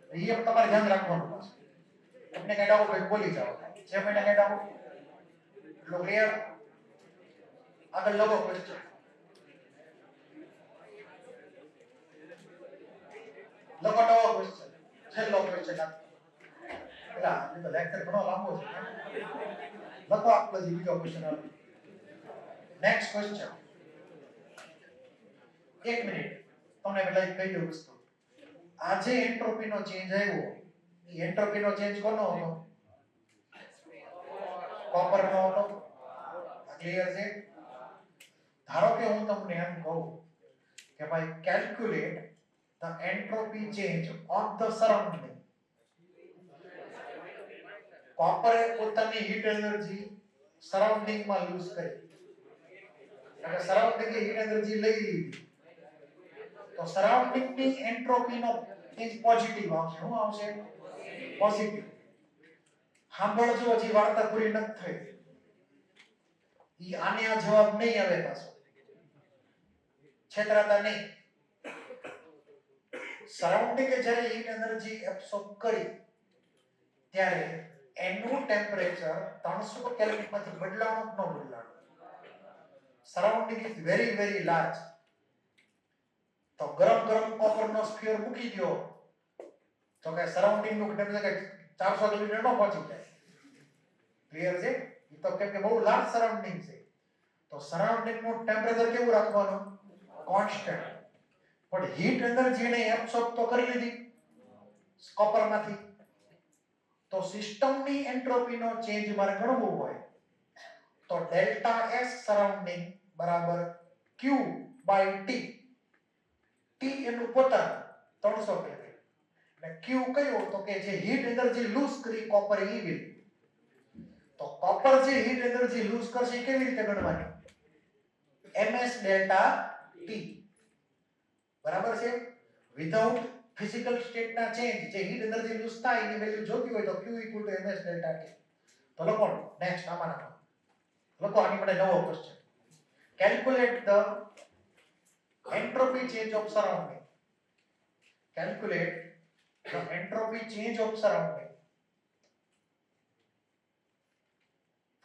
છે એ તમારે ધ્યાન રાખવાનું છે તમને કઈ ડાઉટ હોય બોલી જાઓ જે મને કઈ ડાઉટ એટલો ક્લિયર આગળ લગો ક્વેશ્ચન લગો નવો ક્વેશ્ચન છેલ્લો ક્વેશ્ચન પેલા એ તો લેક્ચર ઘણો લાંબો છે લખો આપણો જે બીજો ક્વેશ્ચન આવે નેક્સ્ટ ક્વેશ્ચન 1 મિનિટ તમને પહેલા કહી દઉં વસ્તુ આજે એન્ટ્રોપી નો ચેન્જ આવ્યો એ એન્ટ્રોપી નો ચેન્જ કોનો હતો કોપર નો હતો ક્લિયર છે ધારો કે હું તમને એમ કહું કે ભાઈ calculate the entropy change of the surrounding કોપરે પોતાની હીટ એનર્જી સરાઉન્ડિંગ માં યુઝ કરી અને સરાઉન્ડિંગ હીટ એનર્જી લઈ લીધી તો સરાઉન્ડિંગ ની એન્ટ્રોપી નો ચેન્જ પોઝિટિવ આવશે શું આવશે પોઝિટિવ સાંભળજો હજી વાર્તા પૂરી નથી થઈ ઈ આને આ જવાબ નહીં આવે પાછો છેતરાતા નહીં સરાઉન્ડિંગે જ્યારે હીટ એનર્જી એબ્સોર્બ કરી ત્યારે એનું ટેમ્પરેચર 300 કેલ્વિન માંથી બદલાણું ન બદલાણું surrounding is very very large તો ગરમ કોપરનો સ્ફિયર મૂકી દો તો કે સરાઉન્ડિંગ નું ટેમ્પરેચર 400 કેલ્વિન નો પહોંચી જાય ક્લિયર છે ઈ તો કેમ કે બહુ લાર્જ સરાઉન્ડિંગ છે તો સરાઉન્ડિંગ નું ટેમ્પરેચર કેવું રાખવાનું કોન્સ્ટન્ટ પણ હીટ એનર્જી ને એબ્સોર્બ તો કરી લીધી કોપરમાંથી તો સિસ્ટમની એન્ટ્રોપીનો ચેન્જ મારે ગણવું હોય તો ડેલ્ટા S સરાઉન્ડિંગ બરાબર Q બાય T T એનું પોતાનું 300 કેલ્વિન અને Q કયો તો કે જે હીટ એનર્જી લૂઝ કરી કોપર ઈ વિલ તો કોપર જે હીટ એનર્જી લૂઝ કરશે એ કેવી રીતે ગણવાની ms ડેલ્ટા T બરાબર છે વિધાઉટ ફિઝિકલ સ્ટેટ ના ચેન્જ જે હીટ એનર્જી લૂઝ થાય એની વેલ્યુ જોતી હોય તો Q ms ડેલ્ટા T તો લખો નેક્સ્ટ આમાં લખો આની માટે નવો question calculate the entropy change of surrounding calculate the entropy change of surrounding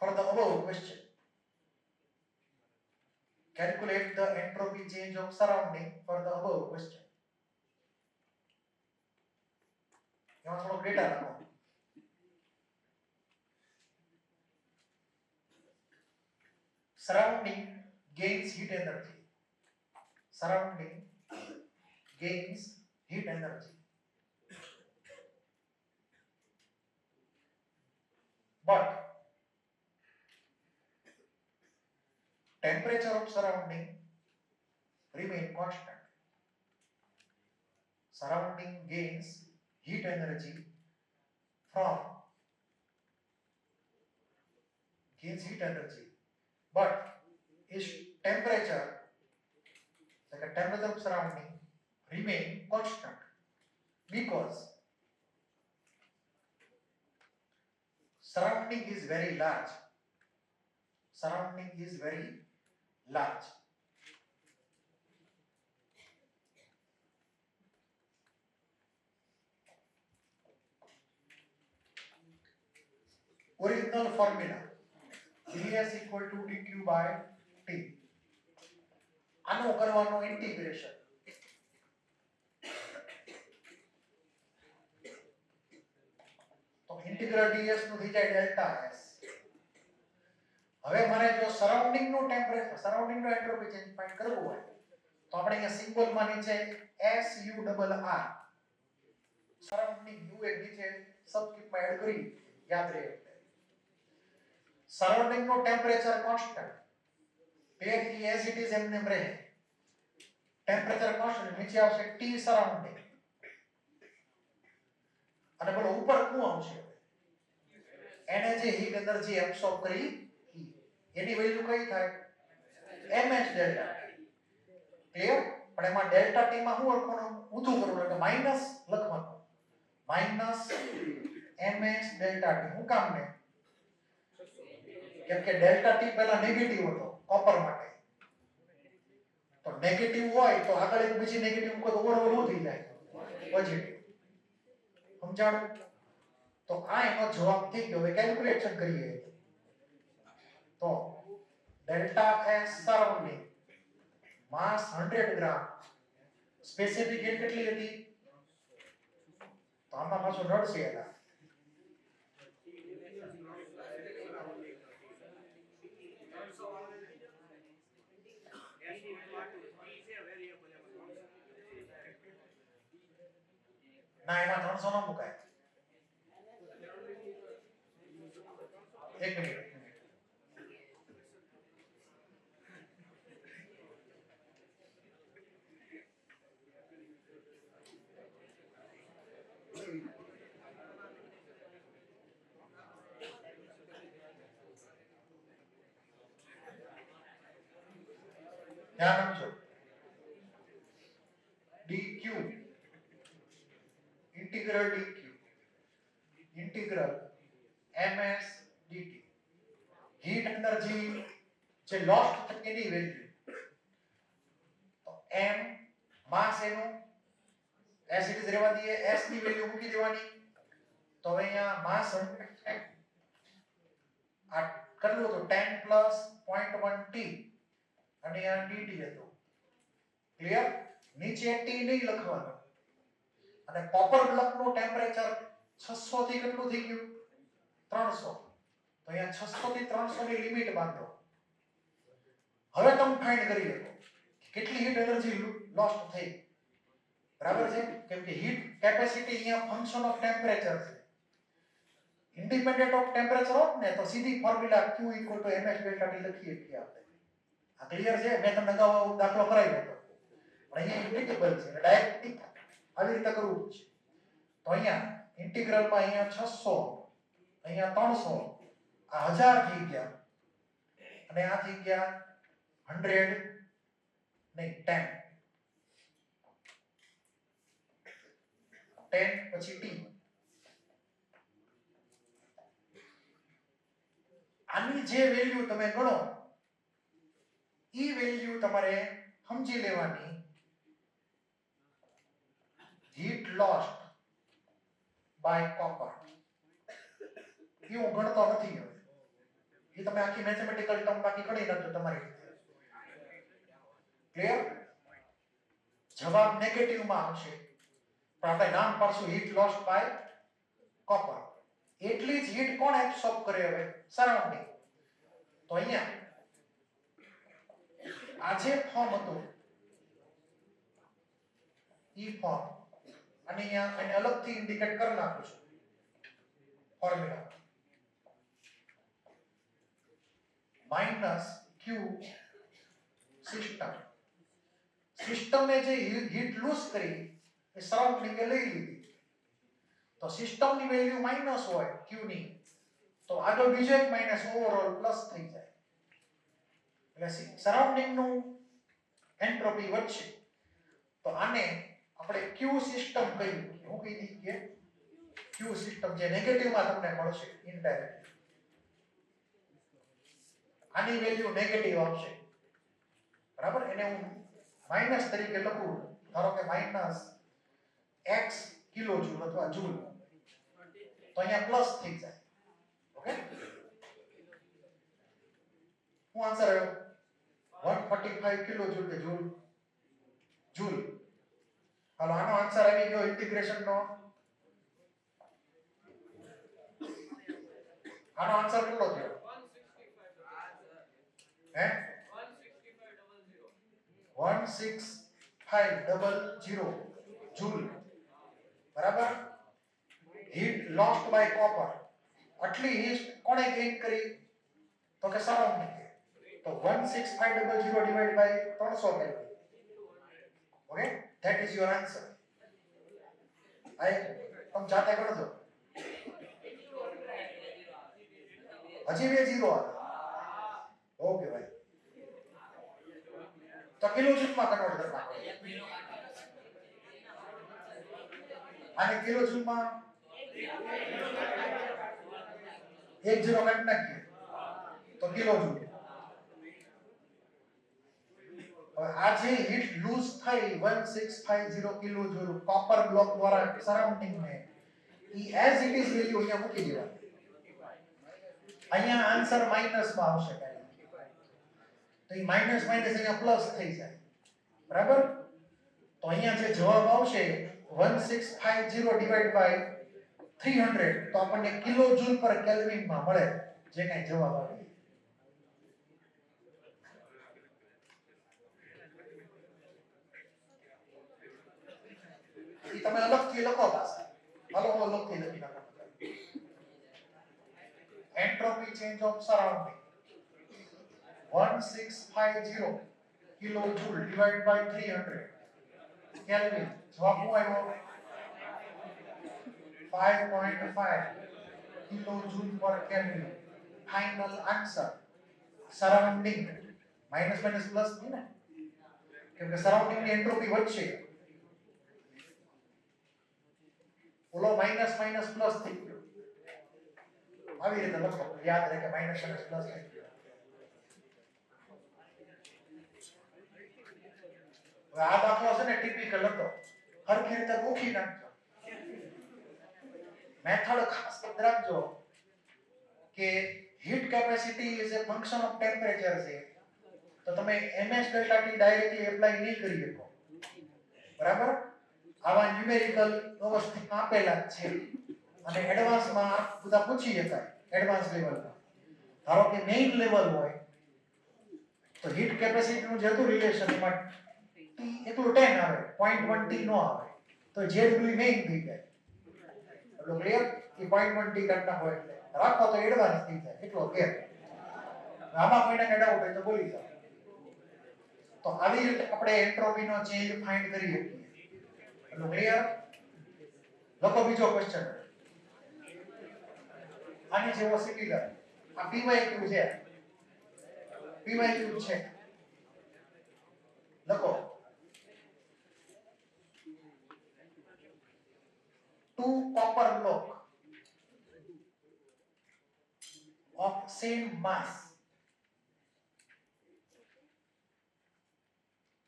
for the above question calculate the entropy change of surrounding for the above question यहाँ थोड़ा data रखो surrounding gains heat energy surrounding gains heat energy but temperature of surrounding remain constant surrounding gains heat energy from but its temperature like a temperature of surrounding remain constant because surrounding is very large original formula ds equal to dq by t આનું કરવાનું integration. તો integral ds નું થઈ જાય delta s. હવે મારે જો surrounding નું ટેમ્પરેચર, સરાઉન્ડિંગ નો એન્ટ્રોપી ચેન્જ ફાઇન્ડ કરવું હોય તો આપણે અહીંયા સિમ્બોલ માં નીચે SURR સરાઉન્ડિંગ u એક નીચે સબસ્ક્રિપ્ટ માં એડ કરી યાદ રહે. સરાઉન્ડિંગ નો ટેમ્પરેચર કોન્સ્ટન્ટ પેર ઈ એઝ ઇટ ઇઝ એમને રહે. ટેમ્પરેચર કોન્સ્ટન્ટ નીચે આવશે T સરાઉન્ડિંગ અને બોલો ઉપર શું આવશે? એને જે હીટ એનર્જી એબ્સોર્બ કરી એની વેલ્યુ કઈ થાય? ms delta. ક્લિયર? પણ એમાં ડેલ્ટા t માં શું લખવાનું? ઊંધું કરવું એટલે માઈનસ લખવાનું. Minus ms delta t. શું કામ ને? કેમ કે ડેલ્ટા t પહેલા નેગેટિવ હતો કોપર માટે. તો નેગેટિવ હોય તો આગળ એક બીજી નેગેટિવ મૂકો તો ઓવરઓલ થઈ જાય પોઝિટિવ. સમજાણું? તો આ એનો જવાબ થઈ ગયો. હવે કેલ્ક્યુલેશન કરીએ તો ડેલ્ટા s સરાઉન્ડિંગ માસ 100 ગ્રામ, સ્પેસિફિક હીટ કેટલી હતી? તો આમાં પાછું નડશે એના. ના એમાં 300 ન મુકાય. એક મિનિટ. ધ્યાન આપજો. dq integral dq integral ms dt. Heat energy જે લોસ્ટ થઈ એની વેલ્યુ તો m માસ એનું એસ ઇટ ઇઝ રહેવા દઈએ. s ની વેલ્યુ મૂકી દેવાની. તો હવે અહીંયા માસ આ કેટલું હતું? 10 પ્લસ 0.1 t અને આ dt હતું. ક્લિયર? નીચે t નહીં લખવાનું. અને કોપર બ્લોક નું ટેમ્પરેચર 600 થી કેટલું થઈ ગયું? 300. તો અહીંયા 600 થી 300 ની લિમિટ બાંધો. હવે તમે ફાઇન્ડ કરી લો કેટલી હીટ એનર્જી લોસ્ટ થઈ. બરાબર છે? કેમ કે હીટ કેપેસિટી અહીંયા ફંક્શન ઓફ ટેમ્પરેચર છે. ઇન્ડિપેન્ડન્ટ ઓફ ટેમ્પરેચર હોત ને તો સીધી formula Q = ms delta t લખીએ છીએ આપણે. આ ક્લિયર છે? મેં તમને અગાઉ દાખલો કરાવ્યો હતો. પણ અહીંયા ઇન્ટિગ્રેબલ છે એટલે ડાયરેક્ટ આવી રીતે કરવું છે. તો અહીંયા ઇન્ટિગ્રલમાં અહીંયા 600, અહીંયા 300, આ 1000 થઈ ગયા અને આ થઈ ગયા 100 નહીં 10. 10 પછી t. આની જે વેલ્યુ તમે ગણો ઈ વેલ્યુ તમારે સમજી લેવાની. Heat lost by copper. એ હું ગણતો નથી હવે. એ તમે આખી મેથેમેટિકલ ટર્મ બાકી ગણી નાખજો તમારી રીતે. ક્લિયર? જવાબ નેગેટિવ માં આવશે. પણ આપણે નામ પાડશું હીટ લોસ્ટ બાય કોપર. એટલી જ હીટ કોણ એબ્સોર્બ કરે હવે? સરાઉન્ડિંગ. તો અહીંયા આ જે ફોર્મ હતું ઈ ફોર્મ અને અહીંયા એને અલગથી ઇન્ડિકેટ કરી નાખું છું ફોર્મ્યુલા માઈનસ Q સિસ્ટમ. સિસ્ટમે જે હીટ લૂઝ કરી એ સરાઉન્ડિંગે લઈ લીધી. તો સિસ્ટમની વેલ્યુ માઈનસ હોય Q ની તો આગળ બીજો એક માઈનસ ઓવરઓલ પ્લસ થઈ જાય. એટલે સરાઉન્ડિંગ નું એન્ટ્રોપી વધશે. તો આને આપણે Q સિસ્ટમ કહીએ. હું કહી દઈએ Q સિસ્ટમ જે નેગેટિવ માં તમને મળશે ઇનડાયરેક્ટ. આની વેલ્યુ નેગેટિવ આવશે. બરાબર? એને હું માઈનસ તરીકે લખું. ધારો કે માઈનસ x કિલો જૂલ અથવા જૂલ. તો અહીંયા પ્લસ થઈ જાય. ઓકે? શું આન્સર આવ્યો? 145 165 કિલોજૂલ કે જૂલ? જૂલ. હાલો આનો આન્સર આવી ગયો ઇન્ટિગ્રેશન નો. આનો આન્સર કેટલો થયો? 165 હે 16500 જૂલ. બરાબર. હીટ લોસ્ટ બાય કોપર, આટલી હીટ કોણે ગેઇન કરી? તો કે સરાઉન્ડિંગ. તો 16500 divide by 300 Kelvin. Okay, that is your answer. તમે જાતે કરજો. હજી બે ઝીરો આવે. ઓકે ભાઈ, તો કિલોજૂલમાં કન્વર્ટ કરી નાખો. આને કિલોજૂલમાં એક ઝીરો કાઢી નાખીએ તો કિલોજૂલ. હવે આ જે હીટ લૂઝ થઈ 1650 કિલોજૂલ કોપર બ્લોક દ્વારા સરાઉન્ડિંગ ને, ઈ એઝ ઇટ ઇઝ વેલ્યુ અહીંયા મૂકી દેવાની. અહીંયા આન્સર માઈનસ માં આવશે પહેલા, તો ઈ માઈનસ માઈનસ અહીંયા પ્લસ થઈ જાય. બરાબર. તો અહીંયા જે જવાબ આવશે 1650 ડિવાઇડ બાય 300, તો આપણને કિલોજૂલ પર કેલ્વિન માં મળે જે કઈ જવાબ આવે. ઈ તમે અલગથી લખો પાછા. હાલો હું અલગથી લખી નાખું. Entropy change of surrounding 1650 kilojoule divide by 300 kelvin. જવાબ શું આવ્યો? 5.5 કિલોજૂલ પર kelvin. Final answer. Surrounding minus minus plus નહીં ને, કેમ કે સરાઉન્ડિંગ ની એન્ટ્રોપી વધશે. ઓલો માઈનસ માઈનસ પ્લસ થઈ ગયો. આવી રીતે લખો, યાદ રહે કે માઈનસ માઈનસ પ્લસ થઈ ગયો. આ દાખલો છે ને ટિપિકલ હતો. હરખી રીતે ગોખી નાખજો. મેથડ ખાસ યાદ રાખજો કે heat capacity is a function of temperature છે, તો તમે ms delta t directly apply નહીં કરી શકો. બરાબર. આવા ન્યુમેરિકલ વ્યવસ્થિત આપેલા છે અને એડવાન્સમાં બધા પૂછી શકાય. એડવાન્સ લેવલમાં ધારો કે મેઇન લેવલ હોય તો હીટ કેપેસિટી નું જેટલું રિલેશન એમાં t એટલું 10 આવે, 0.1 t નો આવે, તો જેટલું મેઇન થઈ જાય. એટલો ક્લિયર? એ 0.1 t કરતા હોય એટલે રાખો તો એડવાન્સ થઈ જાય. એટલો ક્લિયર? આમાં કોઈને ડાઉટ હોય તો બોલી જાઓ. તો આવી રીતે આપણે એન્ટ્રોપી નો ચેન્જ ફાઇન્ડ કરી શકીએ. એટલો ક્લિયર? લખો બીજો ક્વેશ્ચન. આની જેવો સિમિલર. આ PYQ છે. PYQ છે. લખો. Two copper block of same mass.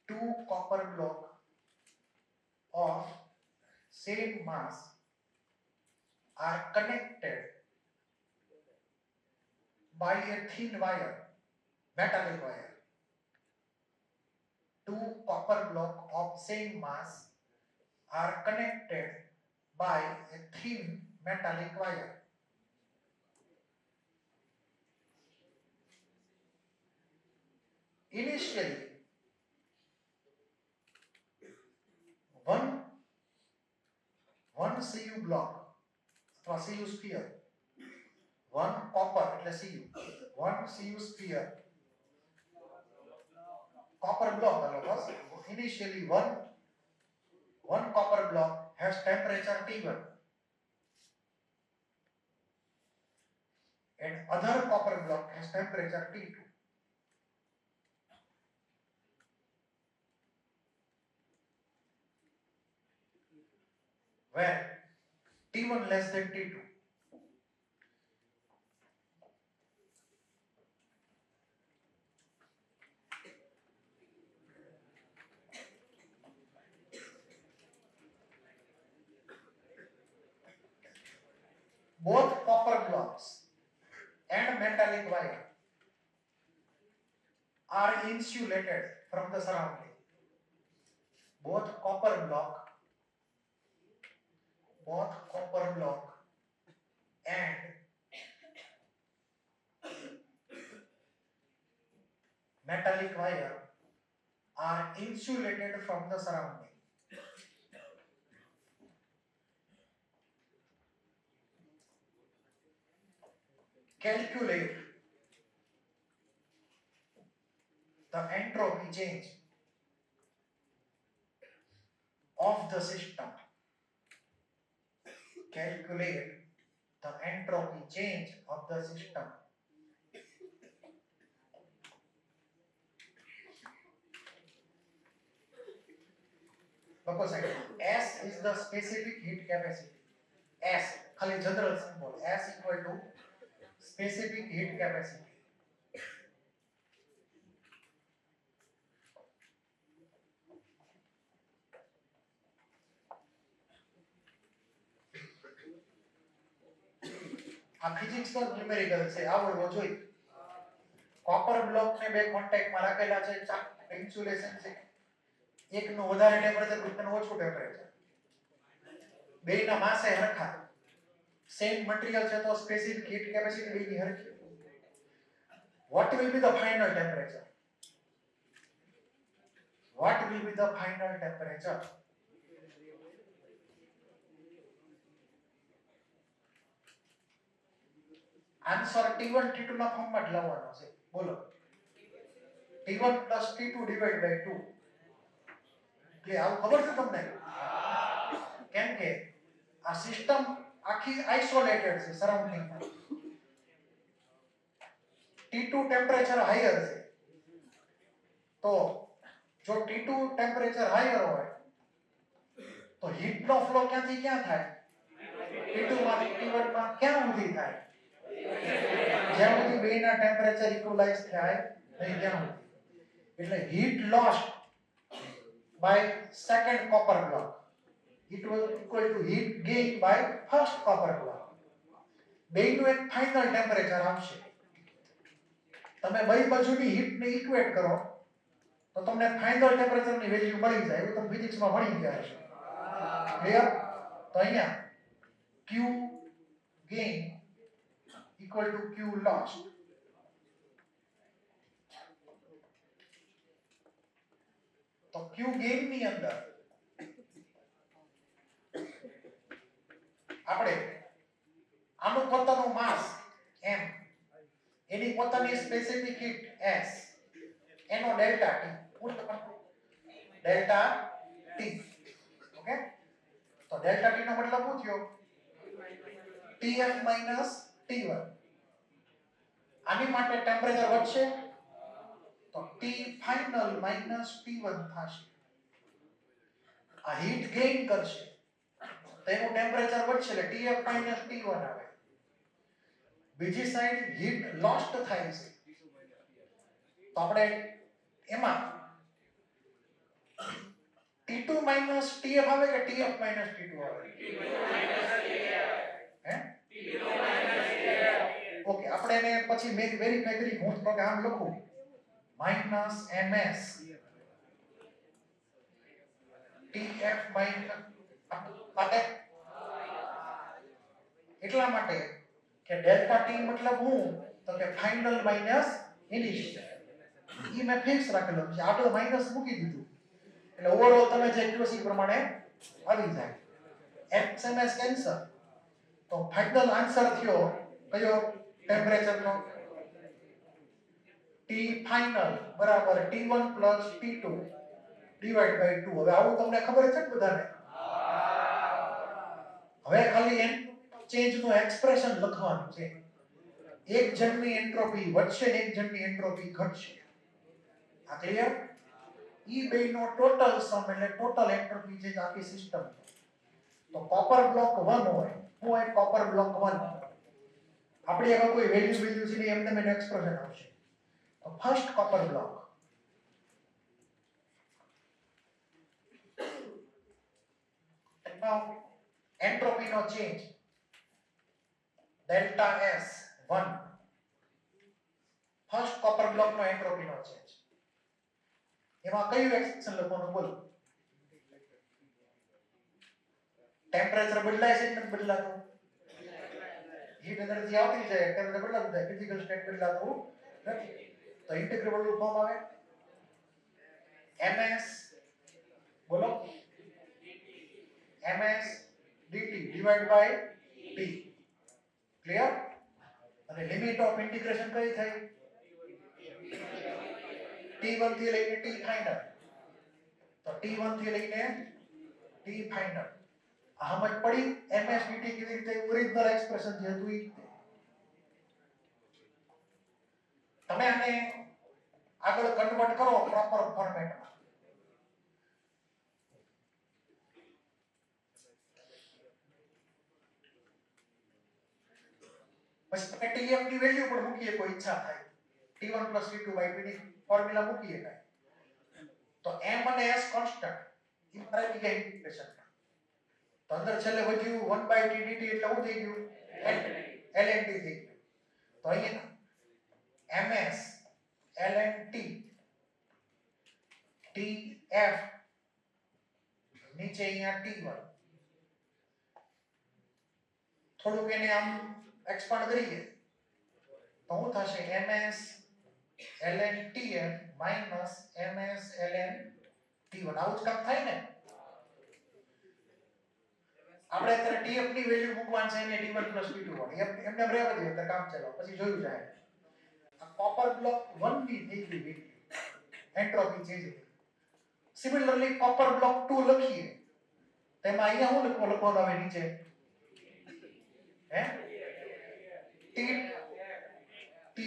Two copper block of same mass are connected by a thin wire, metallic wire. Two copper block of same mass are connected by a thin metallic wire. Initially, one Cu block અથવા Cu sphere, one copper એટલે Cu, one Cu sphere, copper block. Initially, one copper block has temperature T1 and other copper block has temperature T2. Where T1 less than T2. Both copper blocks and metallic wire are insulated from the surrounding. Both copper block and metallic wire are insulated from the surrounding. Calculate the entropy change of the system. Calculate the entropy change of the system. Because S is the specific heat capacity. S, खाली general symbol. S equal to specific heat capacity. આ physics નો numerical છે, આવડવો જોઈએ. Copper block ને બે contact માં રાખેલા છે, insulation છે. એકનું વધારે ટેમ્પરેચર, બીજાનું ઓછું ટેમ્પરેચર. બેયના માસે હરખા. સેમ મટીરીયલ છે તો સ્પેસિફિક હીટ કેપેસિટી બેયની હરખી. What will be the final temperature? What will be the final temperature? Answer T1 T2 ના ફોર્મમાં જ લાવવાનો છે. બોલો. T1 + T2 / 2. કે આવું ખબર છે તમને? કેમ કે આ સિસ્ટમ આખી આઇસોલેટેડ છે સરાઉન્ડિંગમાં. T2 ટેમ્પરેચર હાયર છે. તો જો T2 ટેમ્પરેચર હાયર હોય તો હીટનો ફ્લો ક્યાંથી ક્યાં થાય? T2 માંથી T1 માં ક્યાં સુધી થાય? જ્યાં સુધી બેયના ટેમ્પરેચર ઇક્વલાઇઝ થાય નહીં ત્યાં સુધી. એટલે heat lost by second copper block, it will equal to heat gain by first copper block. બેયનું એક ફાઇનલ ટેમ્પરેચર આવશે. તમે બે બાજુની હીટને ઇક્વેટ કરો તો તમને ફાઇનલ ટેમ્પરેચરની વેલ્યુ મળી જાય. એવું તમે ફિઝિક્સમાં ભણી ગયા હશો. ક્લિયર? તો અહીંયા Q gain equal to Q lost. તો Q gain ની અંદર આપણે આનું પોતાનું માસ m, એની પોતાની સ્પેસિફિક હીટ s, એનો delta T, delta T. Okay? તો ડેલ્ટા T નો મતલબ શું થયો? Tf - T1. આની માટે ટેમ્પરેચર વધશે તો T final - T1 થશે. આ હીટ ગેઇન કરશે તો એનું ટેમ્પરેચર વધશે એટલે Tf - T1 આવે. બીજી સાઈડ હીટ લોસ્ટ થાય છે તો આપણે એમાં T2 - Tf આવે કે Tf - T2 આવે? હે? ઓકે, આપણે એને પછી વેરીફાઈ કરી. હું તો આમ લખું -ms Tf માટે એટલા માટે કે ડેલ્ટા T મતલબ હું તો કે ફાઇનલ માઈનસ ઇનિશિયલ. ઈ મેં ફિક્સ રાખેલો છે. આ તો માઈનસ મૂકી દીધું એટલે ઓવરઓલ તમે જે ક્યુસી પ્રમાણે આવી જાય. XMS cancer. તો ફાઇનલ આન્સર થયો કયો ટેમ્પરેચરનો? T final બરાબર T1 + T2 / 2. હવે આવું તમને ખબર છે ને બધાને? હવે ખાલી ચેન્જ નું એક્સપ્રેશન લખવાનું છે. એક જણની એન્ટ્રોપી વધશે ને એક જણની એન્ટ્રોપી ઘટશે. આ ક્લિયર? ઈ બેયનો ટોટલ સમ એટલે ટોટલ એન્ટ્રોપી છે આખી સિસ્ટમ. તો કોપર બ્લોક 1 હોય, હું એક કોપર બ્લોક 1. આપણે એમાં કોઈ વેલ્યુ છે ને એમને મેં એક્સપ્રેશન આવશે. તો first copper block now entropy નો change delta S 1. First copper block નો એન્ટ્રોપી નો ચેન્જ. એમાં કયું એક્સપ્રેશન લખવાનું બોલો? ટેમ્પરેચર બદલાય છે કે નથી બદલાતું? હીટ એનર્જી આવતી જાય, ટેમ્પરેચર બદલાતું જાય, ફિઝિકલ સ્ટેટ બદલાતું નથી. તો ઇન્ટિગ્રેબલ ફોર્મ આવે ms, બોલો, ms dt divide by t. Clear? અને લિમિટ ઓફ ઇન્ટિગ્રેશન કઈ થઈ? t1 થી લઈને t ફાઇનલ. તો t1 થી લઈને t ફાઇનલ. સમજ પડી? ms dt કેવી રીતે ઓરિજિનલ એક્સપ્રેશન જે હતું ઈ તમે આને આગળ કન્વર્ટ કરો પ્રોપર ફોર્મેટમાં. પછી તમે tf ની વેલ્યુ પણ મૂકીએ કોઈ ઈચ્છા થાય, t1 t2 t ની ફોર્મ્યુલા મૂકીએ કાય. તો m અને s કોન્સ્ટન્ટ ઈ મારે બીજા ઇન્ટિગ્રેશન. તો અંદર છેલ્લે વધ્યું 1/t dt એટલે શું થઈ ગયું? ln t થઈ ગયું. તો અહીંયા ms ln t tf નીચે અહીંયા t1. થોડુંક એને આમ એક્સપાન્ડ કરીએ તો શું થશે? ms ln tf minus ms ln t1. આવું જ કામ થાય ને? આપણે અત્યારે tf ની વેલ્યુ મૂકવાની છે એને t1 t2 વાળી એમને રહેવા દઈએ તો કામ ચાલો, પછી જોયું જાય. આ કોપર બ્લોક 1 ની થઈ ગઈ value entropy change. Similarly copper block 2 લખીએ તેમાં અહીંયા શું લખવાનું આવે નીચે? હે t t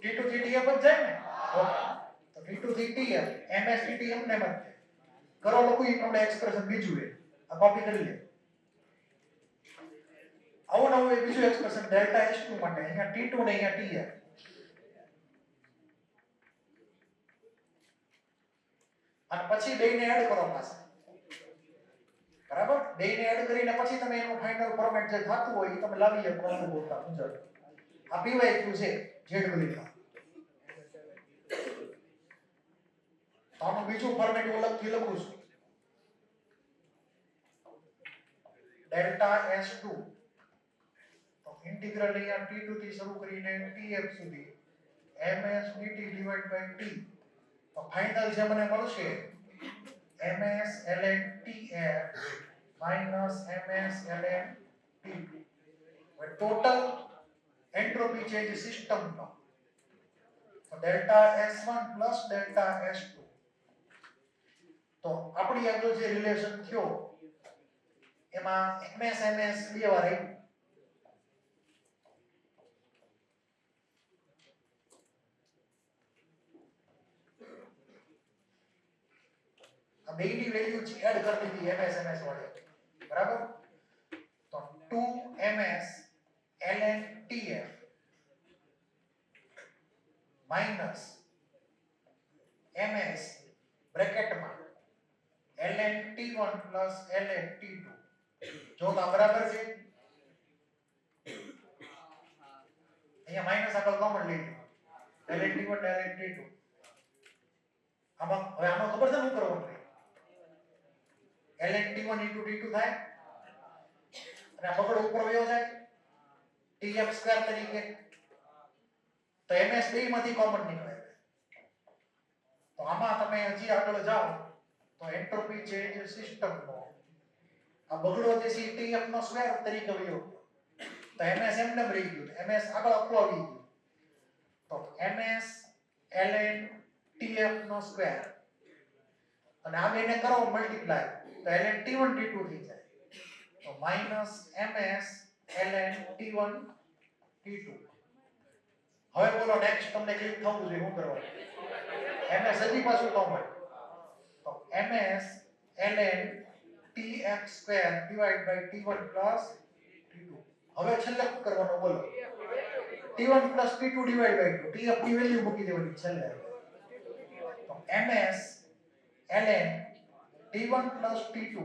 t2 થી tf જ જાય ને? ઓકે. તો t2 થી tf ms dt એમને મત કરો લખું ઈ આપણે એક્સપ્રેશન બીજું છે. આ કોપી કરી લે. આવું નવું એક બીજું એક્સપ્રેશન ડેલ્ટા s2 માટે અહીંયા t2 ને અહીંયા tf. અને પછી બેયને એડ કરો પાછા. બરાબર? બેયને એડ કરીને પછી તમે એનું ફાઇનલ ફોર્મેટ જે થાતું હોય ઈ તમે લાવી શકો બોલતા મુજબ. આ pyq છે જેડબલ્યુ. તો આનું બીજું ફોર્મેટ અલગથી લખું છું. ડેલ્ટા s2 તો ઇન્ટિગ્રલ અહીંયા t2 થી શરૂ કરીને tf સુધી ms dt divide by t. તો ફાઇનલ જે મને મળશે ms ln tf minus ms ln t2. હવે ટોટલ એન્ટ્રોપી ચેન્જ સિસ્ટમનો તો delta s1 plus delta s2. તો આપણી આગળ જે રિલેશન થયો એમાં ms ms બે વાર આવ્યું. આ બેની વેલ્યુ એડ કરી દીધી ms ms વાળે. બરાબર? તો 2ms ln tf minus ms બ્રેકેટમાં ln t1 plus ln t2. જો તો બરાબર છે? અહીંયા માઈનસ આગળ કોમન લઈ લો. ln t1 ln t2. આમાં હવે આમાં ખબર છે શું કરવાનું છે? ln t1 into t2 થાય અને આ બગડો ઉપર વયો જાય tf² તરીકે. તો ms બેમાંથી કોમન નીકળે. તો આમાં તમે હજી આગળ જાઓ તો એન્ટ્રોપી ચેન્જ સિસ્ટમનો આ બગડો જે છે tf નો સ્ક્વેર તરીકે વયો. તો ms એમને રહી ગયું. ms આગળ આખું આવી ગયું. તો ms ln tf નો સ્ક્વેર અને આ બેને કરો મલ્ટીપ્લાય તો ln t1 t2 થઈ જાય. તો minus ms ln t1 t2. હવે બોલો નેક્સ્ટ તમને ક્લિક થવું જોઈએ શું કરવાનું? ms હજી પાછું કોમન. તો ms ln tf² divide by t1 plus t2. હવે છેલ્લે શું કરવાનું બોલો? t1 plus t2 divide by 2. tf ની વેલ્યુ મૂકી દેવાની છેલ્લે. તો ms ln t1 plus t2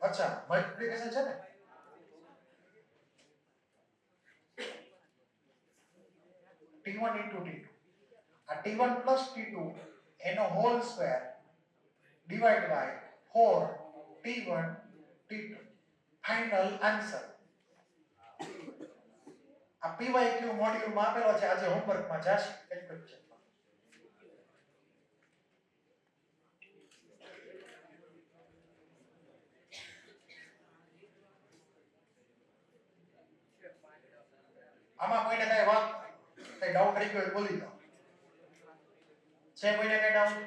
અચ્છા મલ્ટીપ્લિકેશન છે ને, T1 into T2 આ T1 plus T2 એનો whole square divide by 4 T1 T2 final answer. આ PYQ મોડ્યુલમાં આપેલો છે, આજે હોમવર્કમાં જશે કેલ્ક્યુલેશનમાં. આમાં કોઈને કઈ વાત કઈ ડાઉટ રહી ગયો બોલી દો. છે કોઈને કઈ ડાઉટ?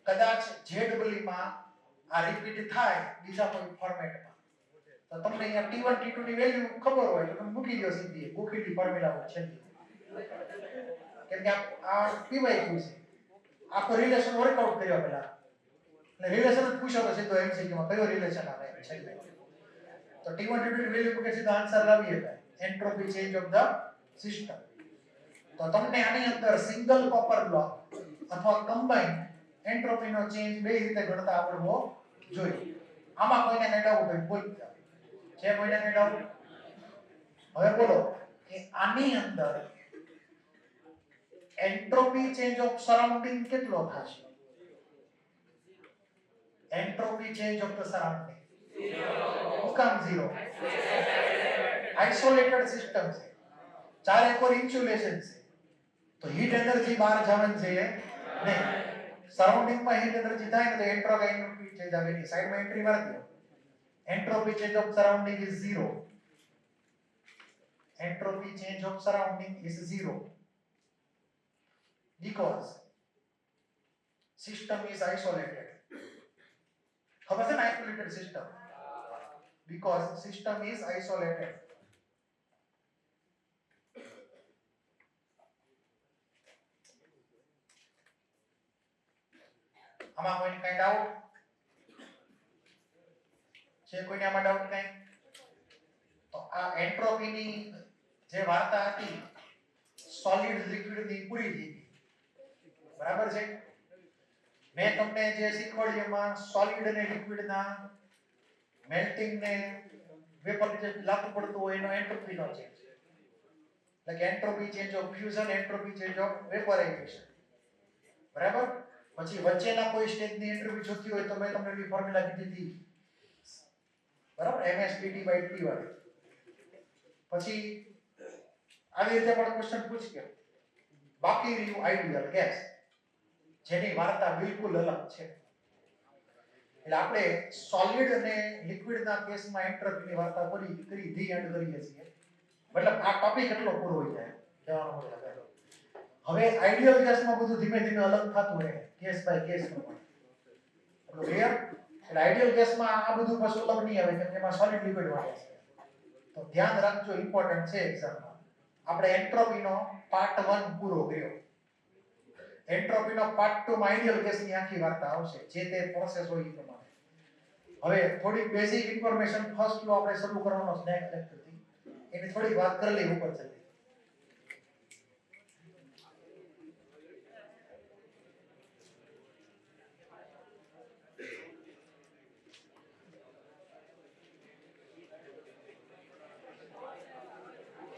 કદાચ ZW માં આ રિપીટ થાય બીજા કોઈ ફોર્મેટમાં તો તમને અહીંયા T1 T2 ની વેલ્યુ ખબર હોય તો તમે મૂકી દો સીધી ગોખીલી ફોર્મ્યુલા છે. કેમ કે આ PYQ છે, આખો રિલેશન વર્કઆઉટ કર્યો પહેલા એટલે રિલેશન જ પૂછો તો સીધો MCQ માં કયો રિલેશન આવે છે. તો T1 T2 ની વેલ્યુ મૂકે સીધો આન્સર લાવી શકાય, entropy change of the system. તો તમને આની અંદર સિંગલ કોપર બ્લોક અથવા કમ્બાઈન એન્ટ્રોપી નો ચેન્જ બે રીતે ગણતા આવડવો જોઈએ. આમાં કોઈને કઈ ડાઉટ હોય બોલ છે? કોઈને કઈ ડાઉટ? હવે બોલો કે આની અંદર એન્ટ્રોપી ચેન્જ ઓફ સરાઉન્ડિંગ કેટલો થશે? Entropy change of the surrounding 0. Isolated system છે, ચારે કોર ઇન્સ્યુલેશન છે, તો હીટ એનર્જી બહાર જવાની છે નહીં. સરાઉન્ડિંગ માં હીટ એનર્જી થાય ને તો એન્ટ્રોપી ચેન્જ આવે ની સાઈડમાં એન્ટ્રી મારી દો. Entropy change of surrounding is 0. Entropy change of surrounding is 0 because system is isolated. ખબર છે ને isolated system? Because system is isolated. આમાં કોઈને કઈ ડાઉટ છે? કોઈને આમાં ડાઉટ કઈ? તો આ એન્ટ્રોપી ની જે વાર્તા હતી સોલિડ લિક્વિડ ની પૂરી થઈ ગઈ, બરાબર છે? મેં તમને જે શીખવાડ્યું એમાં સોલિડ અને લિક્વિડ ના મેલ્ટિંગ ને વેપર જે લાગુ પડતું હોય એનો એન્ટ્રોપી નો ચેન્જ, એટલે કે entropy change of fusion, entropy change of vaporization, બરાબર? પછી વચ્ચેના કોઈ સ્ટેજ ની એન્ટ્રોપી જોતી હોય તો મેં તમને એની ફોર્મ્યુલા કીધી હતી, બરાબર? msdt/T વાળી. પછી આવી રીતે પણ ક્વેશ્ચન પૂછ કે બાકી રહ્યું આઈડિયલ ગેસ, જેની વાર્તા બિલકુલ અલગ છે. એટલે આપણે સોલિડ અને લિક્વિડ ના કેસમાં એન્ટ્રોપીની વાર્તા કરી ધી એન્ડ કરીએ છીએ. મતલબ આ ટોપિક એટલો પૂરો થઈ જાય કહેવાનો મતલબ. હવે આઈડિયલ ગેસમાં બધું ધીમે ધીમે અલગ થતું રહે કેસ બાય કેસ પ્રમાણે. ક્લિયર? એટલે આઈડિયલ ગેસમાં આ બધું પાછું અલગ નહીં આવે કેમ કે એમાં સોલિડ લિક્વિડ વાળે છે. તો ધ્યાન રાખજો, ઇમ્પોર્ટન્ટ છે એક્ઝામમાં. આપણે એન્ટ્રોપીનો પાર્ટ 1 પૂરો કર્યો. એન્ટ્રોપીનો પાર્ટ 2 માં આઈડિયલ ગેસની આખી વાર્તા આવશે, જે તે પ્રોસેસ હોય એ પ્રમાણે. હવે થોડી બેઝિક ઇન્ફોર્મેશન ફર્સ્ટ લો આપણે શરૂ કરવાનો છે નેક્સ્ટ લેક્ચરથી. એની થોડી વાત કરી લઈએ ઉપર ચલી.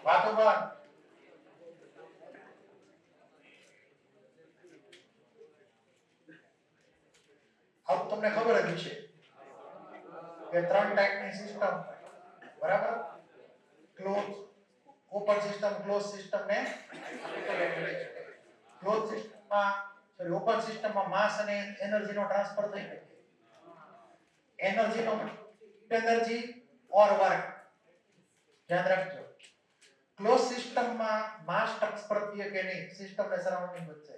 વાતો બાદ હવે તમને ખબર જ છે કે ત્રણ ટાઈપની સિસ્ટમ, બરાબર? Close, open system, close system ને ક્લોઝ સિસ્ટમમાં ઓપન સિસ્ટમમાં માસ અને એનર્જીનો ટ્રાન્સફર થઈ શકે. એનર્જી ઓર વર્ક, ધ્યાન રાખજો. ક્લોઝ સિસ્ટમમાં માસ ટ્રાન્સફર થઈએ કે નહીં, સિસ્ટમ ને સરાઉન્ડિંગ વચ્ચે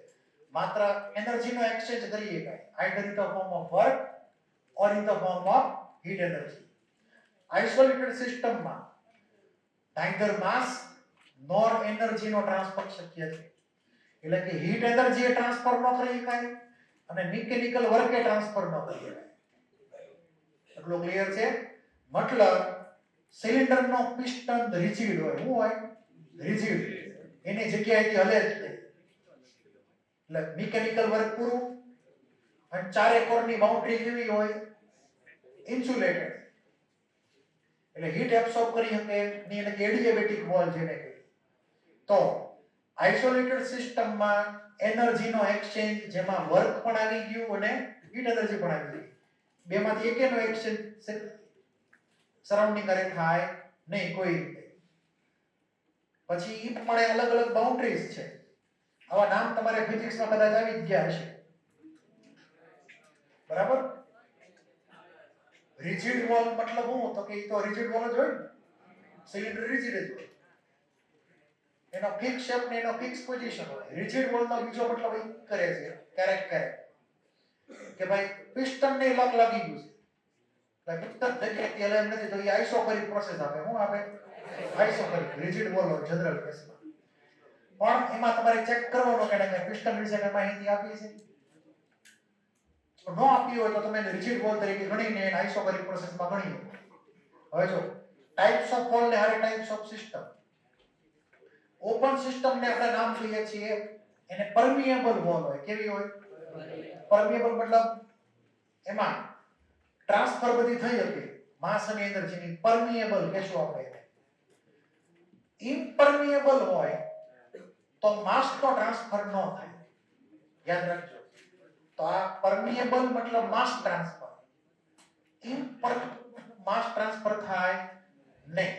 માત્ર એનર્જીનો એક્સચેન્જ કરી શકાય, either in the form of work or in the form of heat energy. Isolated સિસ્ટમમાં neither માસ નોર એનર્જીનો ટ્રાન્સફર શક્ય છે. એટલે કે હીટ એનર્જી એ ટ્રાન્સફર ન કરી શકાય અને મિકેનિકલ વર્ક એ ટ્રાન્સફર ન કરી શકાય. એટલું ક્લિયર છે? મતલબ સિલિન્ડરનો પિસ્ટન રિજિડ હોય, શું હોય? રિજિડ, એની જગ્યાએથી હલે જ નહીં. એટલે મિકેનિકલ વર્ક પૂરું. અને ચારે કોરની બાઉન્ડ્રી કેવી હોય? ઇન્સ્યુલેટેડ એટલે હીટ એબ્સોર્બ કરી શકે ની એટલે એડિયાબેટિક વોલ જેને કહે. તો આઇસોલેટેડ સિસ્ટમમાં એનર્જીનો એક્સચેન્જ જેમાં વર્ક પણ આવી ગયું અને હીટ એનર્જી પણ આવી ગઈ, બેમાંથી એકેનો એક્સચેન્જ સરાઉન્ડિંગ કરે થાય નહીં કોઈ રીતે. પછી ઈ પ્રમાણે અલગ અલગ બાઉન્ડ્રીઝ છે. આવા નામ તમારે ફિઝિક્સમાં કદાચ આવી જ ગયા હશે, બરાબર? રિજિડ વોલ મતલબ શું? તો કે ઈ તો રિજિડ વોલ જ હોય ને, સિલિન્ડર રિજિડ જ હોય, એનો ફિક્સ શેપ ને એનો ફિક્સ પોઝિશન હોય. રિજિડ વોલ નો બીજો મતલબ ઈ કરે છે ક્યારેક કે ભાઈ પિસ્ટન ને લોક લાગી ગયું છે, ભાઈ પિસ્ટન જગ્યાએથી હલે એમ નથી, તો ઈ આઇસોકરિક પ્રોસેસ આપે. શું આપે? આઇસોકરિક રિજિડ વોલ હોય જનરલ કેસમાં. પણ એમાં તમારે ચેક કરવાનો કે એને પિસ્ટન વિશે કઈ માહિતી આપી છે. નો આપી હોય તો તમે રિજિડ વોલ તરીકે ગણીને એને આઇસોકરિક પ્રોસેસમાં ગણીએ. હવે જો ટાઇપ્સ ઓફ વોલ ને હારે types of system. Open system ને આપણે નામ કહીએ છીએ એને પરમિએબલ વોલ હોય. કેવી હોય? પરમિએબલ મતલબ એમાં ટ્રાન્સફર બધી થઈ શકે માસ અને એનર્જીની. પરમિએબલ કહેશું આપણે. ઇમ્પરમિએબલ હોય તો માસ નો ટ્રાન્સફર ન થાય. યાદ રાખજો. તો આ પરમિએબલ મતલબ માસ ટ્રાન્સફર, ઇમ્પર માસ ટ્રાન્સફર થાય નહીં.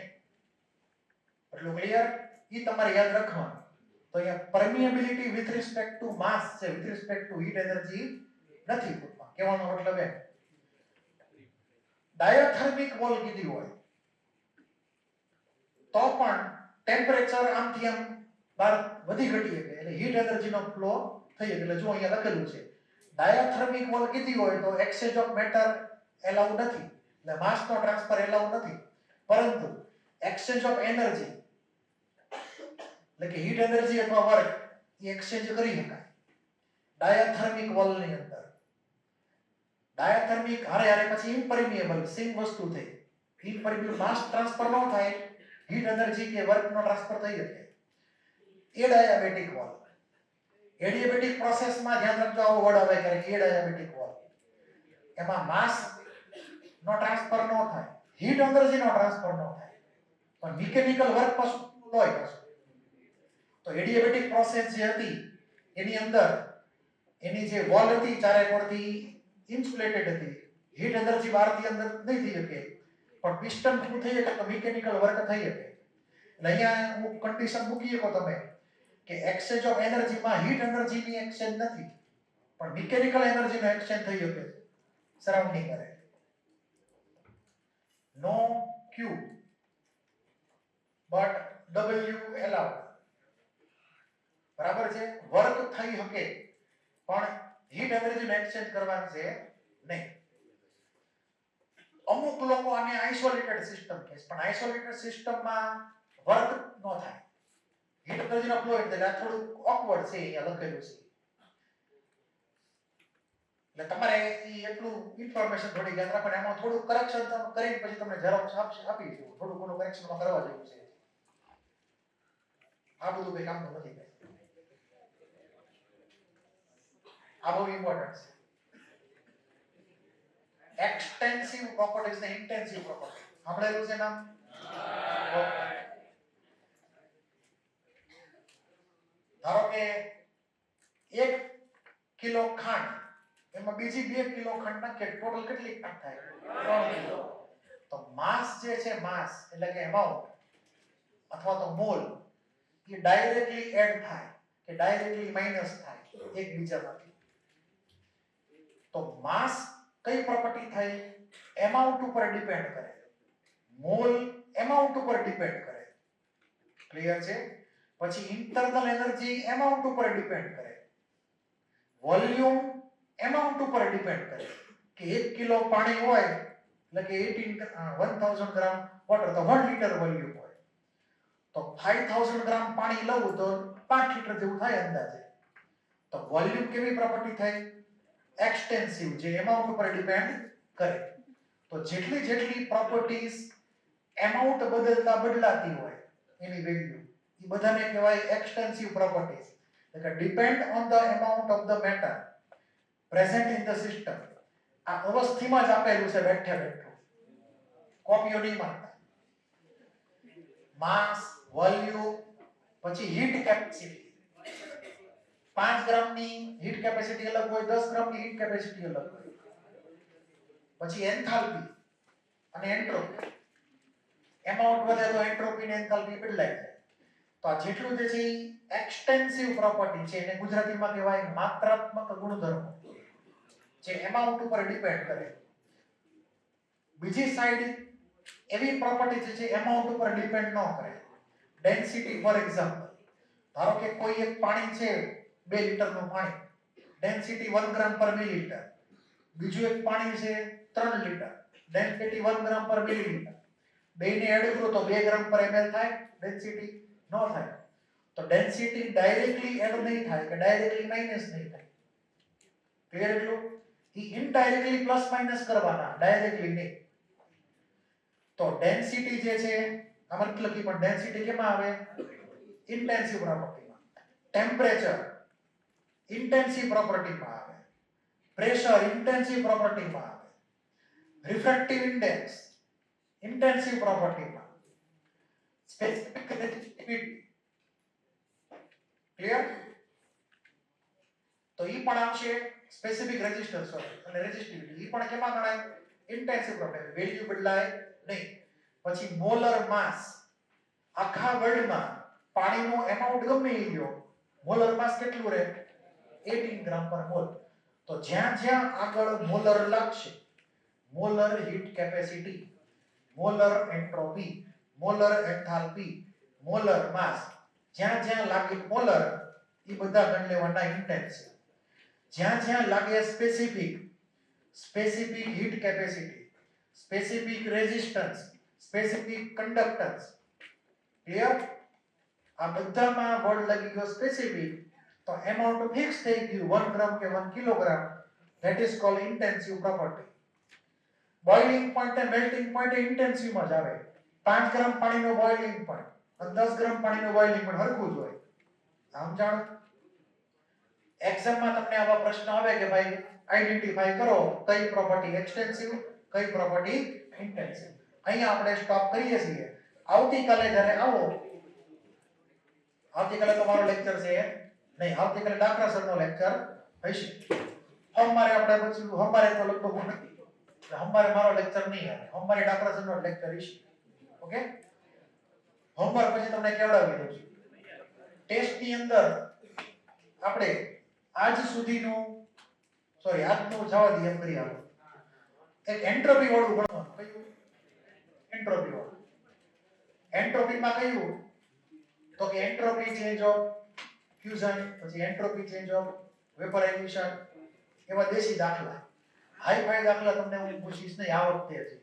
એટલું ક્લિયર? ઈ તમારે યાદ રાખવાનું. તો અહીંયા પરમિએબિલિટી વિથ રિસ્પેક્ટ ટુ માસ છે, with respect to heat energy નથી. કહેવાનો મતલબ એમ. ડાયોથર્મિક વોલ કીધી હોય તો પણ ટેમ્પરેચર આમથી આમ બહાર વધી ઘટી શકે એટલે હીટ એનર્જીનો ફ્લો થઈ શકે. એટલે જો અહીંયા લખેલું છે ડાયોથર્મિક વોલ કીધી હોય તો એક્સચેન્જ ઓફ મેટર એલાઉ નથી, એટલે માસ નો ટ્રાન્સફર એલાઉ નથી, પરંતુ એક્સચેન્જ ઓફ એનર્જી એટલે કે હીટ એનર્જી અથવા વર્ક એ એક્સચેન્જ કરી શકાય ડાયાથર્મિક વોલની અંદર. ડાયાથર્મિક હારે હારે પછી ઇમ્પરમિએબલ સેમ વસ્તુ થઈ. ઇમ્પરમિએબલ માસ ટ્રાન્સફર ન થાય, હીટ એનર્જી કે વર્ક નો ટ્રાન્સફર થઈ શકે. એ ડાયાબેટિક વોલ. એડિયાબેટિક પ્રોસેસમાં ધ્યાન રાખજો આવો વર્ડ આવે ક્યારેક, એ ડાયાબેટિક વોલ. એમાં માસ નો ટ્રાન્સફર ન થાય, હીટ એનર્જી નો ટ્રાન્સફર ન થાય, પણ મિકેનિકલ વર્ક પાછું હોય પાછું. તો એડિયાબેટિક પ્રોસેસ જે હતી એની અંદર એની જે વોલ હતી ચારે કોરથી ઇન્સ્યુલેટેડ હતી, હીટ એનર્જી બહારથી અંદર નહીં થઈ શકે, પણ પિસ્ટન થ્રુ થઈ શકે તો મિકેનિકલ વર્ક થઈ શકે. એટલે અહીંયા હું કન્ડિશન મૂકી શકો તમે કે એક્સચેન્જ ઓફ એનર્જીમાં હીટ એનર્જીની એક્સચેન્જ નથી, પણ મિકેનિકલ એનર્જીનો એક્સચેન્જ થઈ શકે સરાઉન્ડિંગ કરે. નો ક્યુ બટ ડબલ્યુ એલાઉડ. બરાબર છે? વર્ક થઈ શકે પણ હીટ એનર્જીનો એક્સચેન્જ કરવાનું છે નહીં. અમુક લોકો આને આઇસોલેટેડ સિસ્ટમ કહે છે, પણ આઇસોલેટેડ સિસ્ટમમાં વર્ક ન થાય, હીટ એનર્જીનો ફ્લો એટલે આ થોડું ઓકવર્ડ છે અહીંયા લખેલું છે. એટલે તમારે ઈ એટલું ઇન્ફોર્મેશન થોડી યાદ રાખવાની. એમાં થોડું કરેક્શન કરીને પછી તમને ઝેરોક્સ આપી દઉં. થોડું ઘણું કરેક્શનમાં કરવા જેવું છે. આ બધું કઈ કામનું નથી. આ બહુ ઇમ્પોર્ટન્ટ છે. એક્સટેન્સિવ પ્રોપર્ટીઝ ને ઇન્ટેન્સિવ પ્રોપર્ટી સાંભળેલું છે નામ? ધારો કે 1 કિલો ખાંડ, એમાં બીજી 2 કિલો ખાંડ નાખીએ, ટોટલ કેટલી ખાંડ થાય? 3 કિલો. તો માસ જે છે, માસ એટલે કે એમાઉન્ટ અથવા તો મોલ, એ ડાયરેક્ટલી એડ થાય કે ડાયરેક્ટલી માઈનસ થાય એકબીજામાંથી. તો માસ કઈ પ્રોપર્ટી થઈ? એમાઉન્ટ ઉપર ડિપેન્ડ કરે. મોલ એમાઉન્ટ ઉપર ડિપેન્ડ કરે. ક્લિયર છે? પછી ઇન્ટરનલ એનર્જી એમાઉન્ટ ઉપર ડિપેન્ડ કરે. વોલ્યુમ એમાઉન્ટ ઉપર ડિપેન્ડ કરે કે 1 કિલો પાણી હોય એટલે કે 1000 ગ્રામ વોટર તો 1 લિટર વોલ્યુમ હોય. તો 5000 ગ્રામ પાણી લઉં તો 5 લિટર જેવું થાય અંદાજે. તો વોલ્યુમ કેવી પ્રોપર્ટી થઈ? એક્સટેન્સિવ, જે એમાઉન્ટ ઉપર ડિપેન્ડ કરે. તો જેટલી જેટલી પ્રોપર્ટીઝ એમાઉન્ટ બદલતા બદલાતી હોય એની વેલ્યુ, એ બધાને કહેવાય એક્સટેન્સિવ પ્રોપર્ટીઝ. એટલે કે depend on the amount of the matter present in the system, આ અવસ્થિમાં જ આપેલું છે બેઠે બેઠું, કોપીઓ નહીં મારતા. માસ, વોલ્યુમ, પછી હીટ કેપેસિટી. 5 ગ્રામની હીટ કેપેસિટી અલગ હોય, 10 ગ્રામની હીટ કેપેસિટી અલગ હોય. પછી એન્થાલ્પી અને એન્ટ્રોપી. એમાઉન્ટ વધે તો એન્ટ્રોપી અને એન્થાલ્પી બદલાય જાય. તો આ જેટલું જે છે એક્સટેન્સિવ પ્રોપર્ટી છે, એને ગુજરાતીમાં કહેવાય માત્રાત્મક ગુણધર્મો, જે એમાઉન્ટ ઉપર ડિપેન્ડ કરે. બીજી સાઈડ એવી પ્રોપર્ટી છે જે એમાઉન્ટ ઉપર ડિપેન્ડ ન કરે. ડેન્સિટી ફોર એક્ઝામ્પલ, ધારો કે કોઈ એક પાણી છે 2 લિટરનું પાણી, ડેન્સિટી 1 ગ્રામ પર મિલીલીટર. બીજું એક પાણી છે 3 લિટર, ડેન્સિટી 1 ગ્રામ પર મિલીલીટર. બેને એડ કરો તો 2 ગ્રામ પર ml થાય, ડેન્સિટી ન થાય. તો ડેન્સિટી ડાયરેક્ટલી એડ નહીં થાય કે ડાયરેક્ટલી માઈનસ નહીં થાય. ક્લિયર? એટલું ઈ ઇનડાયરેક્ટલી પ્લસ માઈનસ કરવાના, ડાયરેક્ટલી નહીં. તો ડેન્સિટી જે છે આમાં નથી લખી, પણ ડેન્સિટી કેમાં આવે? ઇન્ટેન્સિવ પ્રોપર્ટીમાં. ટેમ્પરેચર ઇન્ટેન્સિવ પ્રોપર્ટીમાં આવે. પ્રેશર ઇન્ટેન્સિવ પ્રોપર્ટીમાં આવે. રિફ્રેક્ટિવ ઇન્ડેક્સ ઇન્ટેન્સિવ પ્રોપર્ટીમાં. Specific resistivity. ક્લિયર? તો ઈ પણ આવશે સ્પેસિફિક રેઝિસ્ટન્સ અને રેઝિસ્ટિવિટી. ઈ પણ કેમાં ગણાય? Intensive property. વેલ્યુ બદલાય નહીં. પછી મોલર માસ. આખા વર્લ્ડમાં પાણીનો એમાઉન્ટ ગમે એ લ્યો, મોલર માસ કેટલું રહે? 18 ગ્રામ પર મોલ. તો જ્યાં જ્યાં આગળ મોલર લાગશે, molar heat capacity, molar entropy, molar enthalpy, molar mass, જ્યાં જ્યાં લાગે મોલર, એ બધા ગણ લેવાના ઇન્ટેન્સિવ. જ્યાં જ્યાં લાગે specific, specific heat capacity, specific resistance, specific conductance. Clear? આ બધામાં વર્ડ લાગી ગયો સ્પેસિફિક, તો એમાઉન્ટ ફિક્સ થઈ ગયું 1 ગ્રામ કે 1 kilogram. That is called intensive property. Boiling point અને મેલ્ટિંગ પોઈન્ટ ઇન્ટેન્સિવમાં જ આવે. 5 ગ્રામ પાણીનો બોઇલિંગ પોઈન્ટ અને 10 ગ્રામ પાણીનો બોઇલિંગ પોઈન્ટ હરખું જ હોય. સમજાણ? એક્ઝામમાં તમને આવા પ્રશ્ન આવે કે ભાઈ આઈડેન્ટિફાઈ કરો કઈ પ્રોપર્ટી એક્સટેન્સિવ, કઈ પ્રોપર્ટી ઇન્ટેન્સિવ. અહીંયા આપણે સ્ટોપ કરીએ છીએ. આવતીકાલે જ્યારે આવો, આવતીકાલે તમારો લેક્ચર છે નહીં, આવતીકાલે ડાકરા સરનો લેક્ચર હશે. સોમવારે આપણે પછી સોમવારે તો લગભગ નથી, સોમવારે મારો લેક્ચર નહીં આવે, સોમવારે ડાકરા સરનો લેક્ચર હશે. ઓકે? સોમવાર પછી તમને કેવડાવી દઉં છું. ટેસ્ટની અંદર આપણે આજ સુધીનું આજનું જવા દઈએ એમ કરી આલો. એક એન્ટ્રોપી વાળું ગણવાનું. કયું? એન્ટ્રોપી વાળું. એન્ટ્રોપીમાં કયું? તો કે એન્ટ્રોપી ચેન્જ ઓફ ફ્યુઝન, પછી એન્ટ્રોપી ચેન્જ ઓફ વેપરાઇઝેશન. એવા દેશી દાખલા. હાઈ ફાઈ દાખલા તમને હું પૂછીશ નહીં આ વખતે.